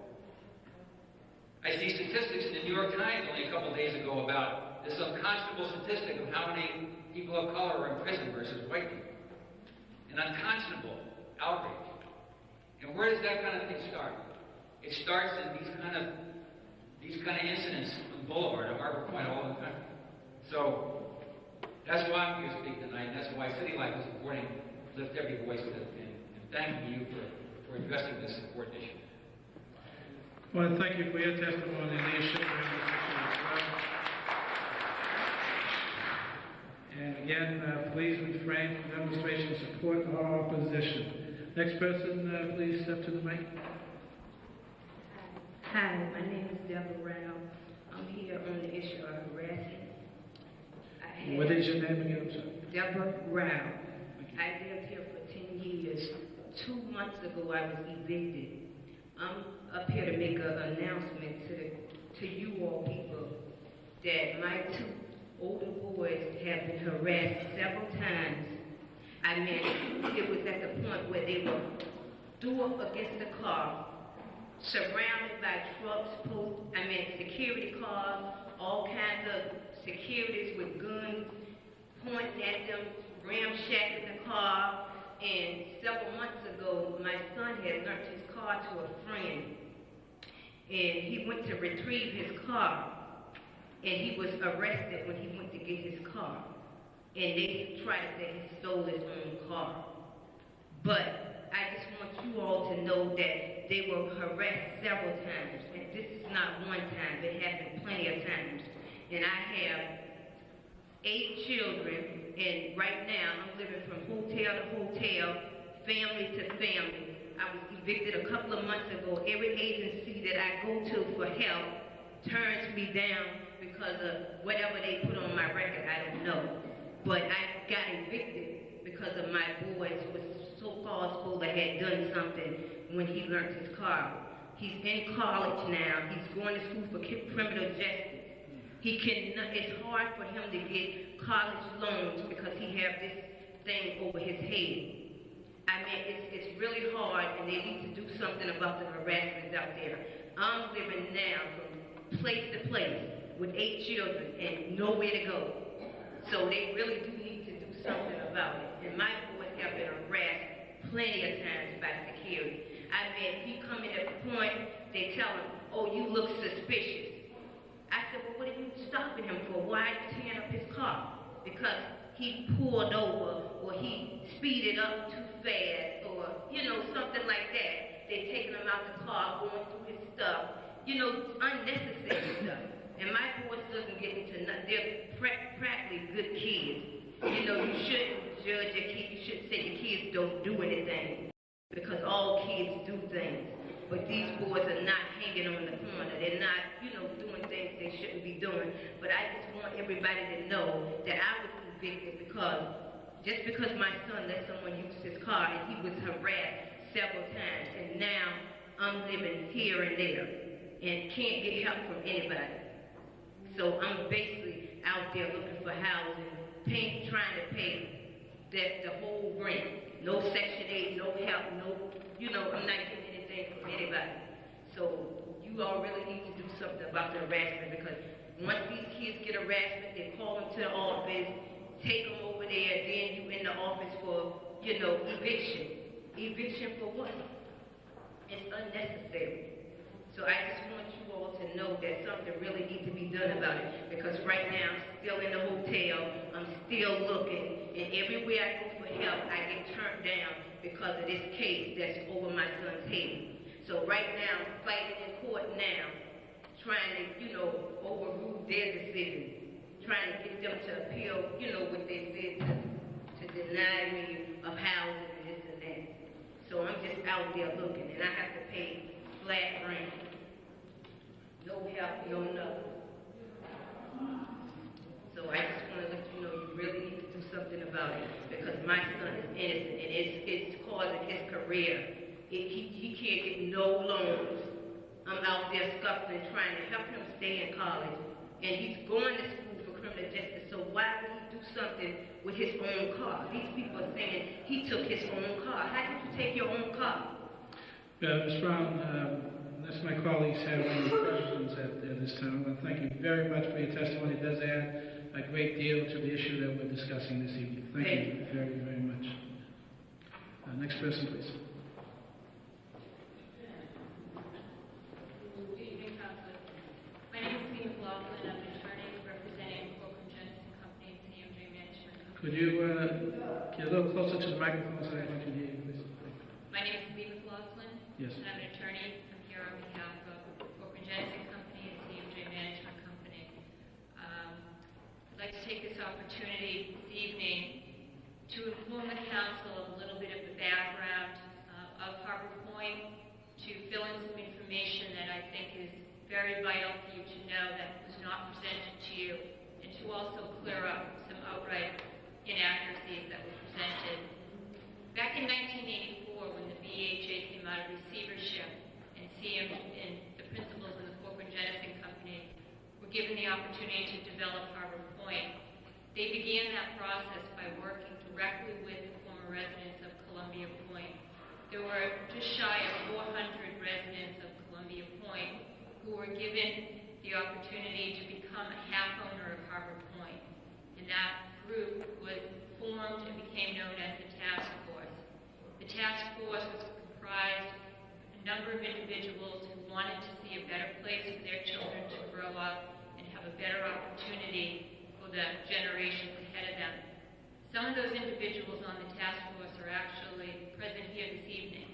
I see statistics in the New York Times only a couple of days ago about this unconscionable statistic of how many people of color are in prison versus white people. An unconscionable outrage. And where does that kind of thing start? It starts in these kind of incidents on the Boulevard, at Harbor Point, all over the country. So that's why I'm here to speak tonight, and that's why City Life is supporting Lift Every Voice and thanking you for addressing this important issue. Well, thank you for your testimony and leadership. And again, please refrain from demonstration of support or opposition. Next person, please step to the mic. Hi, my name is Deborah Rao. I'm here on the issue of harassment. What is your name again? I'm sorry. Deborah Rao. I lived here for 10 years. 2 months ago, I was evicted. I'm up here to make an announcement to you all people that my 2 older boys have been harassed several times. I mean, it was at the point where they were due up against the car, surrounded by trucks, security cars, all kinds of securities with guns pointing at them, ramshacking the car. And several months ago, my son had lent his car to a friend, and he went to retrieve his car, and he was arrested when he went to get his car. And they tried to say he stole his own car. But I just want you all to know that they were harassed several times, and this is not one time, it happened plenty of times. And I have 8 children, and right now I'm living from hotel to hotel, family to family. I was evicted a couple of months ago. Every agency that I go to for help turns me down because of whatever they put on my record, I don't know. But I got evicted because of my boys who was so-called supposed to had done something when he learned his car. He's in college now. He's going to school for criminal justice. It's hard for him to get college loans because he has this thing over his head. I mean, it's really hard, and they need to do something about the harassment out there. I'm living now from place to place with 8 children and nowhere to go. So they really do need to do something about it. And my boys have been harassed plenty of times by security. I mean, he come in at the point, they tell him, oh, you look suspicious. I said, well, what are you stopping him for? Why are you tearing up his car? Because he pulled over, or he speeded up too fast, or, something like that. They taking him out the car, going through his stuff. Unnecessary stuff. And my boys doesn't get into nothing. They're practically good kids. You shouldn't judge your kids. You shouldn't say your kids don't do anything. because all kids do things. But these boys are not hanging on the corner. They're not, doing things they shouldn't be doing. But I just want everybody to know that I was convicted just because my son let someone use his car and he was harassed several times. And now I'm living here and there and can't get help from anybody. So I'm basically out there looking for housing, trying to pay the whole rent. No Section 8, no help, I'm not getting anything from anybody. So you all really need to do something about the harassment, because once these kids get harassment, they call them to the office, take them over there, then you in the office for, eviction. Eviction for what? It's unnecessary. So I just want you all to know that something really needs to be done about it, because right now I'm still in the hotel, I'm still looking, and everywhere I go for help, I get turned down because of this case that's over my son's head. So right now, I'm fighting in court now, trying to, overrule their decision, trying to get them to appeal, what they said to deny me of housing and this and that. So I'm just out there looking, and I have to pay flat rent. No help, no nothing. So I just want to let you know you really need to do something about it, because my son is innocent, and it's causing his career. He can't get no loans. I'm out there scuffling, trying to help him stay in college, and he's going to school for criminal justice. So why would he do something with his own car? These people are saying he took his own car. How did you take your own car? Ms. Brown, unless my colleagues have any questions at this time, I want to thank you very much for your testimony. It does add a great deal to the issue that we're discussing this evening. Thank you very, very much. Next person, please. Good evening, Councilor. My name is Steve McLaughlin. I'm an attorney representing Corcoran Jensen Company and CMJ Management Company. Could you get a little closer to the microphone so I can hear you, please? My name is Steve McLaughlin. Yes. And I'm an attorney. I'm here on behalf of Corcoran Jensen Company and CMJ Management Company. I'd like to take this opportunity this evening to inform the council of a little bit of the background of Harbor Point, to fill in some information that I think is very vital for you to know that was not presented to you, and to also clear up some outright inaccuracies that were presented. Back in 1984, when the BHA came out of receivership, and the principals in the Corcoran Jensen Company were given the opportunity to develop Harbor Point, they began that process by working directly with the former residents of Columbia Point. There were just shy of 400 residents of Columbia Point who were given the opportunity to become a half owner of Harbor Point. And that group was formed and became known as the Task Force. The Task Force was comprised of a number of individuals who wanted to see a better place for their children to grow up and have a better opportunity for the generations ahead of them. Some of those individuals on the task force are actually present here this evening.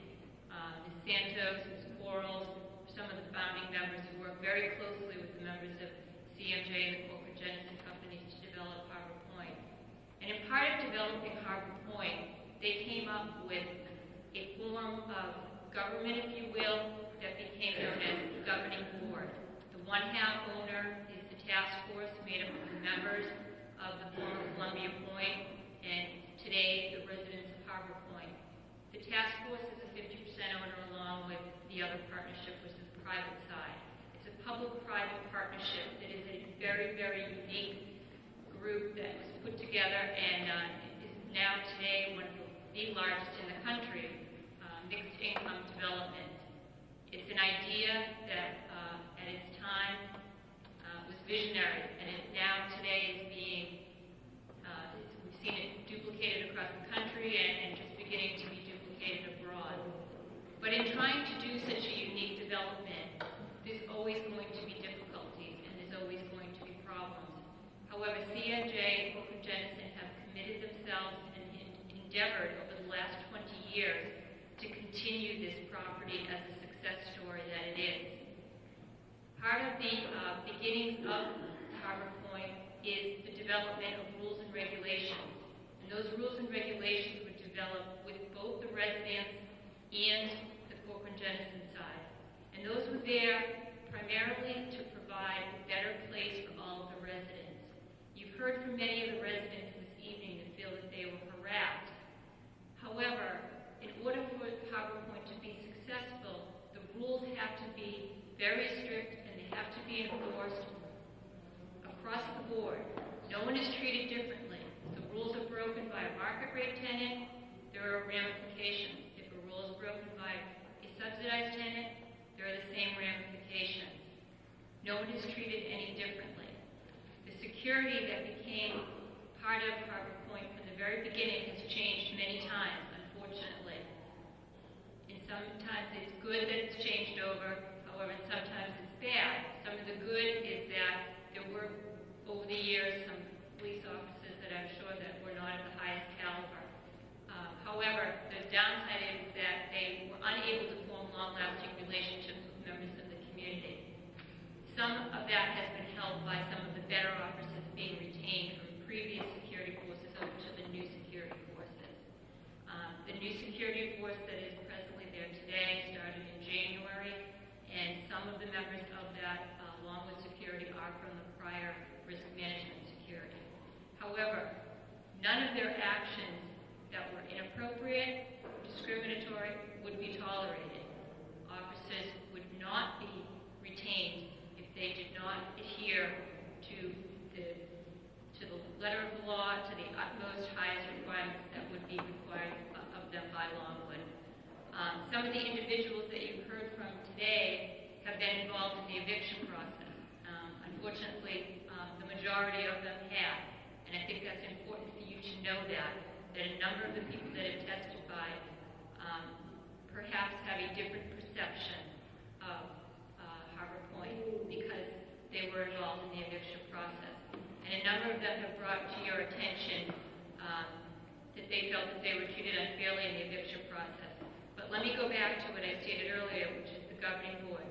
Ms. Santos, Ms. Quarles, some of the founding members who work very closely with the members of CMJ and the Corcoran Jensen companies to develop Harbor Point. And in part of developing Harbor Point, they came up with a form of government, if you will, that became known as the governing board. The one-half owner is the task force made up of the members of the former Columbia Point, and today the residents of Harbor Point. The task force is a 50% owner along with the other partnership, which is the private side. It's a public-private partnership that is a very, very unique group that was put together and is now today one of the largest in the country, mixed income development. It's an idea that at its time was visionary, and it now today is being we've seen it duplicated across the country and just beginning to be duplicated abroad. But in trying to do such a unique development, there's always going to be difficulties and there's always going to be problems. However, CMJ and Corcoran Jensen have committed themselves and endeavored over the last 20 years to continue this property as a success story that it is. Part of the beginnings of Harbor Point is the development of rules and regulations. And those rules and regulations were developed with both the residents and the Corcoran-Jennison side. And those were there primarily to provide a better place for all of the residents. You've heard from many of the residents this evening that feel that they were harassed. However, in order for Harbor Point to be successful, the rules have to be very strict and they have to be enforced across the board. No one is treated differently. If the rules are broken by a market rate tenant, there are ramifications. If a rule is broken by a subsidized tenant, there are the same ramifications. No one is treated any differently. The security that became part of Harbor Point from the very beginning has changed many times, unfortunately. And sometimes it's good that it's changed over, however, sometimes it's bad. Some of the good is that there were, over the years, some police officers that I'm sure that were not at the highest caliber. However, the downside is that they were unable to form long-lasting relationships with members of the community. Some of that has been held by some of the better officers being retained from previous security forces over to the new security forces. The new security force that is presently there today started in January, and some of the members of that, along with security, are from the prior risk management security. However, none of their actions that were inappropriate, discriminatory, would be tolerated. Officers would not be retained if they did not adhere to the letter of the law, to the utmost highest requirements that would be required of them by Longwood. Some of the individuals that you've heard from today have been involved in the eviction process. Unfortunately, the majority of them have, and I think that's important for you to know that a number of the people that have testified perhaps have a different perception of Harbor Point because they were involved in the eviction process. And a number of them have brought to your attention that they felt that they were treated unfairly in the eviction process. But let me go back to what I stated earlier, which is the governing board.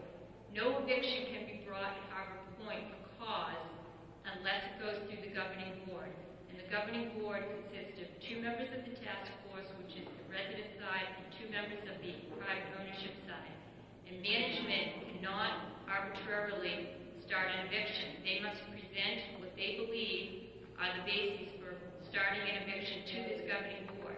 No eviction can be brought at Harbor Point for cause unless it goes through the governing board. And the governing board consists of 2 members of the task force, which is the resident side, and 2 members of the private ownership side. And management cannot arbitrarily start an eviction. They must present what they believe are the bases for starting an eviction to this governing board.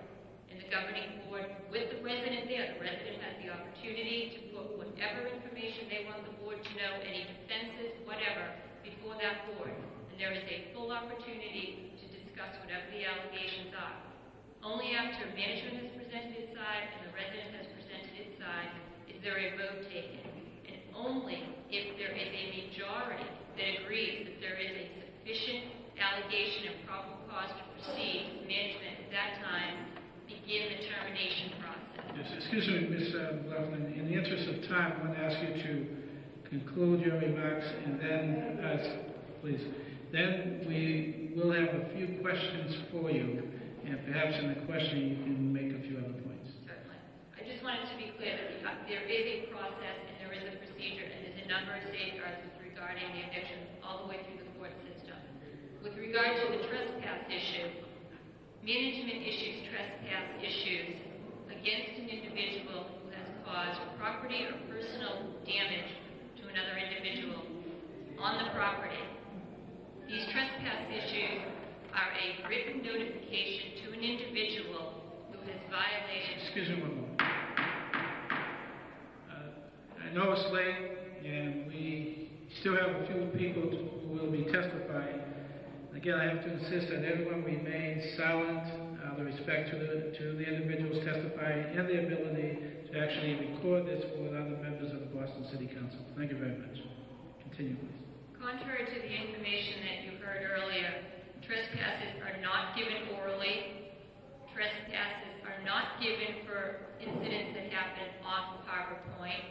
And the governing board, with the resident there, the resident has the opportunity to put whatever information they want the board to know, any defenses, whatever, before that board. And there is a full opportunity to discuss whatever the allegations are. Only after management has presented its side and the resident has presented its side is there a vote taken. And only if there is a majority that agrees that there is a sufficient allegation and probable cause to proceed, does management at that time begin the termination process. Yes, excuse me, Ms. McLaughlin. In the interest of time, I want to ask you to conclude your remarks and then please. Then we will have a few questions for you, and perhaps in the questioning you can make a few other points. Certainly. I just wanted to be clear that there is a process and there is a procedure and there's a number of safeguards regarding the eviction all the way through the court system. With regard to the trespass issue, management issues trespass issues against an individual who has caused property or personal damage to another individual on the property. These trespass issues are a written notification to an individual who has violated... Excuse me one moment. I know it's late, and we still have a few people who will be testifying. Again, I have to insist that everyone remains silent out of respect to the individuals testifying and the ability to actually record this for other members of the Boston City Council. Thank you very much. Continue, please. Contrary to the information that you heard earlier, trespasses are not given orally. Trespasses are not given for incidents that happen off of Harbor Point.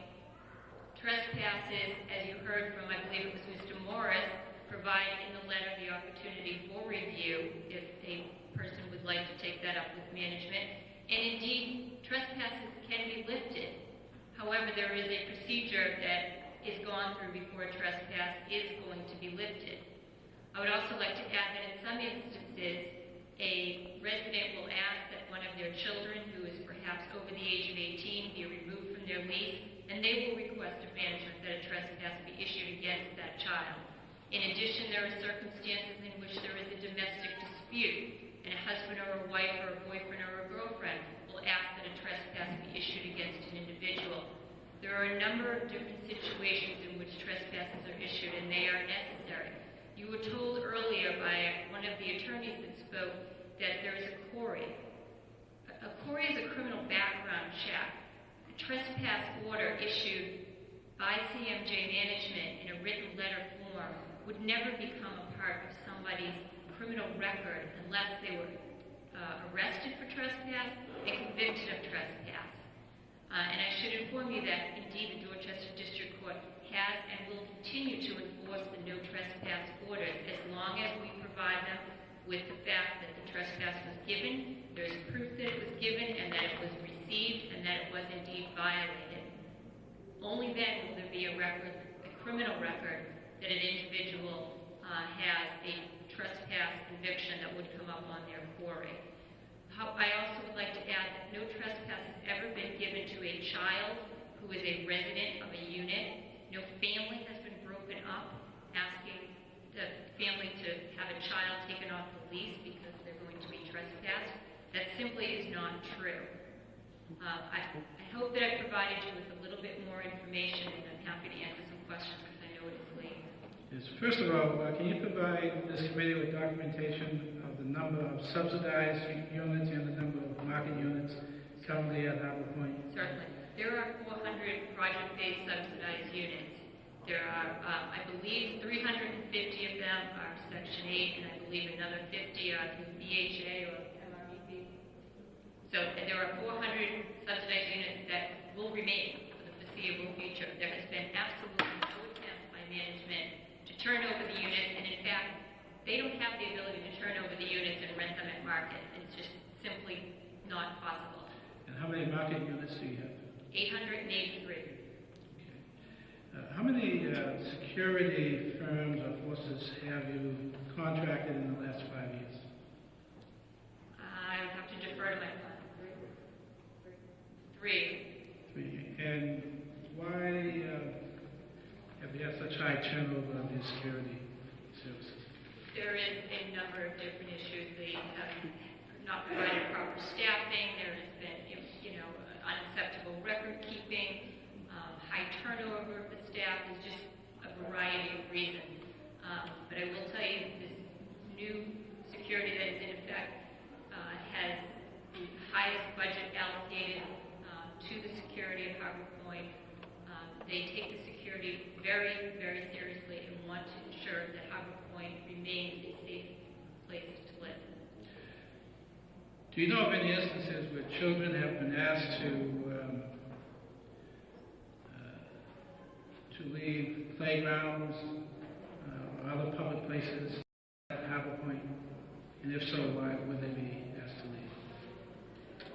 Trespasses, as you heard from, I believe it was Mr. Morris, provide in the letter the opportunity for review if a person would like to take that up with management. And indeed, trespasses can be lifted. However, there is a procedure that is gone through before a trespass is going to be lifted. I would also like to add that in some instances, a resident will ask that one of their children, who is perhaps over the age of 18, be removed from their lease, and they will request of management that a trespass be issued against that child. In addition, there are circumstances in which there is a domestic dispute, and a husband or a wife or a boyfriend or a girlfriend will ask that a trespass be issued against an individual. There are a number of different situations in which trespasses are issued, and they are necessary. You were told earlier by one of the attorneys that spoke that there is a query. A query is a criminal background check. A trespass order issued by CMJ management in a written letter form would never become a part of somebody's criminal record unless they were arrested for trespass and convicted of trespass. And I should inform you that indeed the Dorchester District Court has and will continue to enforce the no trespass orders as long as we provide them with the fact that the trespass was given, there is proof that it was given, and that it was received, and that it was indeed violated. Only then will there be a record, a criminal record, that an individual has a trespass conviction that would come up on their query. I also would like to add that no trespass has ever been given to a child who is a resident of a unit. No family has been broken up asking the family to have a child taken off the lease because they're going to be trespassed. That simply is not true. I hope that I provided you with a little bit more information, and I'm happy to answer some questions because I know it is late. Yes. First of all, can you provide this committee with documentation of the number of subsidized units and the number of market units currently at Harbor Point? Certainly. There are 400 project-based subsidized units. There are, I believe, 350 of them are Section 8, and I believe another 50 are through BHA or MREP. So there are 400 subsidized units that will remain for the foreseeable future. There has been absolutely no attempt by management to turn over the units, and in fact, they don't have the ability to turn over the units and rent them at market. It's just simply not possible. And how many market units do you have? 883. How many security firms or forces have you contracted in the last 5 years? I would have to defer to my plan. Three. And why have you had such high turnover of your security services? There is a number of different issues. They have not provided proper staffing. There has been, unacceptable record keeping, high turnover of the staff. Is just a variety of reasons. But I will tell you, this new security that is in effect has the highest budget allocated to the security of Harbor Point. They take the security very, very seriously and want to ensure that Harbor Point remains a safe place to live. Do you know of any instances where children have been asked to leave playgrounds or other public places at Harbor Point? And if so, why would they be asked to leave?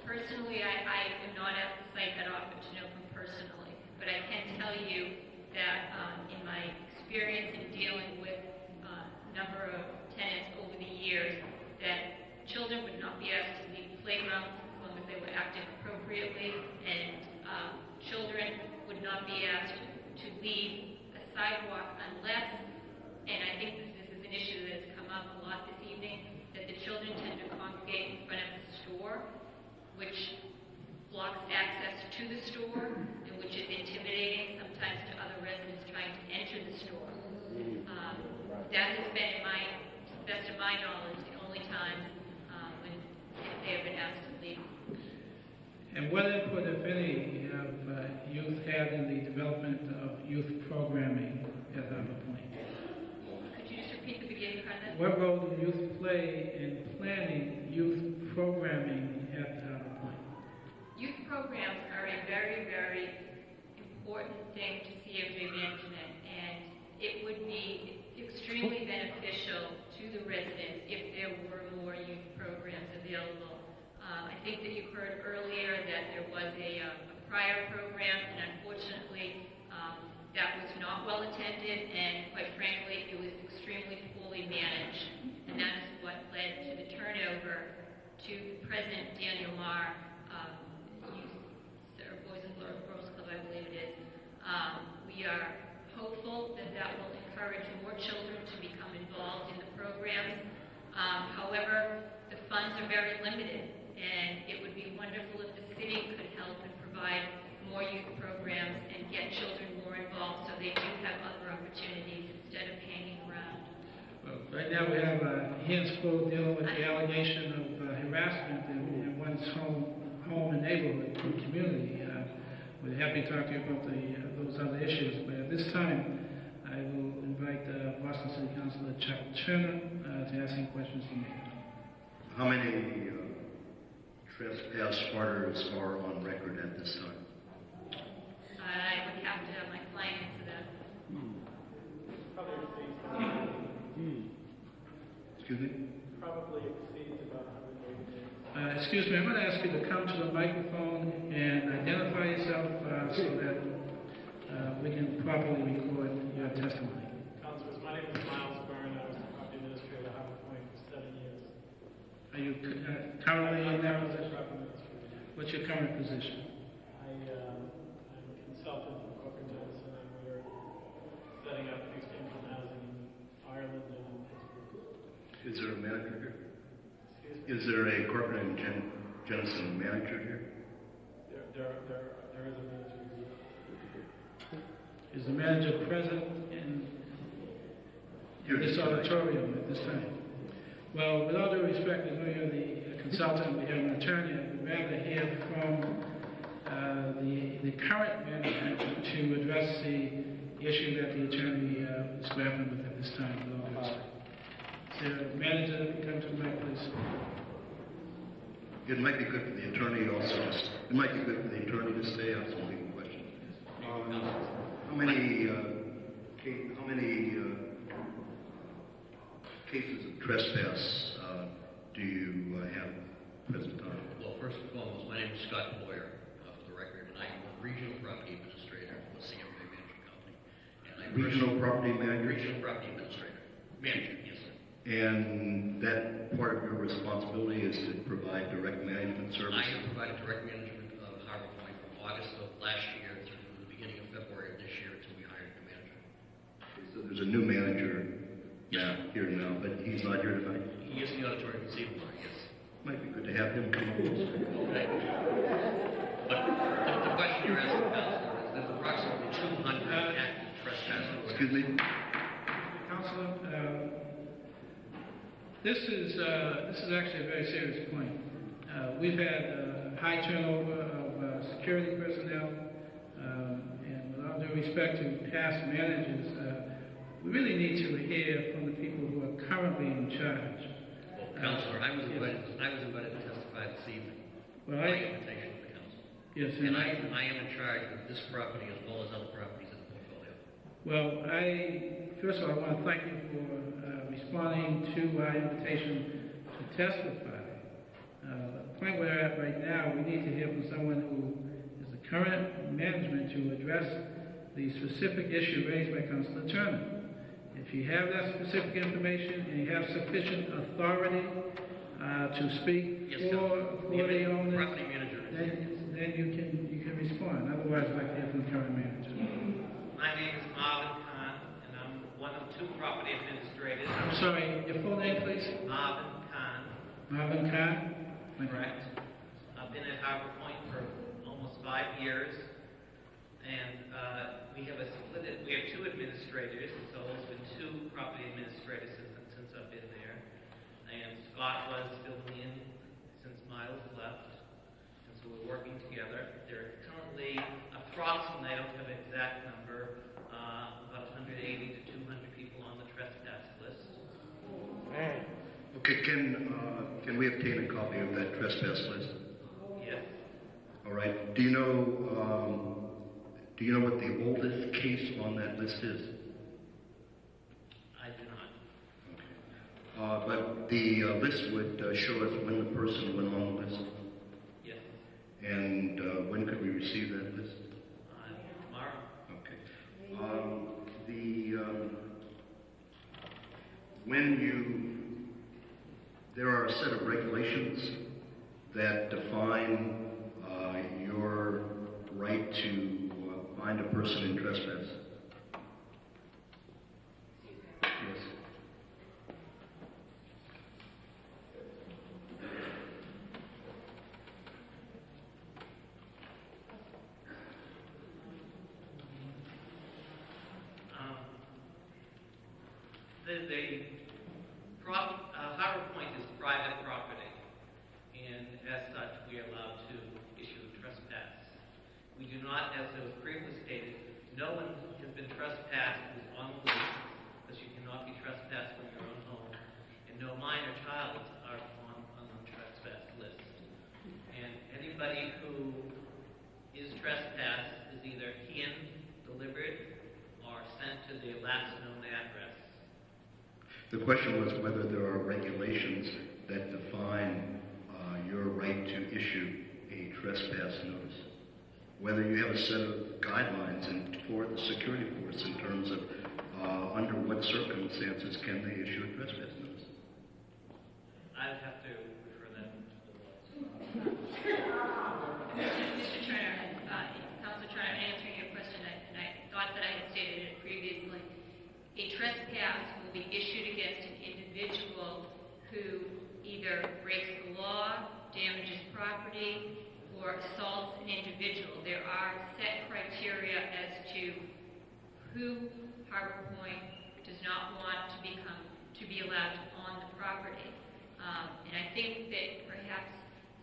Personally, I am not at the site that often to know from personally, but I can tell you that in my experience in dealing with a number of tenants over the years, that children would not be asked to leave playgrounds as long as they were acting appropriately, and children would not be asked to leave a sidewalk unless, and I think that this is an issue that has come up a lot this evening, that the children tend to congregate in front of the store, which blocks access to the store, and which is intimidating sometimes to other residents trying to enter the store. That has been, to the best of my knowledge, the only times when they have been asked to leave. And what input, if any, have youth had in the development of youth programming at Harbor Point? Could you just repeat the beginning part of that? What role do youth play in planning youth programming at Harbor Point? Youth programs are a very, very important thing to CFJ management, and it would be extremely beneficial to the residents if there were more youth programs available. I think that you heard earlier that there was a prior program, and unfortunately that was not well attended, and quite frankly it was extremely poorly managed, and that is what led to the turnover our youth, or Boys and Girls Club, I believe it is. We are hopeful that that will encourage more children to become involved in the programs. However, the funds are very limited, and it would be wonderful if the city could help and provide more youth programs and get children more involved so they do have other opportunities instead of hanging around. Well, right now we have hands full dealing with the allegation of harassment in one's home and neighborhood and community. We're happy to talk to you about those other issues, but at this time, I will invite Boston City Councilor Chuck Turner to ask any questions to me. How many trespass orders are on record at this time? I would have to have my client answer that. Excuse me? Probably exceeds about 180 days. Excuse me, I'm going to ask you to come to the microphone and identify yourself so that we can properly record your testimony. Councilors, my name is Mt Vernon. I was the property administrator at Harbor Point for 7 years. Are you currently in that position? What's your current position? I'm a consultant for Coker Johnson, and we're setting up fixed income housing in Ireland and in Pittsburgh. Is there a manager here? Is there a corporate and Jennison manager here? There is a manager here. Is the manager present in this auditorium at this time? Well, with all due respect, I know you're the consultant, we have an attorney. I would rather hear from the current management to address the issue that the attorney is grappling with at this time. With all due respect. Is there a manager that can come to the mic, please? It might be good for the attorney also. It might be good for the attorney to stay on some legal questions. How many cases of trespass do you have present time? Well, first and foremost, my name is Scott Boyer, for the record, and I am the regional property administrator for the CMJ Management Company. And Regional property manager? Regional property administrator. Manager, yes, sir. And that part of your responsibility is to provide direct management services? I have provided direct management of Harbor Point from August of last year through the beginning of February of this year until we hired a new manager. So there's a new manager here now, but he's not here tonight? He is in the auditorium this evening, yes. Might be good to have him come over. Okay. But the question you're asking, Councilor, is there's approximately 200 active trespassers. Excuse me? Councilor, this is actually a very serious point. We've had high turnover of security personnel, and with all due respect to past managers, we really need to hear from the people who are currently in charge. Well, Councilor, I was invited to testify this evening. Well, by invitation of the council. Yes, and I am in charge of this property as well as other properties in the portfolio. Well, first of all, I want to thank you for responding to our invitation to testify. The point we're at right now, we need to hear from someone who is the current management to address the specific issue raised by Councilor Turner. If you have that specific information and you have sufficient authority to speak for the owners, then you can respond. Otherwise, I'd like to hear from the current manager. My name is Marvin Khan, and I'm one of two property administrators. I'm sorry, your full name, please? Marvin Khan. Marvin Khan? Correct. I've been at Harbor Point for almost 5 years, and we have two administrators, so it's been two property administrators since I've been there. And Scott was filling in since Miles left, and so we're working together. There are currently approximately, I don't have an exact number, about 180 to 200 people on the trespass list. Okay, can we obtain a copy of that trespass list? Yes. All right. Do you know what the oldest case on that list is? I do not. But the list would show us when the person went on the list. Yes. And when could we receive that list? Tomorrow. Okay. There are a set of regulations that define your right to find a person in trespass? Yes. Harbor Point is private property, and as such, we are allowed to issue a trespass. We do not, as was previously stated, no one has been trespassed who's on the lease, because you cannot be trespassed from your own home, and no minor child are on the trespass list. And anybody who is trespassed is either hand-delivered or sent to the last known address. The question was whether there are regulations that define your right to issue a trespass notice. Whether you have a set of guidelines for the security force in terms of under what circumstances can they issue a trespass notice. I'd have to refer that to the law. Mr. Turner, Councilor Turner, answering your question, and I thought that I had stated it previously. A trespass will be issued against an individual who either breaks the law, damages property, or assaults an individual. There are set criteria as to who Harbor Point does not want to be allowed on the property. And I think that perhaps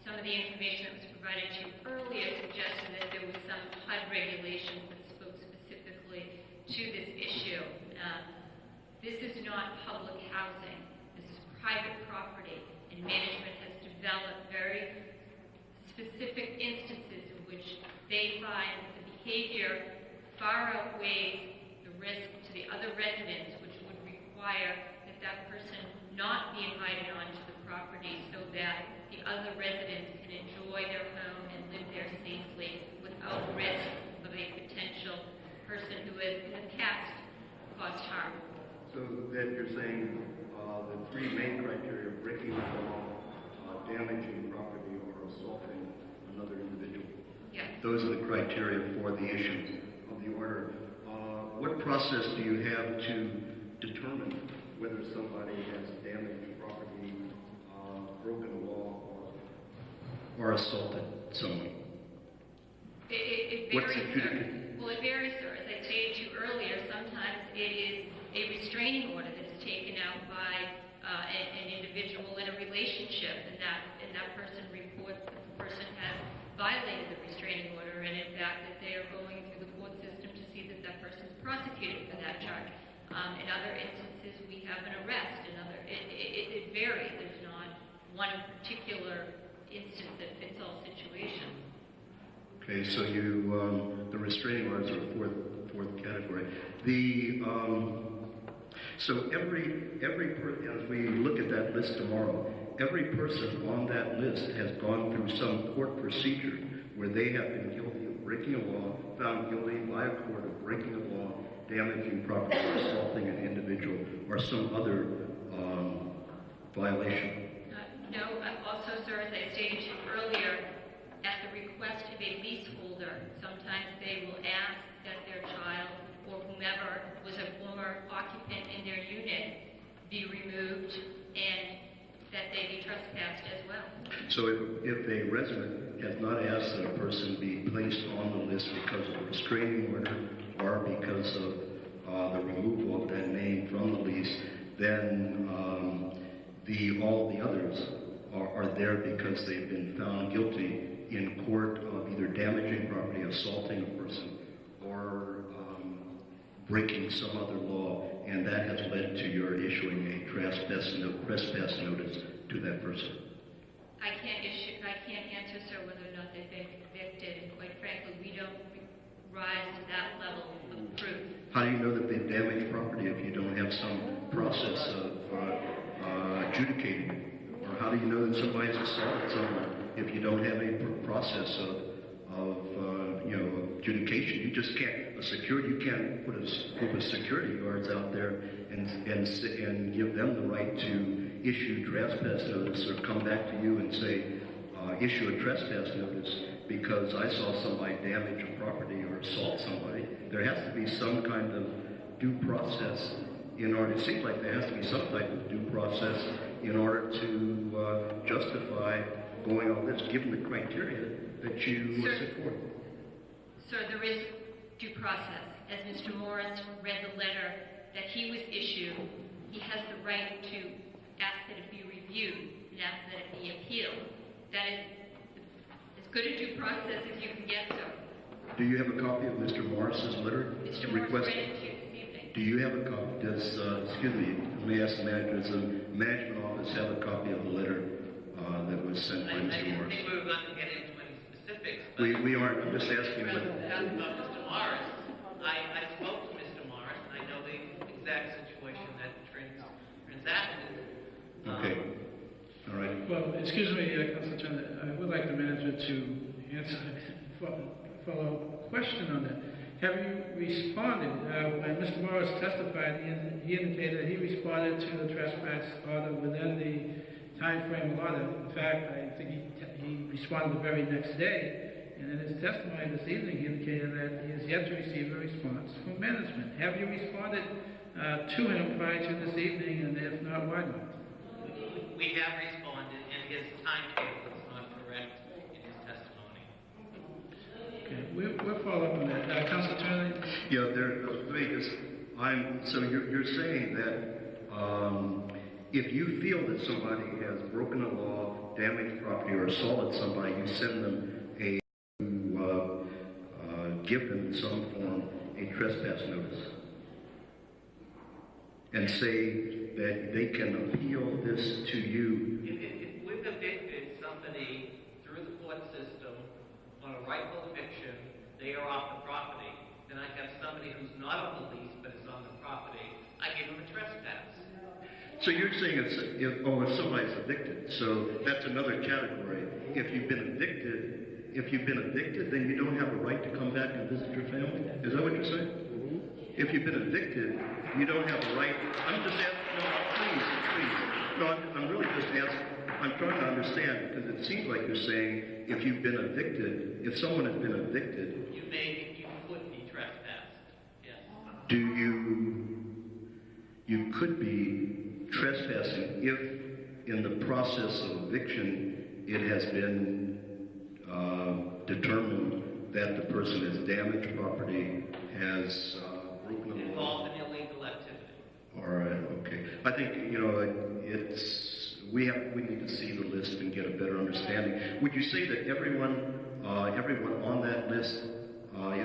some of the information that was provided to you earlier suggested that there was some HUD regulations that spoke specifically to this issue. This is not public housing. This is private property, and management has developed very specific instances in which they find the behavior far outweighs the risk to the other residents, which would require that that person not be invited onto the property so that the other residents can enjoy their home and live there safely without risk of a potential person who has in the past caused harm. So that you're saying the three main criteria: breaking the law, damaging property, or assaulting another individual. Yes. Those are the criteria for the issue of the order. What process do you have to determine whether somebody has damaged property, broken the law, or assaulted someone? It What's varies, the sir. Well, it varies, sir. As I stated to you earlier, sometimes it is a restraining order that is taken out by an individual in a relationship, and that person reports that the person has violated the restraining order, and in fact that they are going through the court system to see that that person is prosecuted for that charge. In other instances, we have an arrest. It varies. There's not one particular instance that fits all situations. Okay, so the restraining orders are fourth category. So as we look at that list tomorrow, every person on that list has gone through some court procedure where they have been guilty of breaking a law, found guilty by a court of breaking a law, damaging property, or assaulting an individual, or some other violation. No, also, sir, as I stated to you earlier, at the request of a leaseholder, sometimes they will ask that their child or whomever was a former occupant in their unit be removed and that they be trespassed as well. So if a resident has not asked that a person be placed on the list because of a restraining order or because of the removal of that name from the lease, then all the others are there because they've been found guilty in court of either damaging property, assaulting a person, or breaking some other law, and that has led to your issuing a trespass notice to that person. I can't answer, sir, whether or not they've been convicted, and quite frankly, we don't rise to that level of proof. How do you know that they've damaged property if you don't have some process of adjudicating it? Or how do you know that somebody's assaulted someone if you don't have a process of adjudication? You just can't you can't put a group of security guards out there and give them the right to issue trespass notice or come back to you and say issue a trespass notice because I saw somebody damage a property or assault somebody. There has to be some kind of due process in order, it seems like there has to be some type of due process in order to justify going on this, given the criteria that you set forth. Sir, there is due process. As Mr. Morris read the letter that he was issued, he has the right to ask that it be reviewed and ask that it be appealed. That is as good a due process as you can get, sir. Do you have a copy of Mr. Morris's letter? Mr. Morris read it to you this evening. Do you have a copy? Does, excuse me, let me ask the manager, does the management office have a copy of the letter that was sent by Mr. I Morris? think we were going to get into any specifics. But We aren't. I'm just asking. About Mr. Morris, I spoke to Mr. Morris, and I know the exact situation that transacted. Okay. All right. Well, excuse me, Councilor Turner, I would like the manager to answer a follow-up question on that. Have you responded? When Mr. Morris testified, he indicated that he responded to the trespass order within the time frame allotted. In fact, I think he responded the very next day, and in his testimony this evening, he indicated that he has yet to receive a response from management. Have you responded to him prior to this evening, and if not, why not? We have responded, and his timetable is not correct in his testimony. Okay, we'll follow up on that. Councilor Turner? Yeah, so you're saying that if you feel that somebody has broken a law, damaged property, or assaulted somebody, you send them give them in some form a trespass notice and say that they can appeal this to you. If we've evicted somebody through the court system on a rightful eviction, they are off the property. Then I have somebody who's not on the lease but is on the property. I give them a trespass. So you're saying if somebody's evicted, so that's another category. If you've been evicted, then you don't have a right to come back and visit your family? Is that what you're saying? If you've been evicted, you don't have a right. I'm just asking, no, please. No, I'm really just asking. I'm trying to understand because it seems like you're saying if you've been evicted, if someone has been evicted, You could be trespassed. Yes. You could be trespassing if in the process of eviction it has been determined that the person has damaged property, has broken the law. Involved in illegal activity. All right, okay. I think, we need to see the list and get a better understanding. Would you say that everyone on that list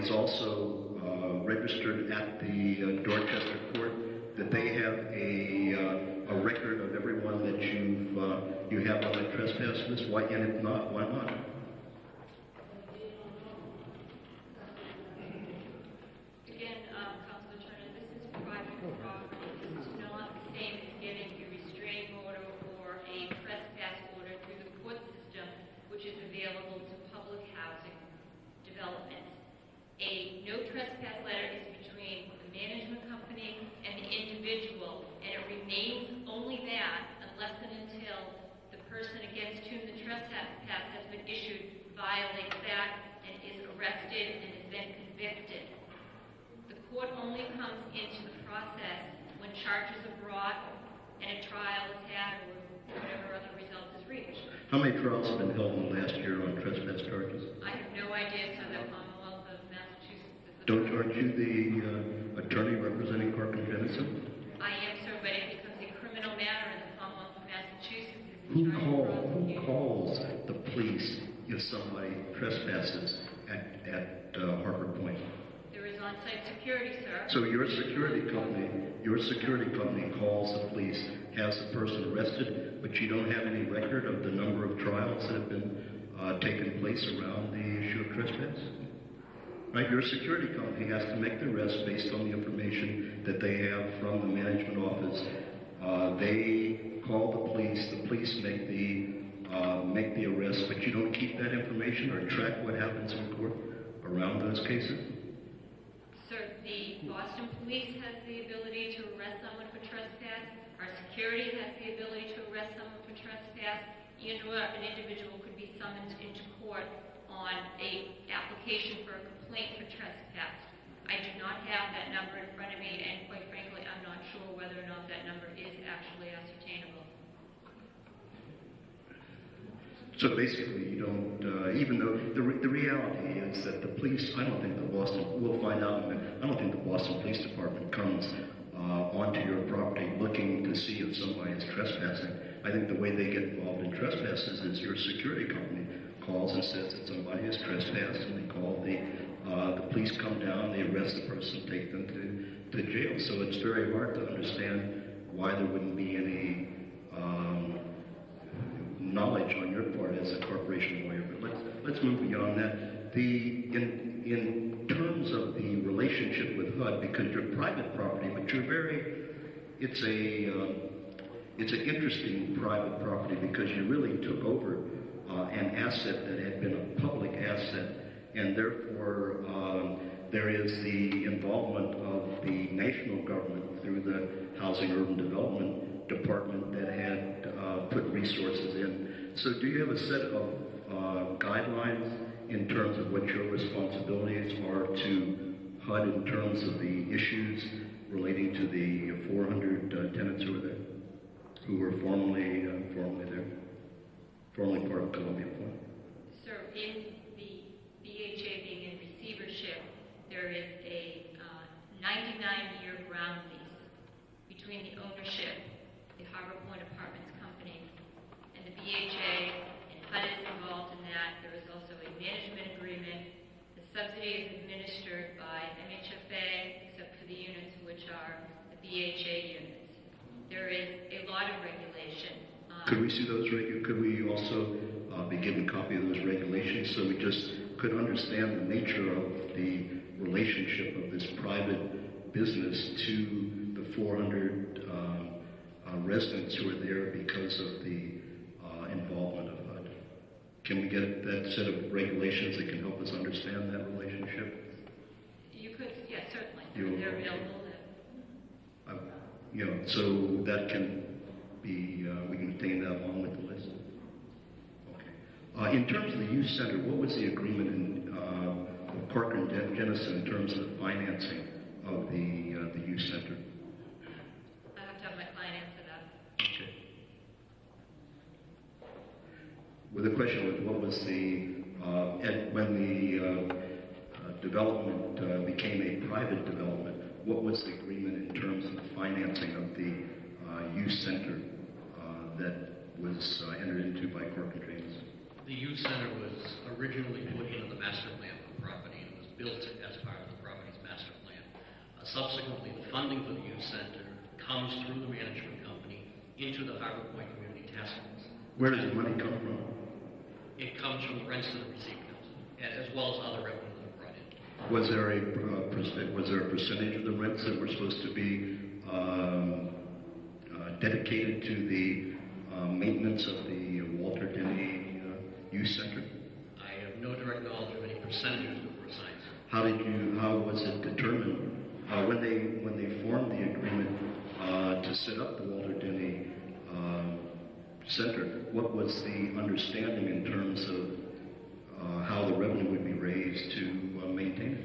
is also registered at the Dorchester court, that they have a record of everyone that you have on the trespass list? Why, and if not, why not? Again, Councilor Turner, this is private property. This is not the same as getting a restraining order or a trespass order through the court system, which is available to public housing developments. A no trespass letter is between the management company and the individual, and it remains only that unless and until the person against whom the trespass has been issued violates that and is arrested and is then convicted. The court only comes into the process when charges are brought and a trial is had or whatever other result is reached. How many trials have been held in the last year on trespass charges? I have no idea, so the Commonwealth of Massachusetts is Aren't you the attorney representing Carpenter Dennison? I am, sir, but it becomes a criminal matter in the Commonwealth of Massachusetts. Who calls the police if somebody trespasses at Harbor Point? There is on-site security, sir. So your security company calls the police, has the person arrested, but you don't have any record of the number of trials that have been taken place around the issue of trespass? Right, your security company has to make the arrest based on the information that they have from the management office. They call the police make the arrest, but you don't keep that information or track what happens in court around those cases? Sir, the Boston Police has the ability to arrest someone for trespass. Our security has the ability to arrest someone for trespass, and or an individual could to be summoned into court on a application for a complaint for trespass. I do not have that number in front of me, and quite frankly, I'm not sure whether or not that number is actually ascertainable. So basically, you don't, even though the reality is that the police, I don't think the Boston, we'll find out, I don't think the Boston Police Department comes onto your property looking to see if somebody is trespassing. I think the way they get involved in trespasses is your security company calls and says that somebody is trespassed, and they call the police come down, they arrest the person, take them to jail. So it's very hard to understand why there wouldn't be any knowledge on your part as a corporation lawyer. But let's move beyond that. In terms of the relationship with HUD, because you're private property, but it's an interesting private property because you really took over an asset that had been a public asset, and therefore there is the involvement of the national government through the Housing Urban Development Department that had put resources in. So do you have a set of guidelines in terms of what your responsibilities are to HUD in terms of the issues relating to the 400 tenants who were there, who were formerly part of Columbia Point? Sir, in the BHA being in receivership, there is a 99-year ground lease between the ownership, the Harbor Point Apartments Company, and the BHA, and HUD is involved in that. There is also a management agreement. The subsidy is administered by MHFA, except for the units which are the BHA units. There is a lot of regulation. Could we see those could we also be given a copy of those regulations so we just could understand the nature of the relationship of this private business to the 400 residents who are there because of the involvement of HUD? Can we get that set of regulations that can help us understand that relationship? You could, yes, certainly. They're available. So that can be, we can obtain that along with the list. Okay. In terms of the youth center, what was the agreement with Parker and Jennison in terms of the financing of the youth center? I have to have my client answer that. Okay. With the question of what was when the development became a private development, what was the agreement in terms of the financing of the youth center that was entered into by Parker and Jennison? The youth center was originally put into the master plan for the property and was built as part of the property's master plan. Subsequently, the funding for the youth center comes through the management company into the Harbor Point Community Task Force. Where does the money come from? It comes from the rents that are received, as well as other revenue that are brought in. Was there a percentage of the rents that were supposed to be dedicated to the maintenance of the Walter Denny Youth Center? I have no direct knowledge of any percentages that were assigned. How was it determined when they formed the agreement to set up the Walter Denny Center? What was the understanding in terms of how the revenue would be raised to maintain it?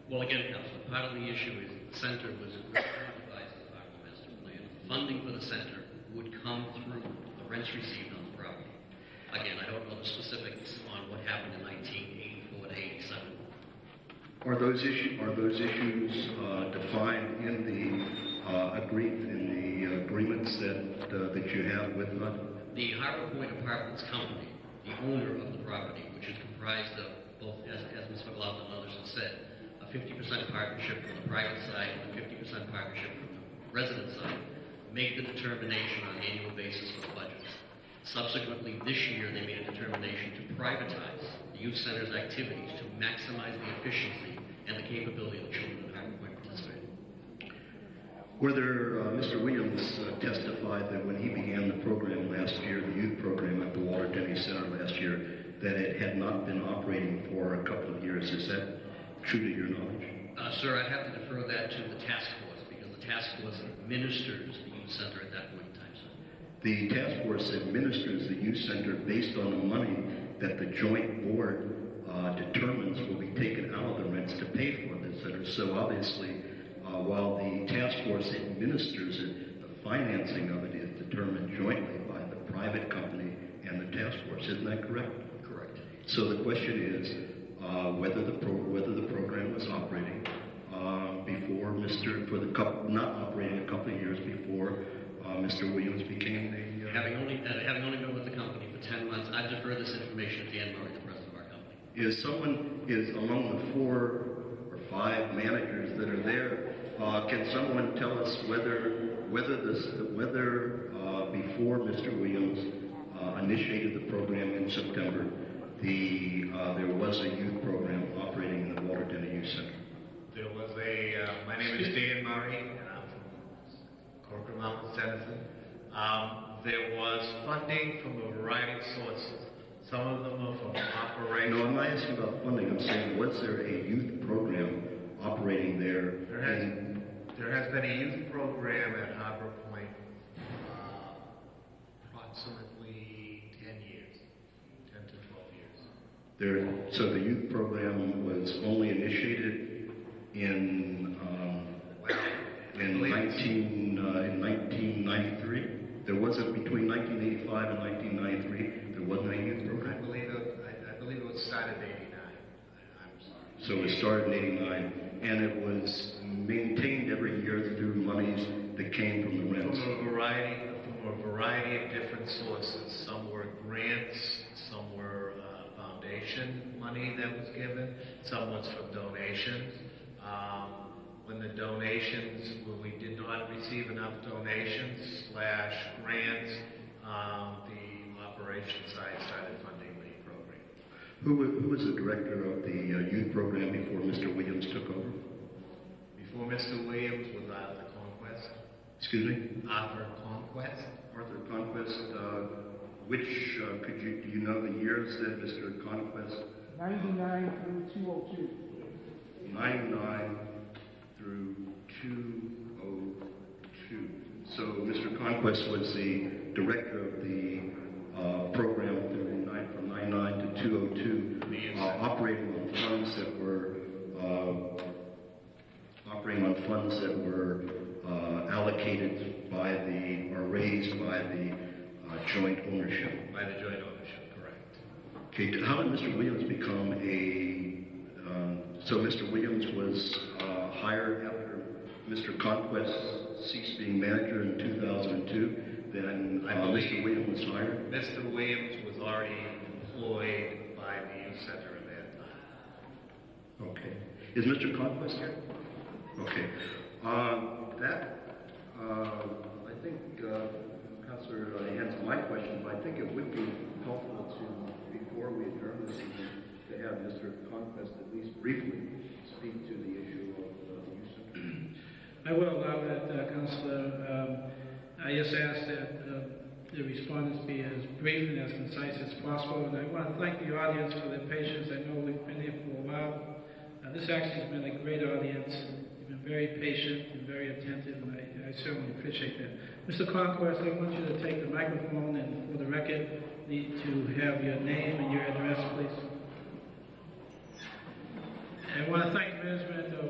Well, again, Councilor, part of the issue is the center was originally devised as part of the master plan. Funding for the center would come through the rents received on the property. Again, I don't know the specifics on what happened in 1984 to 87. Are those issues defined in the agreements that you have with HUD? The Harbor Point Apartments Company, the owner of the property, which is comprised of both, as Ms. McLaughlin and others have said, a 50% partnership from the private side and a 50% partnership from the resident side, make the determination on an annual basis for the budgets. Subsequently, this year, they made a determination to privatize the youth center's activities to maximize the efficiency and the capability of the children in Harbor Point participating. Mr. Williams testified that when he began the program last year, the youth program at the Walter Denny Center last year, that it had not been operating for a couple of years. Is that true to your knowledge? Sir, I have to defer that to the task force because the task force administers the youth center at that point in time, sir. The task force administers the youth center based on the money that the joint board determines will be taken out of the rents to pay for this center. So obviously, while the task force administers it, the financing of it is determined jointly by the private company and the task force. Isn't that correct? Correct. So the question is whether the program was operating not operating a couple of years before Mr. Williams became the Having only been with the company for 10 months, I've deferred this information to Dan Murray, the president of our company. is among the 4 or 5 managers that are there. Can someone tell us whether before Mr. Williams initiated the program in September, there was a youth program operating in the Walter Denny Youth Center? There was my name is Dan Murray, and I'm from Corcoran Mountain, Tennessee. There was funding from a variety of sources. Some of them are from operations. No, I'm not asking about funding. I'm saying, was there a youth program operating there? There has been a youth program at Harbor Point approximately 10 years, 10 to 12 years. So the youth program was only initiated in 1993. There wasn't between 1985 and 1993. There wasn't a youth program. I believe it was started in '89. I'm sorry. So it started in '89, and it was maintained every year through monies that came from the rents. From a variety of different sources. Some were grants, some were foundation money that was given, some was from donations. When we did not receive enough donations / grants, the operations side started funding the program. Who was the director of the youth program before Mr. Williams took over? Before Mr. Williams was Arthur Conquest. Excuse me? Arthur Conquest. Arthur Conquest. Do you know the years that Mr. Conquest? 99 through 202. 99 through 202. So Mr. Conquest was the director of the program from 99 to 202, operating on funds that were allocated by or raised by the joint ownership. By the joint ownership, correct. Okay, how did Mr. Williams become so Mr. Williams was hired after Mr. Conquest ceased being manager in 2002, then Mr. Williams was hired? Mr. Williams was already employed by the youth center at that time. Okay. Is Mr. Conquest here? Okay. I think Councilor answered my question, but I think it would be helpful before we adjourn this evening, to have Mr. Conquest at least briefly speak to the issue of the youth center. I will allow that, Councilor. I just ask that the respondents be as brief and as concise as possible, and I want to thank the audience for their patience. I know we've been here for a while. This actually has been a great audience. You've been very patient and very attentive, and I certainly appreciate that. Mr. Conquest, I want you to take the microphone, and for the record, need to have your name and your address, please. I want to thank the management of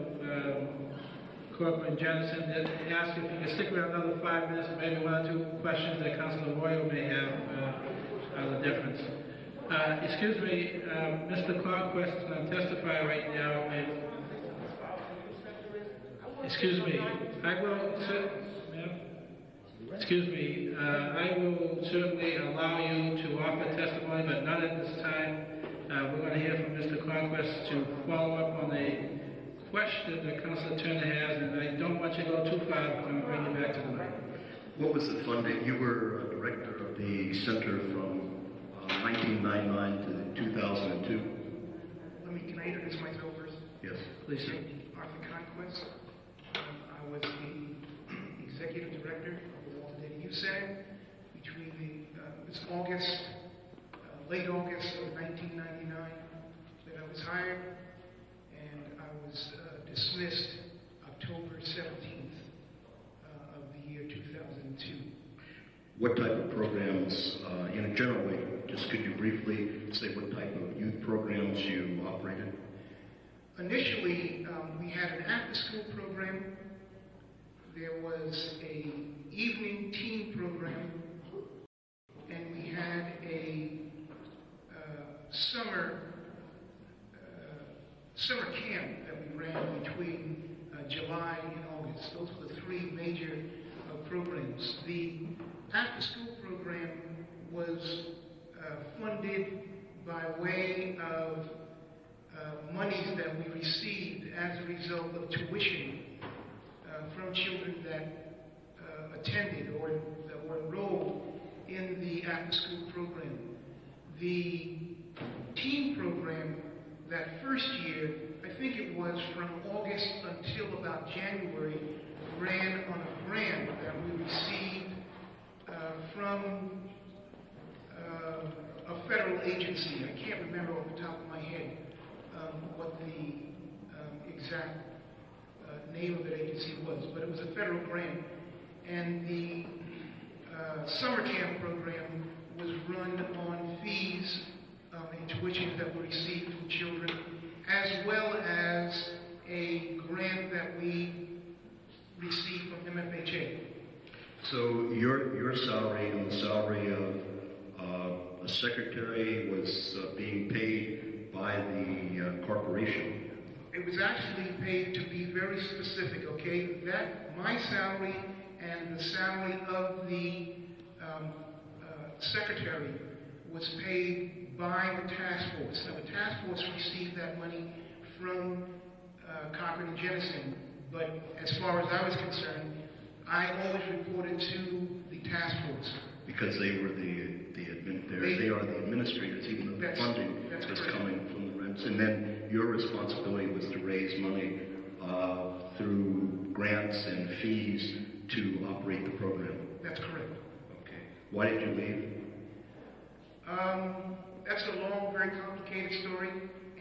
Corcoran Jennison and ask if you can stick around another 5 minutes, maybe 1 or 2 questions that Councilor Royal may have on the difference. Excuse me, Mr. Conquest is going to testify right now. Excuse me, I will certainly allow you to offer testimony, but not at this time. We're going to hear from Mr. Conquest to follow up on a question that Councilor Turner has, and I don't want you to go too far. I'm going to bring you back to the mic. What was the funding? You were a director of the center from 1999 to 2002. Can I introduce myself first? Yes. Please, sir. Arthur Conquest. I was the executive director of the Walter Denny Youth Center between late August of 1999 that I was hired, and I was dismissed October 17th of the year 2002. What type of programs, in a general way, just could you briefly say what type of youth programs you operated? Initially, we had an after-school program. There was a evening teen program, and we had a summer camp that we ran between July and August. Those were the three major programs. The after-school program was funded by way of monies that we received as a result of tuition from children that attended or that were enrolled in the after-school program. The teen program that first year, I think it was from August until about January, ran on a grant that we received from a federal agency. I can't remember off the top of my head what the exact name of that agency was, but it was a federal grant. And the summer camp program was run on fees and tuitions that were received from children, as well as a grant that we received from MFHA. So your salary and the salary of a secretary was being paid by the corporation? It was actually paid, to be very specific, okay? That, my salary and the salary of the secretary was paid by the task force. Now, the task force received that money from Cochran and Jennison, but as far as I was concerned, I always reported to the task force. Because they were they are the administrators, even though the funding was coming from the rents. And then your responsibility was to raise money through grants and fees to operate the program. That's correct. Okay. Why did you leave? That's a long, very complicated story,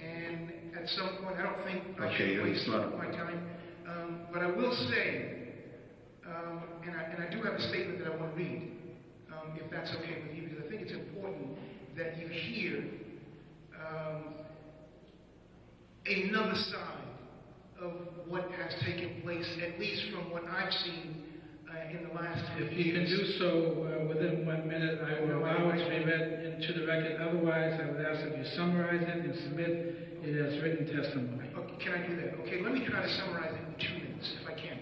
and at some point, I don't think I should waste my time. But I will say, and I do have a statement that I want to read, if that's okay with you, because I think it's important that you hear another side of what has taken place, at least from what I've seen in the last 2 years. If you can do so within 1 minute, I will allow it to be read into the record. Otherwise, I would ask that you summarize it and submit it as written testimony. Okay, can I do that? Okay, let me try to summarize it in 2 minutes, if I can.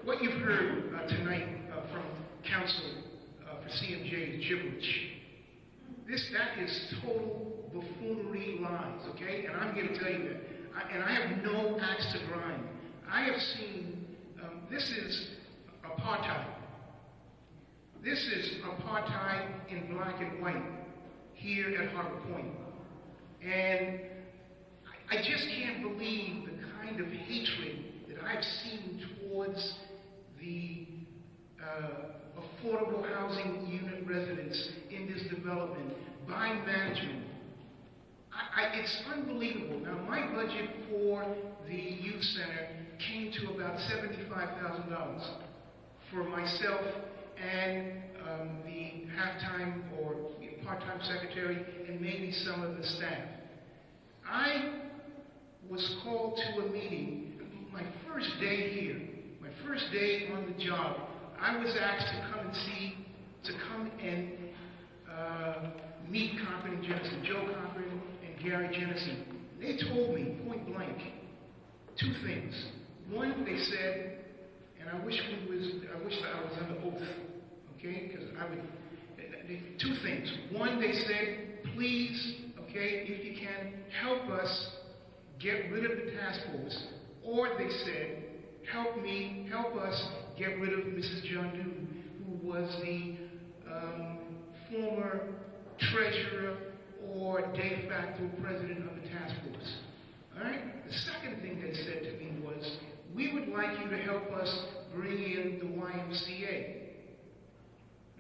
What you've heard tonight from counsel for CMJ is gibberish. That is total buffoonery lies, okay? And I'm here to tell you that. And I have no axe to grind. I have seen, this is apartheid. This is apartheid in black and white here at Harbor Point. And I just can't believe the kind of hatred that I've seen towards the affordable housing unit residents in this development by management. It's unbelievable. Now, my budget for the youth center came to about $75,000 for myself and the half-time or part-time secretary and maybe some of the staff. I was called to a meeting my first day here, my first day on the job. I was asked to come and meet Cochran and Jennison, Joe Cochran and Gary Jennison. They told me point blank 2 things. One, they said, and I wish that I was under oath, okay? Because I would. 2 things. One, they said, please, okay, if you can, help us get rid of the task force. Or they said, help us get rid of Mrs. John Doe, who was the former treasurer or de facto president of the task force. All right? The second thing they said to me was, we would like you to help us bring in the YMCA.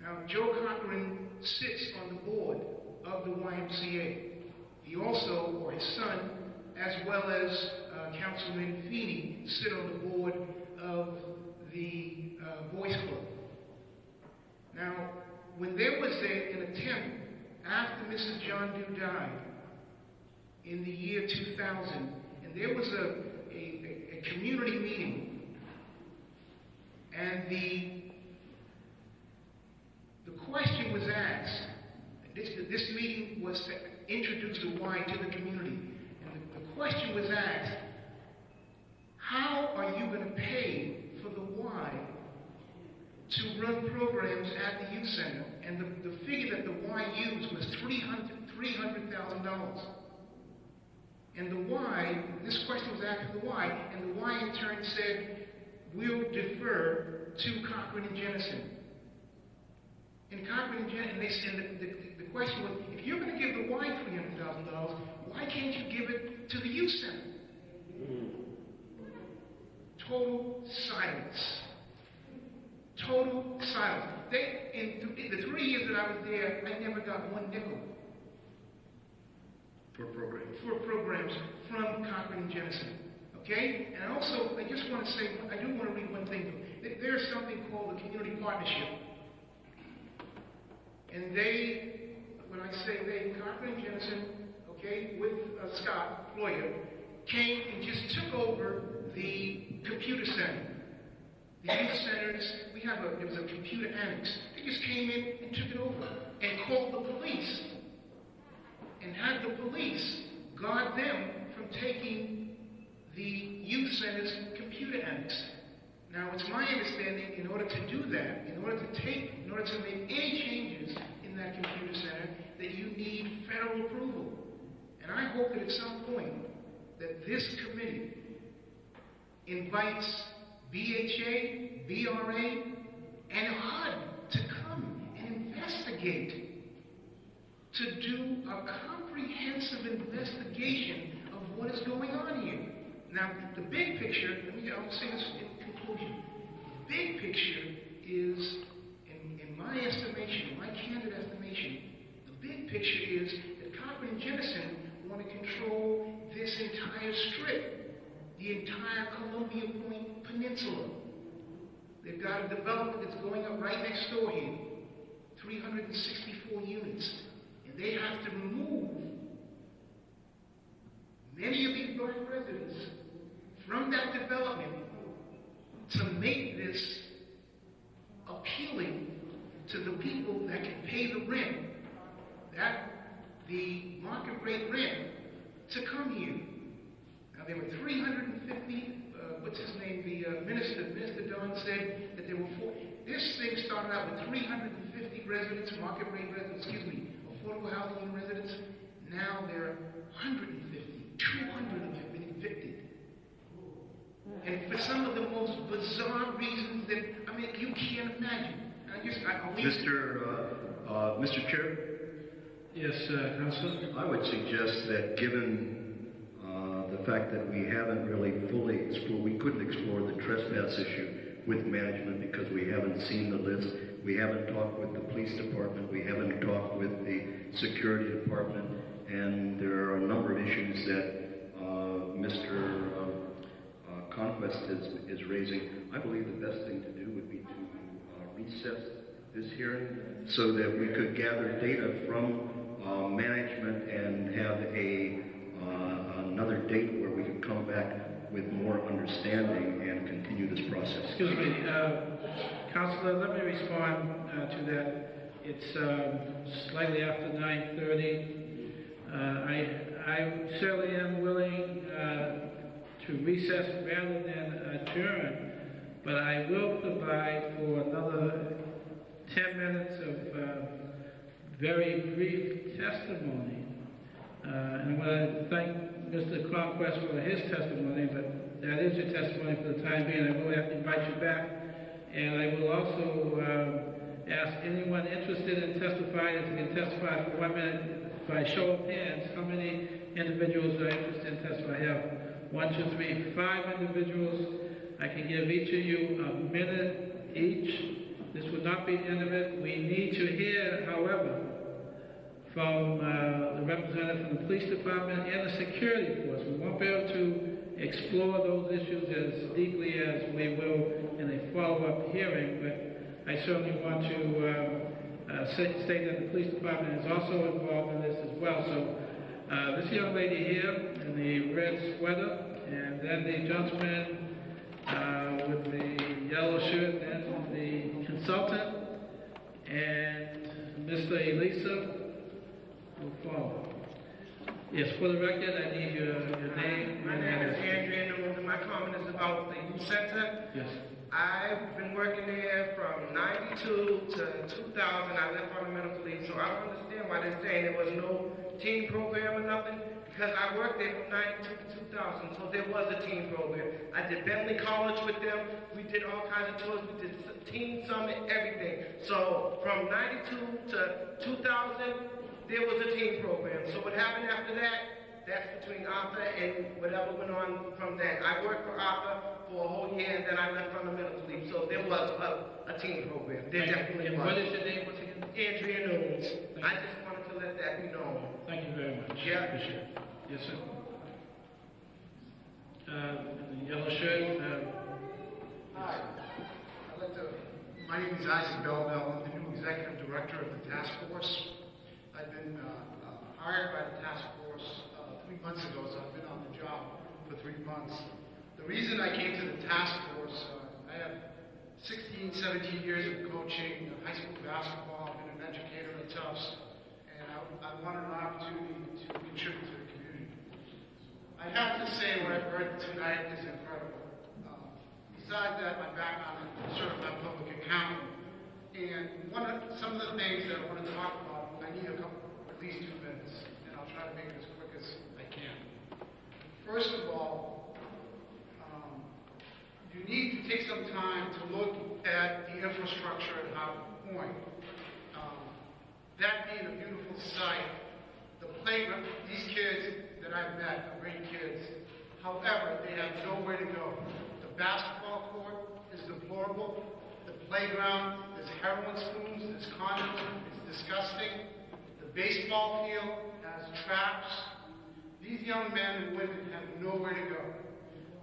Now, Joe Cochran sits on the board of the YMCA. He also, or his son, as well as Councilman Feeney, sit on the board of the Boys Club. Now, when there was an attempt after Mrs. John Doe died in the year 2000, and there was a community meeting, and the question was asked. This meeting was to introduce the why to the community, and the question was asked: how are you going to pay for the why to run programs at the youth center? And the figure that the Y used was $300,000. And the Y, this question was asked to the Y, and the Y in turn said, we'll defer to Cochran and Jennison. And Cochran and Jennison, the question was, if you're going to give the Y $300,000, why can't you give it to the youth center? Total silence. Total silence. In the 3 years that I was there, I never got one nickel For programs. for programs from Cochran and Jennison. Okay? And also, I just want to say, I do want to read one thing. There's something called the Community Partnership. And they, when I say they, Cochran and Jennison, okay, with Scott Floyer, came and just took over the computer center. The youth centers, there was a computer annex. They just came in and took it over and called the police and had the police guard them from taking the youth center's computer annex. Now, it's my understanding, in order to do that, in order to make any changes in that computer center, that you need federal approval. And I hope that at some point that this committee invites BHA, BRA, and HUD to come and investigate, to do a comprehensive investigation of what is going on here. Now, the big picture, I'll say this in conclusion. The big picture is, in my estimation, in my candid estimation, the big picture is that Cochran and Jennison want to control this entire strip, the entire Columbia Point Peninsula. They've got a development that's going up right next door here, 364 units. And they have to remove many of these black residents from that development to make this appealing to the people that can pay the rent, the market rate rent, to come here. Now, there were 350, what's his name, the Minister Don said that there were this thing started out with 350 residents, market rate residents, affordable housing unit residents. Now there are 150, 200 of them have been evicted. And for some of the most bizarre reasons that, you can't imagine. Mr. Chair? Yes, Councilor? I would suggest that given the fact that we haven't really fully explored, we couldn't explore the trespass issue with management because we haven't seen the list. We haven't talked with the police department. We haven't talked with the security department. And there are a number of issues that Mr. Conquest is raising. I believe the best thing to do would be to recess this hearing so that we could gather data from management and have another date where we could come back with more understanding and continue this process. Excuse me, Councilor, let me respond to that. It's slightly after 9:30. I certainly am willing to recess rather than adjourn, but I will provide for another 10 minutes of very brief testimony. And I want to thank Mr. Conquest for his testimony, but that is your testimony for the time being. I will have to invite you back. And I will also ask anyone interested in testifying if they can testify for 1 minute by show of hands. How many individuals are interested in testifying? I have 1, 2, 3, 5 individuals. I can give each of you a minute each. This would not be the end of it. We need to hear, however, from the representative from the police department and the security force. We won't be able to explore those issues as deeply as we will in a follow-up hearing, but I certainly want to state that the police department is also involved in this as well. So this young lady here in the red sweater, and then the gentleman with the yellow shirt, and the consultant, and Mr. Elisa will follow. Yes, for the record, I need your name. My name is Andrea Newman, and my comment is about the youth center. Yes. I've been working there from 92 to 2000. I left on a medical leave, so I don't understand why they're saying there was no teen program or nothing, because I worked there from 92 to 2000, so there was a teen program. I did Bentley College with them. We did all kinds of tours. We did teen summit, everything. So from 92 to 2000, there was a teen program. So what happened after that, that's between Arthur and whatever went on from then. I worked for Arthur for a whole year, and then I left on the medical leave. So there was a teen program. There definitely was. What is your name once again? Andrea Nunes. I just wanted to let that be known. Thank you very much. Yeah. Appreciate it. Yes, sir. The yellow shirt. Hi. My name is Isaac Belville. I'm the new executive director of the task force. I've been hired by the task force 3 months ago, so I've been on the job for 3 months. The reason I came to the task force, I have 16, 17 years of coaching high school basketball. I've been an educator at Tufts, and I wanted an opportunity to contribute to the community. I have to say what I've heard tonight is incredible. Besides that, my background is certified public accountant, and some of the things that I want to talk about, I need at least 2 minutes, and I'll try to make it as quick as I can. First of all, you need to take some time to look at the infrastructure at Harvard Point. That being a beautiful site, the playground, these kids that I've met are great kids. However, they have nowhere to go. The basketball court is deplorable. The playground, there's heroin spoons, there's condoms, it's disgusting. The baseball field has traps. These young men and women have nowhere to go.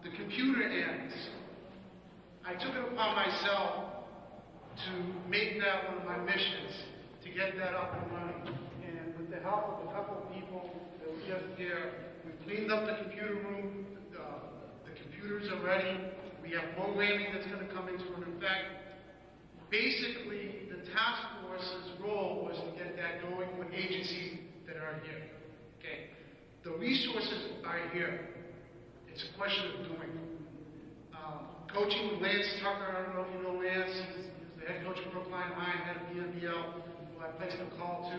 The computer ends. I took it upon myself to make that one of my missions, to get that up and running. And with the help of a couple of people that were just there, we cleaned up the computer room. The computers are ready. We have programming that's going to come into effect. Basically, the task force's role was to get that going with agencies that are here. Okay, the resources are here. It's a question of doing. Coaching with Lance Tucker, I don't know if you know Lance. He's the head coach of Brookline High, head of BNBL, who I placed a call to.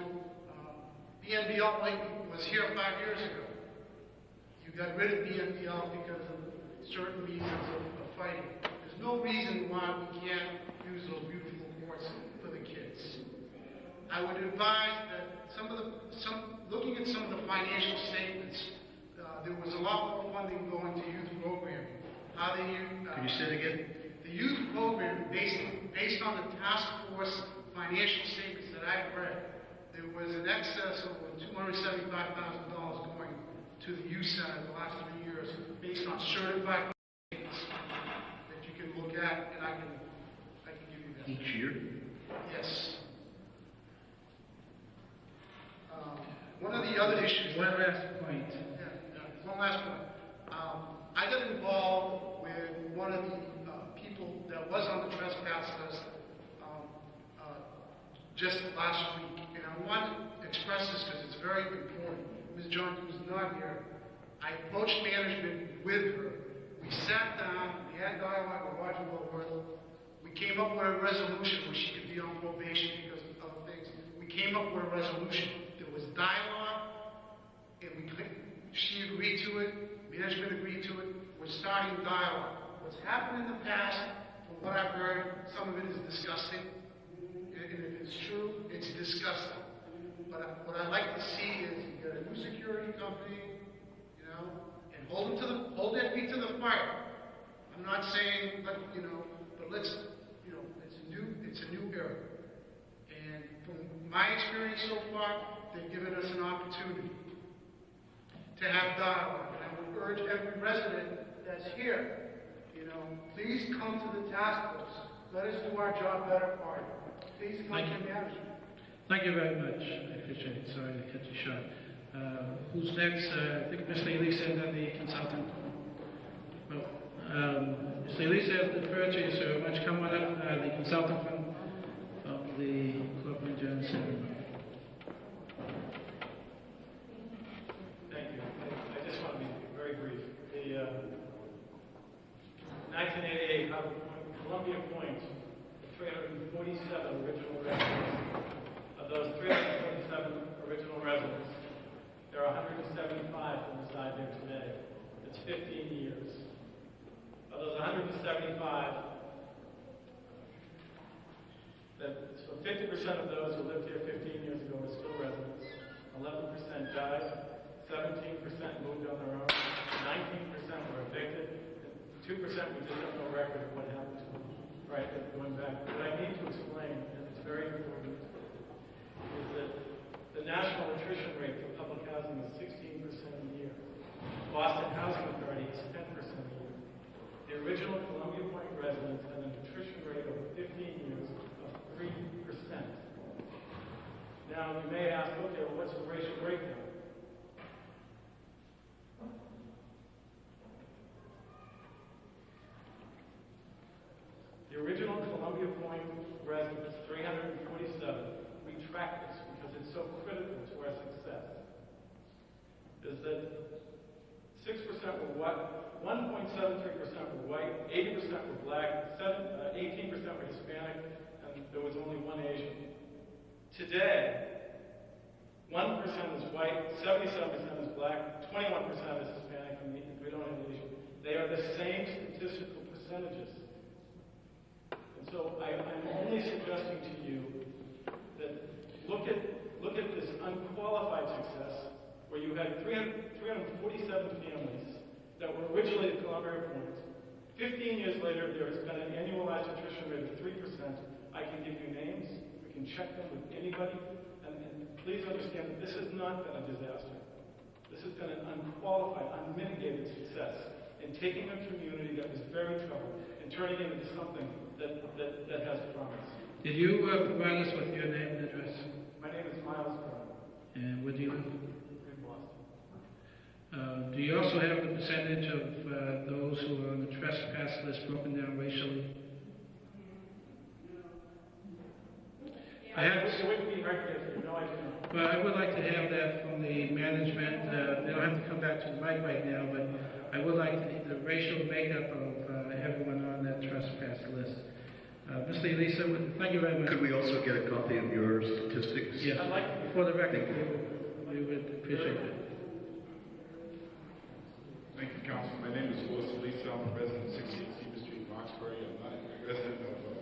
BNBL was here 5 years ago. You got rid of BNBL because of certain reasons of fighting. There's no reason why we can't use those beautiful courts for the kids. I would advise that looking at some of the financial statements, there was a lot more funding going to youth programming. Can you say it again? The youth program, based on the task force financial statements that I've read, there was an excess of $275,000 going to the youth center the last 3 years, based on certified statements that you can look at, and I can give you that. Each year? Yes. One of the other issues. One last point. One last point. I got involved with one of the people that was on the trespass list just last week, and I want to express this because it's very important. Ms. Johnson was not here. I approached management with her. We sat down, we had dialogue with Roger Woodworth. We came up with a resolution where she could be on probation because of other things. We came up with a resolution. There was dialogue, and she agreed to it. Management agreed to it. We're starting dialogue. What's happened in the past, from what I've heard, some of it is disgusting. And if it's true, it's disgusting. But what I'd like to see is you get a new security company, and hold their feet to the fire. I'm not saying, but let's, it's a new era. And from my experience so far, they've given us an opportunity to have dialogue. And I would urge every resident that's here, please come to the task force. Let us do our job better for you. Please come to management. Thank you very much. I appreciate it. Sorry to cut you short. Who's next? I think Mr. Elisa and then the consultant. Well, Mr. Elisa has deferred to you, sir. Why don't you come on up, the consultant from the Corporate General Center. Thank you. I just want to be very brief. The 1988 Columbia Point, 347 original residents. Of those 327 original residents, there are 175 who reside there today. It's 15 years. Of those 175, so 50% of those who lived here 15 years ago are still residents. 11% died. 17% moved on their own. 19% were evicted. And 2% we just have no record of what happened to them. Right, going back. What I need to explain, and it's very important, is that the national attrition rate for public housing is 16% a year. Boston Housing Authority is 10% a year. The original Columbia Point residents had an attrition rate over 15 years of 3%. Now, you may ask, okay, well, what's the racial breakdown? The original Columbia Point residents, 347, we track this because it's so critical to our success, is that 6% were white, 1.73% were white, 80% were black, 18% were Hispanic, and there was only one Asian. Today, 1% is white, 77% is black, 21% is Hispanic, and we don't have Asian. They are the same statistical percentages. And so I'm only suggesting to you that look at this unqualified success where you had 347 families that were originally at Columbia Point. 15 years later, there has been an annualized attrition rate of 3%. I can give you names. We can check them with anybody. And please understand that this has not been a disaster. This has been an unqualified, unmitigated success in taking a community that was very troubled and turning it into something that has promise. Did you provide us with your name and address? My name is Miles Brown. And where do you live? In Boston. Do you also have the percentage of those who are on the trespass list broken down racially? It wouldn't be record if you know I do. Well, I would like to have that from the management. They don't have to come back to the mic right now, but I would like the racial makeup of everyone on that trespass list. Mr. Elisa, thank you very much. Could we also get a copy of your statistics? Yes. For the record, we would appreciate it. Thank you, Council. My name is Louis Elisa. I'm a resident of 68 Cedar Street, Roxbury. I'm not a resident of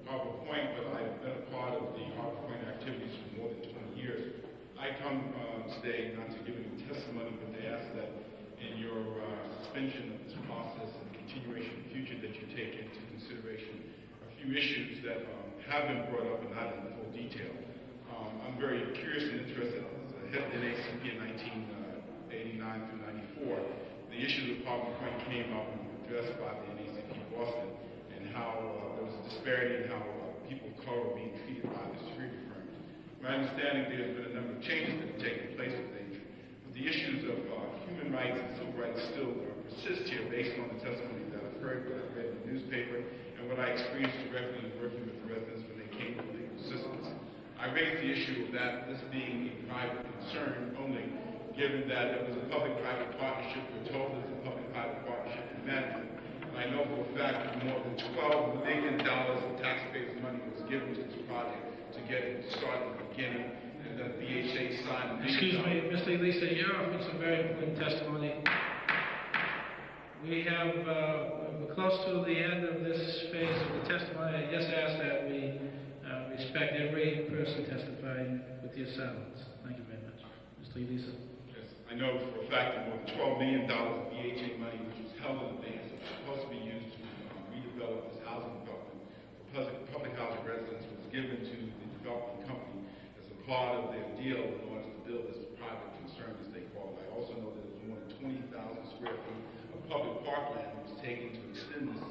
Harbor Point, but I've been a part of the Harbor Point activities for more than 20 years. I come today not to give any testimony, but to ask that in your suspension of this process and continuation in the future that you take into consideration a few issues that have been brought up and not in full detail. I'm very curious and interested. As a head of the NACP in 1989 through 94, the issue of Harbor Point came up and was addressed by the NACP Boston, and how there was a disparity in how people of color were being treated by the security firms. My understanding, there's been a number of changes that have taken place with things, but the issues of human rights and civil rights still persist here based on the testimony that I've heard, what I've read in the newspaper, and what I experienced directly in working with the residents when they came for legal assistance. I raised the issue of that, this being a private concern only, given that it was a public-private partnership. We're told it's a public-private partnership in management. And I know for a fact that more than $12 million of taxpayers' money was given to this project to get it started at the beginning, and that BHA signed. Excuse me, Mr. Elisa, you're offering some very important testimony. We have, we're close to the end of this phase of the testimony. I just ask that we respect every person testifying with your silence. Thank you very much. Mr. Elisa. Yes, I know for a fact that more than $12 million of BHA money, which was held in advance, was supposed to be used to redevelop this housing development for public housing residents, was given to the development company as a part of their deal in order to build this private concern, as they call it. I also know that there was more than 20,000 square feet of public parkland that was taken to extend this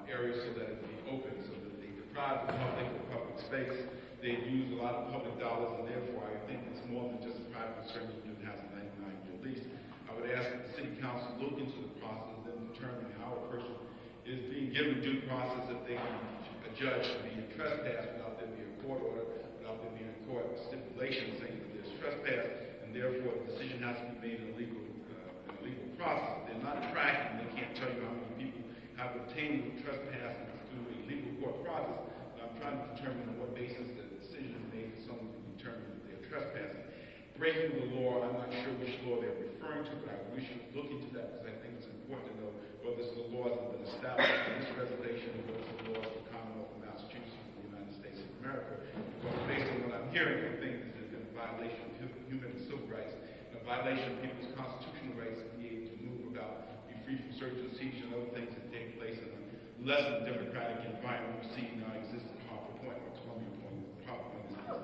area so that it would be open, so that they deprived the public of public space. They've used a lot of public dollars, and therefore I think it's more than just a private concern to has a 99-year lease. I would ask that the city council look into the process and determine how a person is being given due process if they can be judged to be a trespass without there being a court order, without there being a court stipulation saying that there's trespass, and therefore the decision has to be made in a legal process. If they're not tracking, they can't tell you how many people have obtained trespassing through a legal court process. And I'm trying to determine on what basis the decision is made for someone to determine that they're trespassing. Breaking the law, I'm not sure which law they're referring to, but we should look into that because I think it's important to know whether it's the laws that have been established in this reservation or whether it's the laws of the Commonwealth of Massachusetts and the United States of America. Because based on what I'm hearing, I think there's been a violation of human and civil rights, and a violation of people's constitutional rights to be able to move about, be free from search and seizure and other things that take place in a less than democratic environment we see now exist at Harper Point or Columbia Point. Harper Point is not.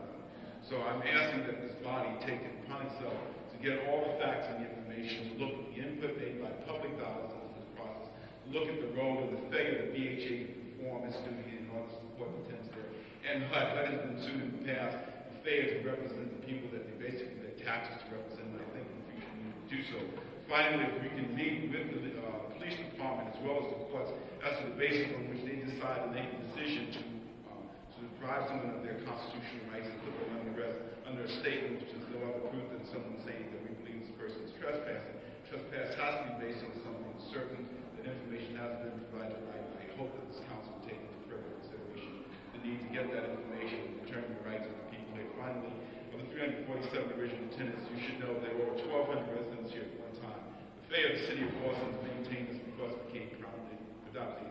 So I'm asking that this body take it upon itself to get all the facts and the information, to look at the input made by public dollars into this process, look at the role and the failure of the BHA to perform its duty in order to support the tenants there. And HUD has been sued in the past for failure to represent the people that they basically their taxes to represent, and I think in the future we need to do so. Finally, if we can meet with the police department as well as the courts as to the basis on which they decide to make a decision to deprive someone of their constitutional rights and put them under arrest under a statement which is no other proof than someone saying that we believe this person is trespassing. Trespass has to be based on something certain, that information has been provided. I hope that this council will take into further consideration the need to get that information and determine the rights of the people here. Finally, of the 347 original tenants, you should know there were over 1,200 residents here at one time. The failure of the city of Boston to maintain this because it became prominent without the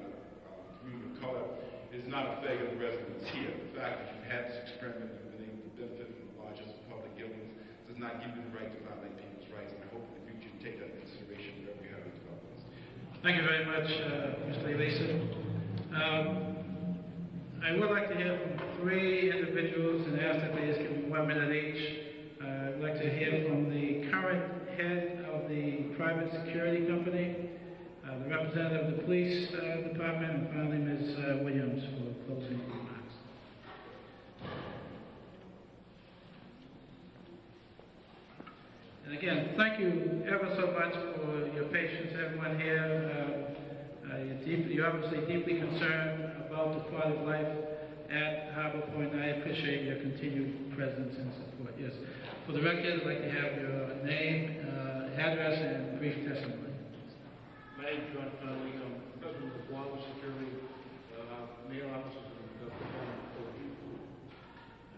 community of color is not a failure of the residents here. The fact that you've had this experiment and you've been able to benefit from the largest public givings does not give you the right to violate people's rights, and I hope in the future you take that into consideration wherever you have your developments. Thank you very much, Mr. Elisa. I would like to hear from 3 individuals and ask that they just give me 1 minute each. I'd like to hear from the current head of the private security company, the representative of the police department, and finally Ms. Williams for closing remarks. And again, thank you ever so much for your patience, everyone here. You're obviously deeply concerned about the quality of life at Harbor Point, and I appreciate your continued presence and support. Yes. For the record, I'd like to have your name, address, and brief testimony. My name is John Connolly. I'm president of Longwood Security, mayor offices in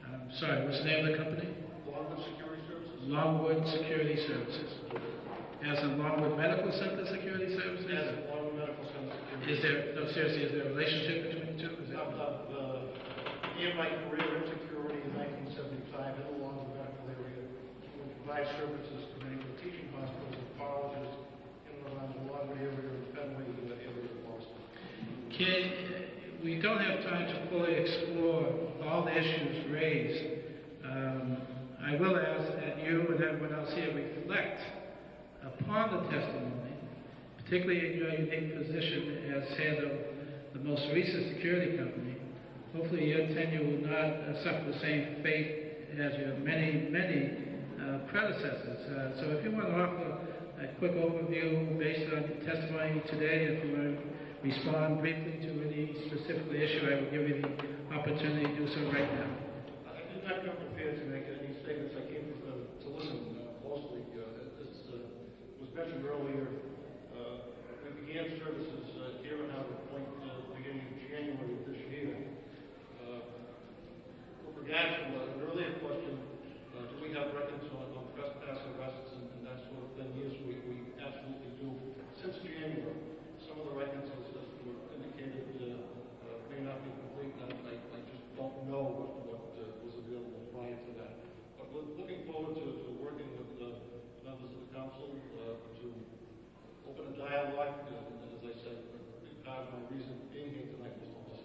I'm sorry, what's the name of the company? Longwood Security Services. Longwood Security Services. As in Longwood Medical Center Security Services? As in Longwood Medical Center Security. Is there, no, seriously, is there a relationship between the two? Is it? In my career in security in 1975 in the Longwood medical area, we provide services to many of the teaching hospitals and colleges in and around the Longwood area and Fenway area of Boston. We don't have time to fully explore all the issues raised. I will ask that you and everyone else here reflect upon the testimony, particularly in your unique position as head of the most recent security company. Hopefully your tenure will not suffer the same fate as your many predecessors. So if you want to offer a quick overview based on the testimony today, if you want to respond briefly to any specific issue, I will give you the opportunity to do so right now. I did not come prepared to make any statements. I came to listen closely. As was mentioned earlier, we began services here at Harbor Point beginning in January of this year. With regards to an earlier question, do we have records on trespass arrests and that sort of thing? Yes, we absolutely do. Since January, some of the records, as were indicated, may not be complete. I just don't know what was available prior to that. But we're looking forward to working with members of the council to open a dialogue. As I said, part of my reason being here tonight was also.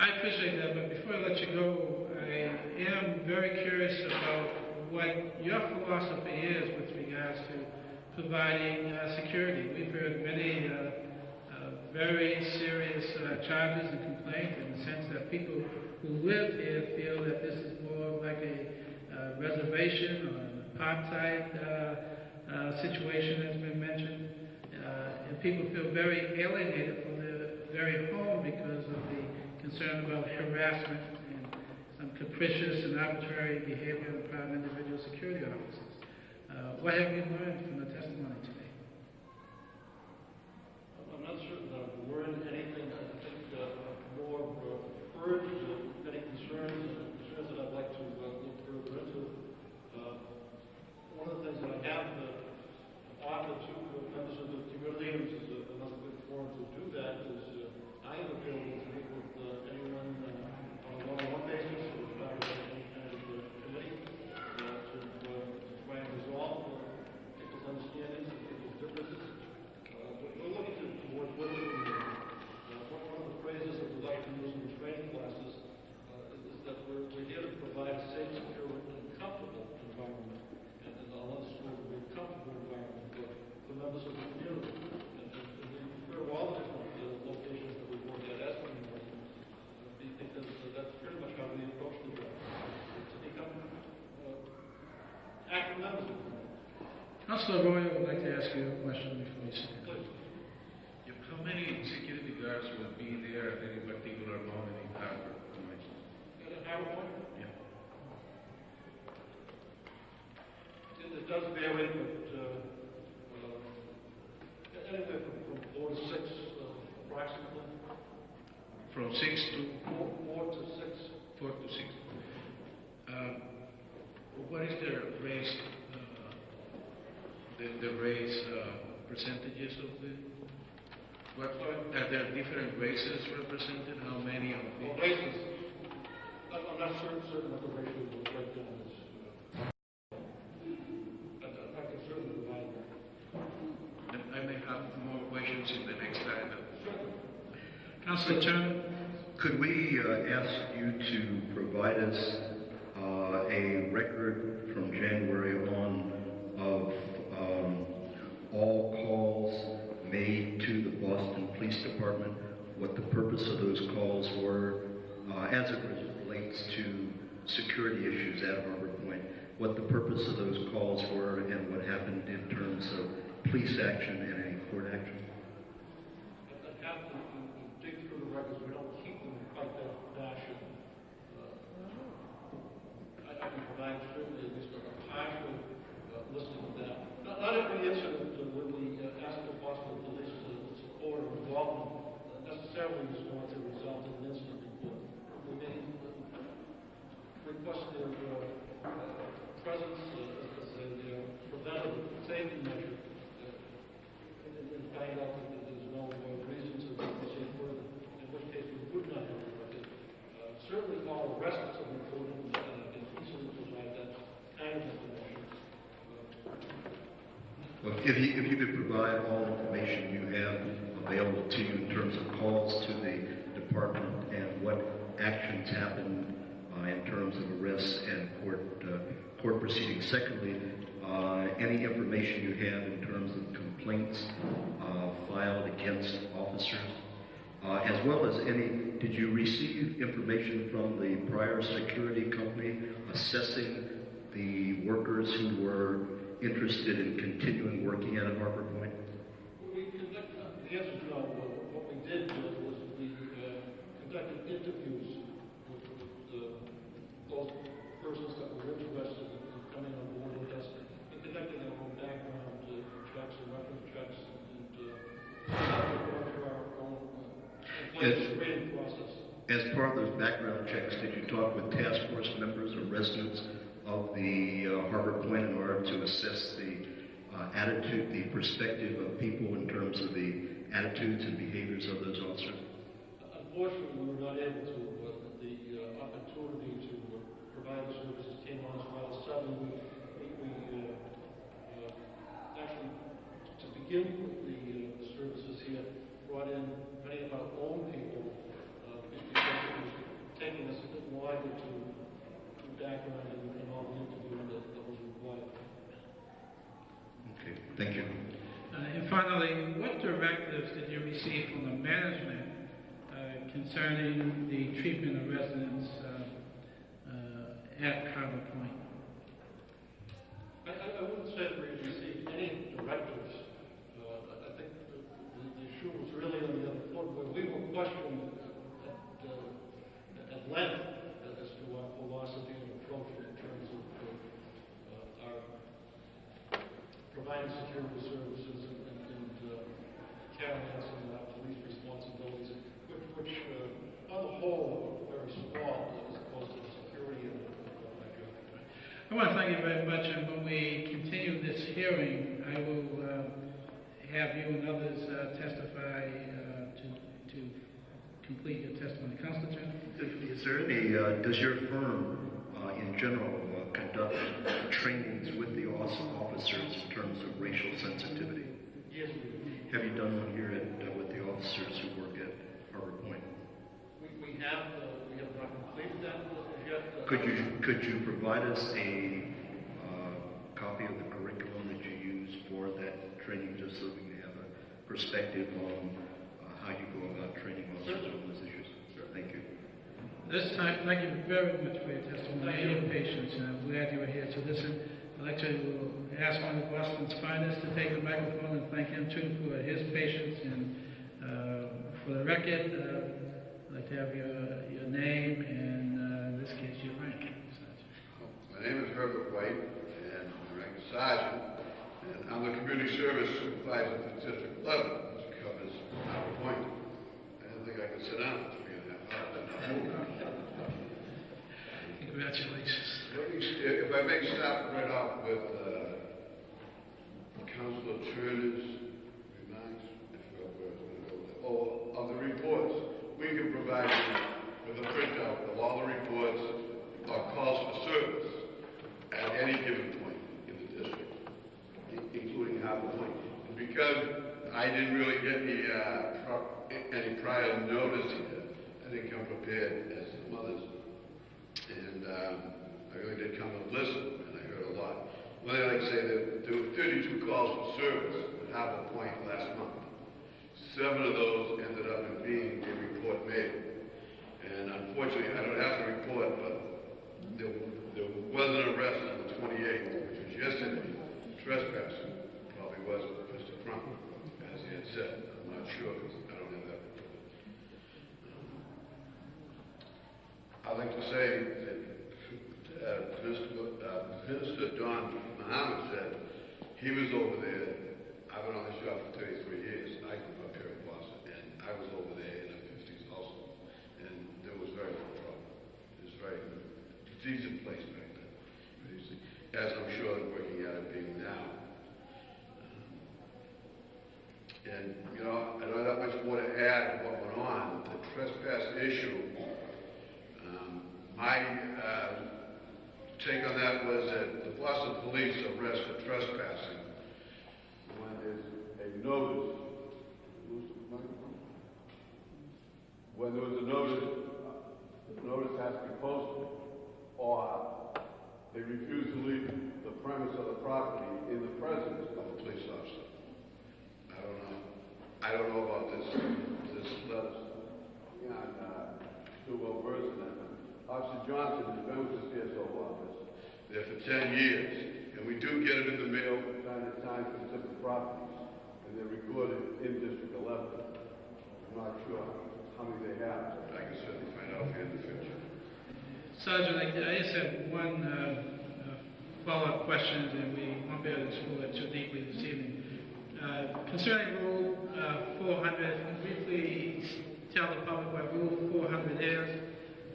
I appreciate that, but before I let you go, I am very curious about what your philosophy is with regards to providing security. We've heard many very serious charges and complaints in the sense that people who live here feel that this is more like a reservation or an apartheid situation has been mentioned. And people feel very alienated from their very home because of the concern about harassment and some capricious and arbitrary behavior on the part of individual security officers. What have you learned from the testimony today? I'm not certain that I've learned anything. I think more heard many concerns that I'd like to look further into. One of the things that I have offered to members of the community, which is another good forum to do that, is I am available to meet with anyone on a one-on-one basis or as part of any kind of committee to try and resolve people's understandings and people's differences. We're looking towards what we can do. One of the phrases that we like to use in the training classes is that we're here to provide a safe, secure, and comfortable environment. And I'll underscore a very comfortable environment for members of the community. And we refer to all the different locations that we work at as community because that's pretty much how we approach the job. To become active members of the community. Councilor Arroyo would like to ask you a question before you sit down. How many security guards will be there at any particular moment in Harbor Point? At Harbor Point? Yeah. It does vary, but anywhere from 4 to 6, approximately. From 6 to? 4 to 6. 4 to 6. What is the race, the race percentages of the? What are there different races represented? How many of the races? I'm not certain what the ratio will break down is. I can certainly provide that. I may have more questions in the next item. Councilor Turner? Could we ask you to provide us a record from January on of all calls made to the Boston Police Department, what the purpose of those calls were, as it relates to security issues at Harbor Point, what the purpose of those calls were, and what happened in terms of police action and any court action? I'd have to dig through the records. We don't keep them in quite that fashion. I can provide certainly at least a partial listing of that. Not every incident when we ask the Boston Police support or involvement necessarily is going to result in an incident report. We may request their presence as a preventative safety measure and find out that there's no reason to proceed further, in which case we would not have a record. Certainly all arrests are reported and incidents provide that kind of information. Well, if you could provide all information you have available to you in terms of calls to the department and what actions happened in terms of arrests and court proceedings. Secondly, any information you have in terms of complaints filed against officers, as well as any, did you receive information from the prior security company assessing the workers who were interested in continuing working at Harbor Point? The answer is no. What we did was we conducted interviews with those persons that were interested in coming on board with us. We conducted our own background checks and reference checks and going through our own employee screening process. As part of those background checks, did you talk with task force members or residents of the Harbor Point in order to assess the attitude, the perspective of people in terms of the attitudes and behaviors of those officers? Unfortunately, we were not able to. The opportunity to provide the services came on us rather suddenly. We actually, to begin with the services here, brought in many of our own people because it was taking us a bit longer to background and all the interviewing that was required. Okay, thank you. And finally, what directive directives did you receive from the management concerning the treatment of residents at Harbor Point? I wouldn't say that we received any directives. I think the issue was really on the other floor, where we were questioned at length as to our philosophy and approach in terms of our providing security services and carrying out some of our police responsibilities, which on the whole are very small as opposed to security and I want to thank you very much, and when we continue this hearing, I will have you and others testify to complete your testimony. Councilor Chen? Is there any, does your firm in general conduct trainings with the officers in terms of racial sensitivity? Yes, we do. Have you done one here with the officers who work at Harbor Point? We have not completed that yet. Could you provide us a copy of the curriculum that you use for that training, just so we can have a perspective on how you go about training officers on those issues? Thank you. This time, thank you very much for your testimony and your patience, and I'm glad you were here to listen. I'd like to ask one of Boston's finest to take the microphone and thank him too for his patience. And for the record, I'd like to have your name and, in this case, your rank. My name is Herbert White, and I'm rank sergeant, and I'm the community service supervisor for District 11, which covers Harbor Point. I didn't think I could sit down for 3.5 hours. Congratulations. If I may start right off with Councilor Turner's remarks, I forgot where I was going to go with that. Oh, of the reports. We can provide you with a printout of all the reports or calls for service at any given point in the district, including Harbor Point. And because I didn't really get any prior notice here, I didn't come prepared as some others. And I really did come to listen, and I heard a lot. Well, I'd like to say that there were 32 calls for service at Harbor Point last month. 7 of those ended up in being a report made. And unfortunately, I don't have the report, but there was an arrest on the 28th, which was yesterday, trespassing. Probably was Mr. Trump, as he had said. I'm not sure, because I don't have that report. I'd like to say that Mr. Don Muhammad said he was over there. I've been on the job for 33 years. I grew up here in Boston, and I was over there in the 50s also. And there was very little trouble. It was very decent place back then, as I'm sure they're working at it being now. And, you know, I don't have much more to add to what went on. The trespass issue, my take on that was that the Boston police arrest for trespassing when there's a notice. When there was a notice, the notice has to be posted, or they refuse to leave the premise of the property in the presence of a police officer. I don't know about this letter. And too well versed in that. Officer Johnson has been with the CSO office there for 10 years, and we do get it in the mail from time to time for different properties, and they're recorded in District 11. I'm not sure how many they have, but I can certainly find out for you in the future. Sergeant, I just have one follow-up question, and we won't be able to explore it too deeply this evening. Concerning Rule 400, briefly tell the public what Rule 400 is,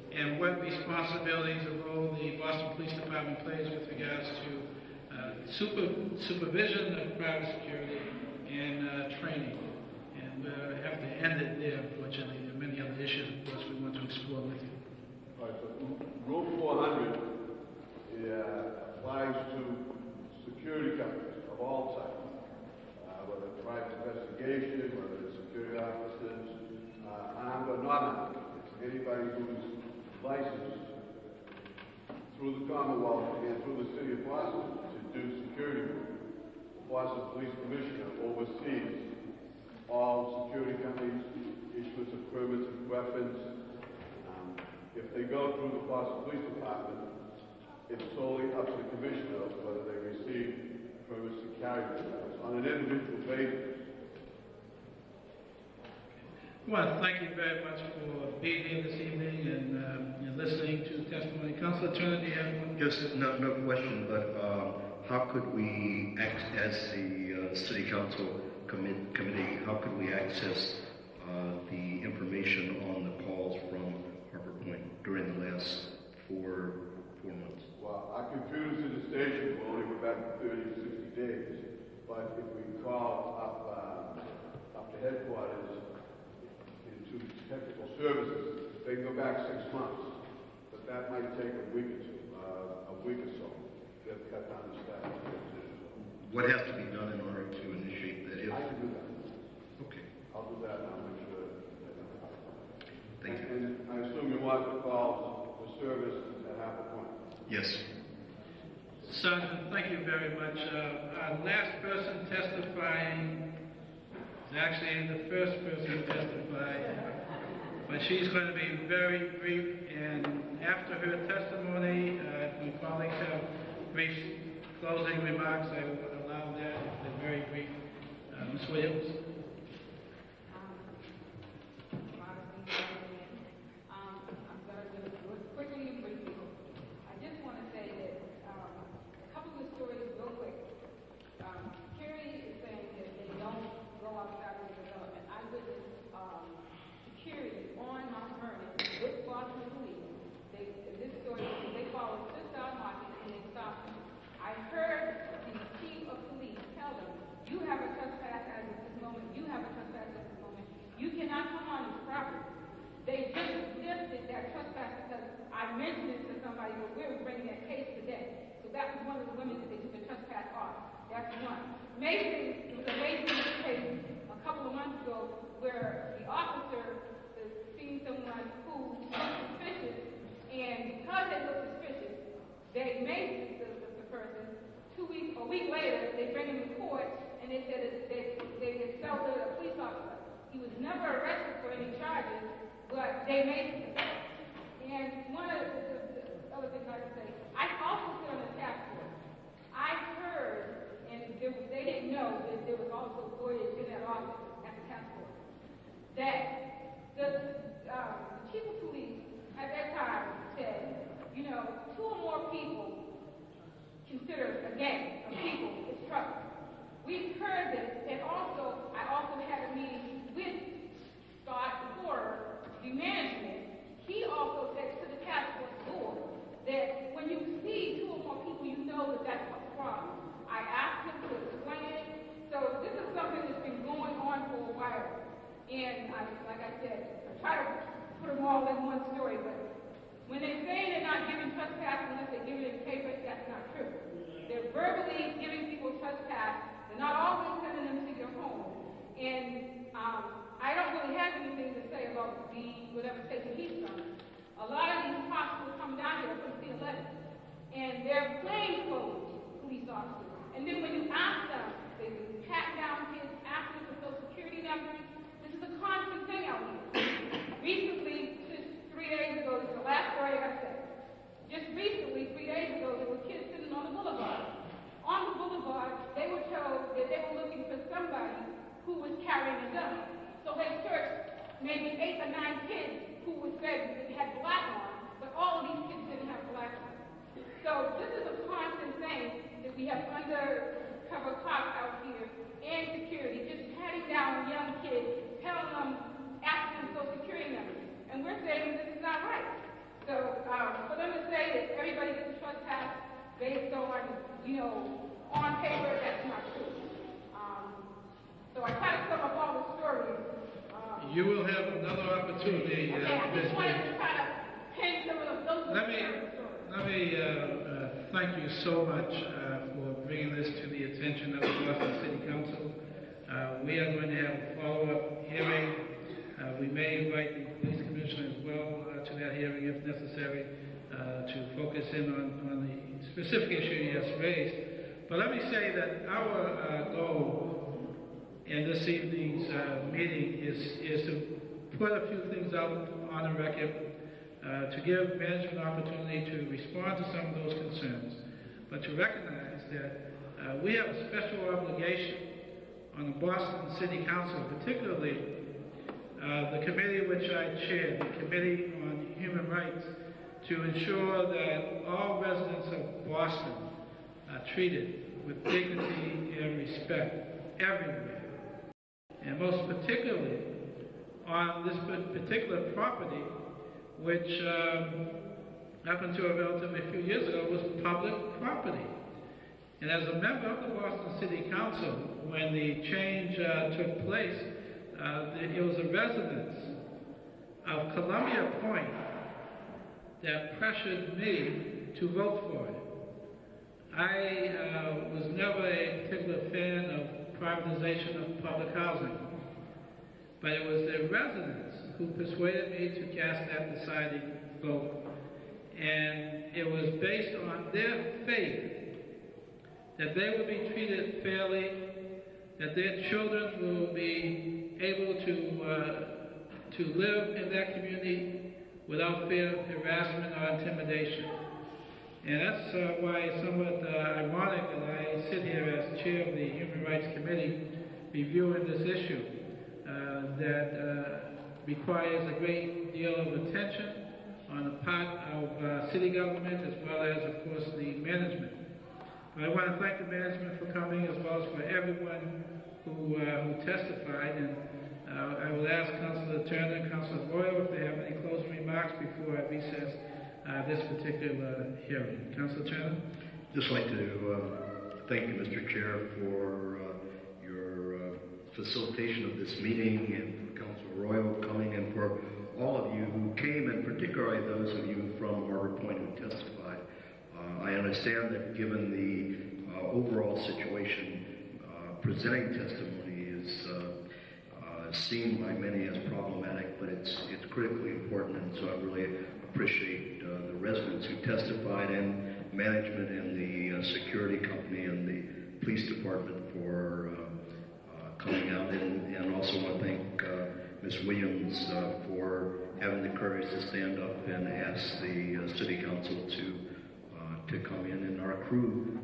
and what responsibilities or role the Boston Police Department plays with regards to supervision of private security and training. And we'll have to end it there, unfortunately. There are many other issues, of course, we want to explore with you. All right, so Rule 400 applies to security companies of all types, whether it's private investigation, whether it's security officers, armed or not armed. It's anybody who's licensed through the Commonwealth and through the City of Boston to do security work. The Boston Police Commissioner oversees all security companies, issuance of permits and weapons. If they go through the Boston Police Department, it's solely up to the commissioners whether they receive permits to carry them on an individual basis. Well, thank you very much for being here this evening and listening to testimony. Councilor Turner, do you have one? Just no question, but how could we, as the City Council committee, how could we access the information on the calls from Harbor Point during the last four months? Well, our computers in the station will only go back 30 to 60 days, but if we call up to headquarters into technical services, they can go back 6 months, but that might take a week or so. They've cut down the staff. What has to be done in order to initiate that? I can do that. Okay. I'll do that now. Make sure. Thank you. And I assume you want the calls for service at half a point. Yes. Sergeant, thank you very much. Our last person testifying is actually the first person to testify, but she's going to be very brief, and after her testimony, if my colleagues have brief closing remarks, I will allow that if they're very brief. Ms. Williams. I'm going to do it quickly and briefly. I just want to say that a couple of stories real quick. Security is saying that they don't go outside of the development. I witnessed security on Mt Vernon with Boston Police. This story, they followed just out market and they stopped them. I heard the chief of police tell them, you have a trespass as of this moment. You have a trespass at this moment. You cannot come on this property. They just lifted that trespass because I mentioned it to somebody, but we're bringing that case today. So that was one of the women that they took the trespass off. That's one. Mason, there was a Mason case a couple of months ago where the officer was seeing someone who looked suspicious, and because they looked suspicious, they made the person. A week later, they bring him to court, and they said that they expelled a police officer. He was never arrested for any charges, but they made him. And one of the other things I can say, I also sit on the task force. I heard, and they didn't know that there was also lawyers in that office at the task force, that the chief of police at that time said, 2 or more people consider a gang of people is trouble. We've heard this, and also, I also had a meeting with Scott Porter, the management. He also said to the task force board that when you see 2 or more people, you know that that's a problem. I asked him to explain it. So this is something that's been going on for a while. And like I said, I try to put them all in one story, but when they say they're not giving trespass unless they give it in paper, that's not true. They're verbally giving people trespass. They're not always sending them to your home. And I don't really have anything to say about whatever station he's from. A lot of these cops will come down here from C11, and they're plainclothes police officers. And then when you ask them, they pat down kids, ask them for Social Security numbers. This is a constant thing out here. Recently, just 3 days ago, this is the last story I said. Just recently, 3 days ago, there were kids sitting on the boulevard. On the boulevard, they were told that they were looking for somebody who was carrying a gun. So they searched maybe 8 or 9 kids who was said had black on, but all of these kids didn't have black on. So this is a constant thing that we have undercover cops out here and security, just patting down young kids, telling them, asking them Social Security numbers. And we're saying this is not right. So for them to say that everybody gets a trespass based on, on paper, that's not true. So I try to sum up all the stories. You will have another opportunity. Okay, I just wanted to try to pin some of those. Let me thank you so much for bringing this to the attention of the Boston City Council. We are going to have a follow-up hearing. We may invite the police commissioner as well to that hearing if necessary to focus in on the specific issue he has raised. But let me say that our goal in this evening's meeting is to put a few things out on the record, to give management an opportunity to respond to some of those concerns, but to recognize that we have a special obligation on the Boston City Council, particularly the committee which I chair, the Committee on Human Rights, to ensure that all residents of Boston are treated with dignity and respect everywhere. And most particularly on this particular property, which up until relatively few years ago was public property. And as a member of the Boston City Council, when the change took place, it was the residents of Columbia Point that pressured me to vote for it. I was never a particular fan of privatization of public housing, but it was the residents who persuaded me to cast that deciding vote. And it was based on their faith that they would be treated fairly, that their children will be able to live in that community without fear of harassment or intimidation. And that's why it's somewhat ironic that I sit here as chair of the Human Rights Committee reviewing this issue that requires a great deal of attention on the part of city government as well as, of course, the management. I want to thank the management for coming as well as for everyone who testified. And I will ask Councilor Turner and Councilor Royal if they have any closing remarks before I recess this particular hearing. Councilor Turner? Just like to thank you, Mr. Chair, for your facilitation of this meeting, and for Councilor Royal coming, and for all of you who came, and particularly those of you from Harbor Point who testified. I understand that given the overall situation, presenting testimony is seen by many as problematic, but it's critically important, and so I really appreciate the residents who testified, and management, and the security company, and the police department for coming out, and also want to thank Ms. Williams for having the courage to stand up and ask the City Council to come in, and our crew,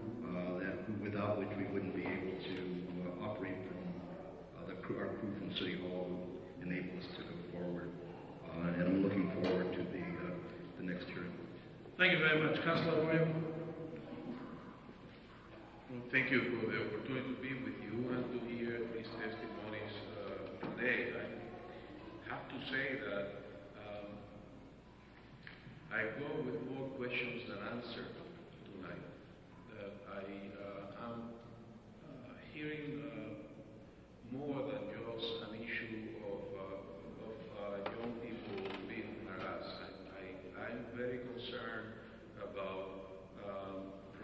without which we wouldn't be able to operate from our crew from City Hall, who enable us to go forward. And I'm looking forward to the next hearing. Thank you very much. Councilor Royal? Well, thank you for the opportunity to be with you and to hear these testimonies today. I have to say that I go with more questions than answers tonight. That I am hearing more than just an issue of young people being harassed. I'm very concerned about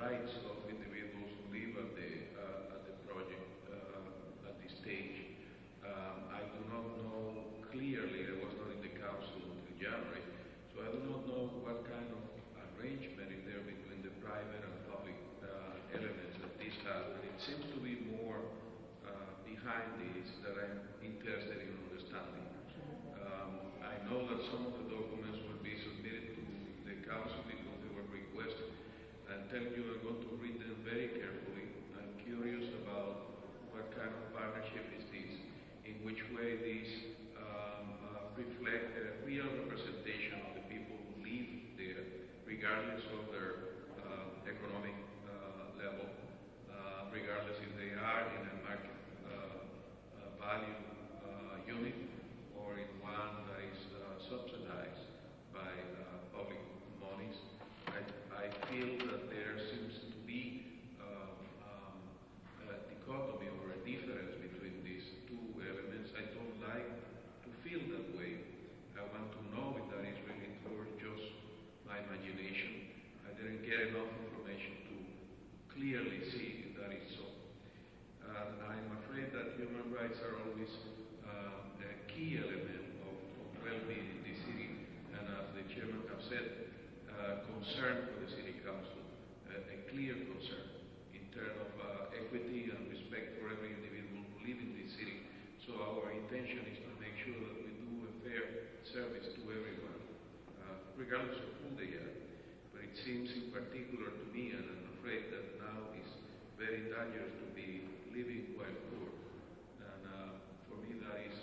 rights of individuals who live at the project at this stage. I do not know clearly. I was not in the council until January, so I do not know what kind of arrangement is there between the private and public elements that this has. And it seems to be more behind this that I'm interested in understanding. I know that some of the documents will be submitted to the council because they were requested. And tell you, I'm going to read them very carefully. I'm curious about what kind of partnership is this, in which way these reflect a real representation of the people who live there, regardless of their economic level, regardless if they are in a market value unit or in one that is subsidized by public monies. I feel that there seems to be a dichotomy or a difference between these two elements. I don't like to feel that way. I want to know if that is really or just my imagination. I didn't get enough information to clearly see if that is so. I'm afraid that human rights are always a key element of well-being in the city, and as the chairman has said, concern for the city council, a clear concern in terms of equity and respect for every individual who lives in the city intention is to make sure that we do a fair service to everyone, regardless of who they are. But it seems in particular to me, and I'm afraid that now it's very dangerous to be living while poor. And for me, that is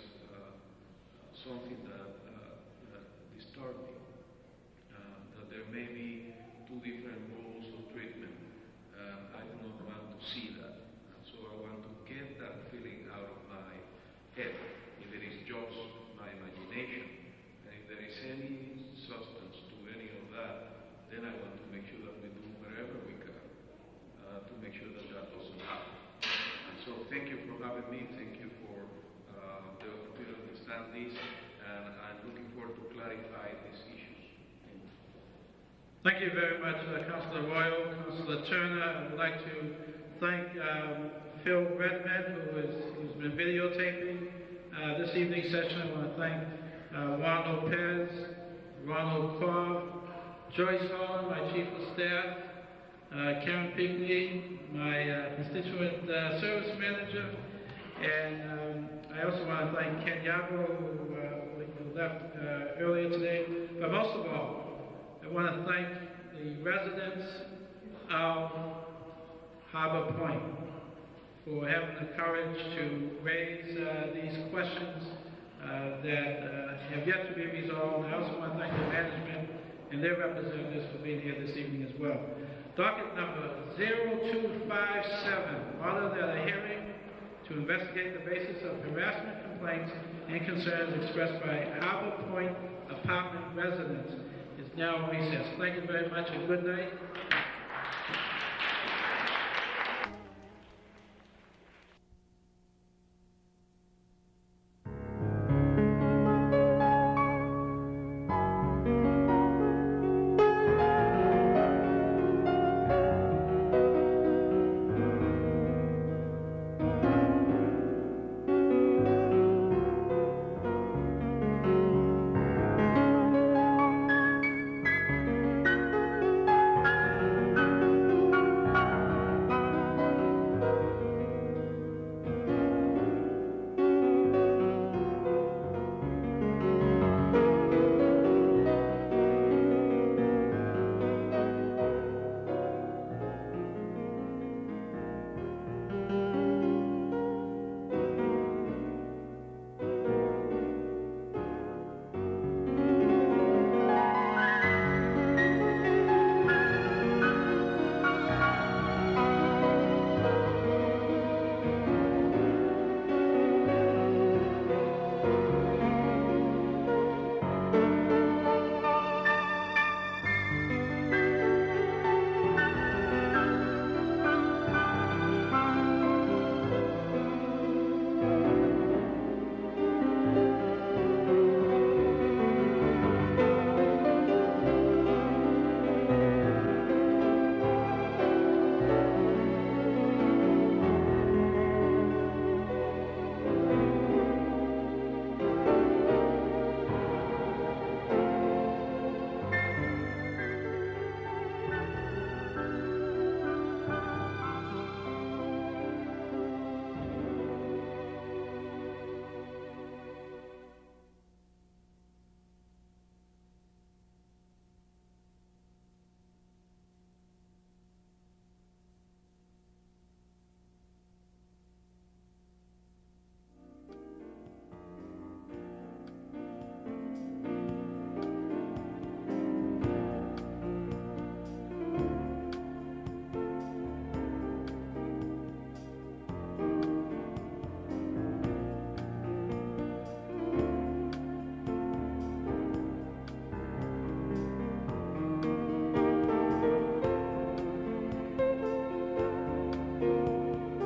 something that disturbs me. That there may be two different roles of treatment. I do not want to see that. And so I want to get that feeling out of my head. If it is just my imagination, and if there is any substance to any of that, then I want to make sure that we do whatever we can to make sure that that doesn't happen. And so thank you for having me. Thank you for the opportunity to understand this, and I'm looking forward to clarify these issues. Thank you very much, Councilor Royal. Councilor Turner, I would like to thank Phil Redman, who's been videotaping this evening's session. I want to thank Juan Lopez, Ronald Carr, Joyce Holland, my Chief of Staff, Karen Pigney, my Constituent Service Manager, and I also want to thank Ken Yabo, who left earlier today. But most of all, I want to thank the residents of Harbor Point for having the courage to raise these questions that have yet to be resolved. I also want to thank the management and their representatives for being here this evening as well. Docket number 0257, order that a hearing to investigate the basis of harassment complaints and concerns expressed by Harbor Point apartment residents is now recessed. Thank you very much and good night.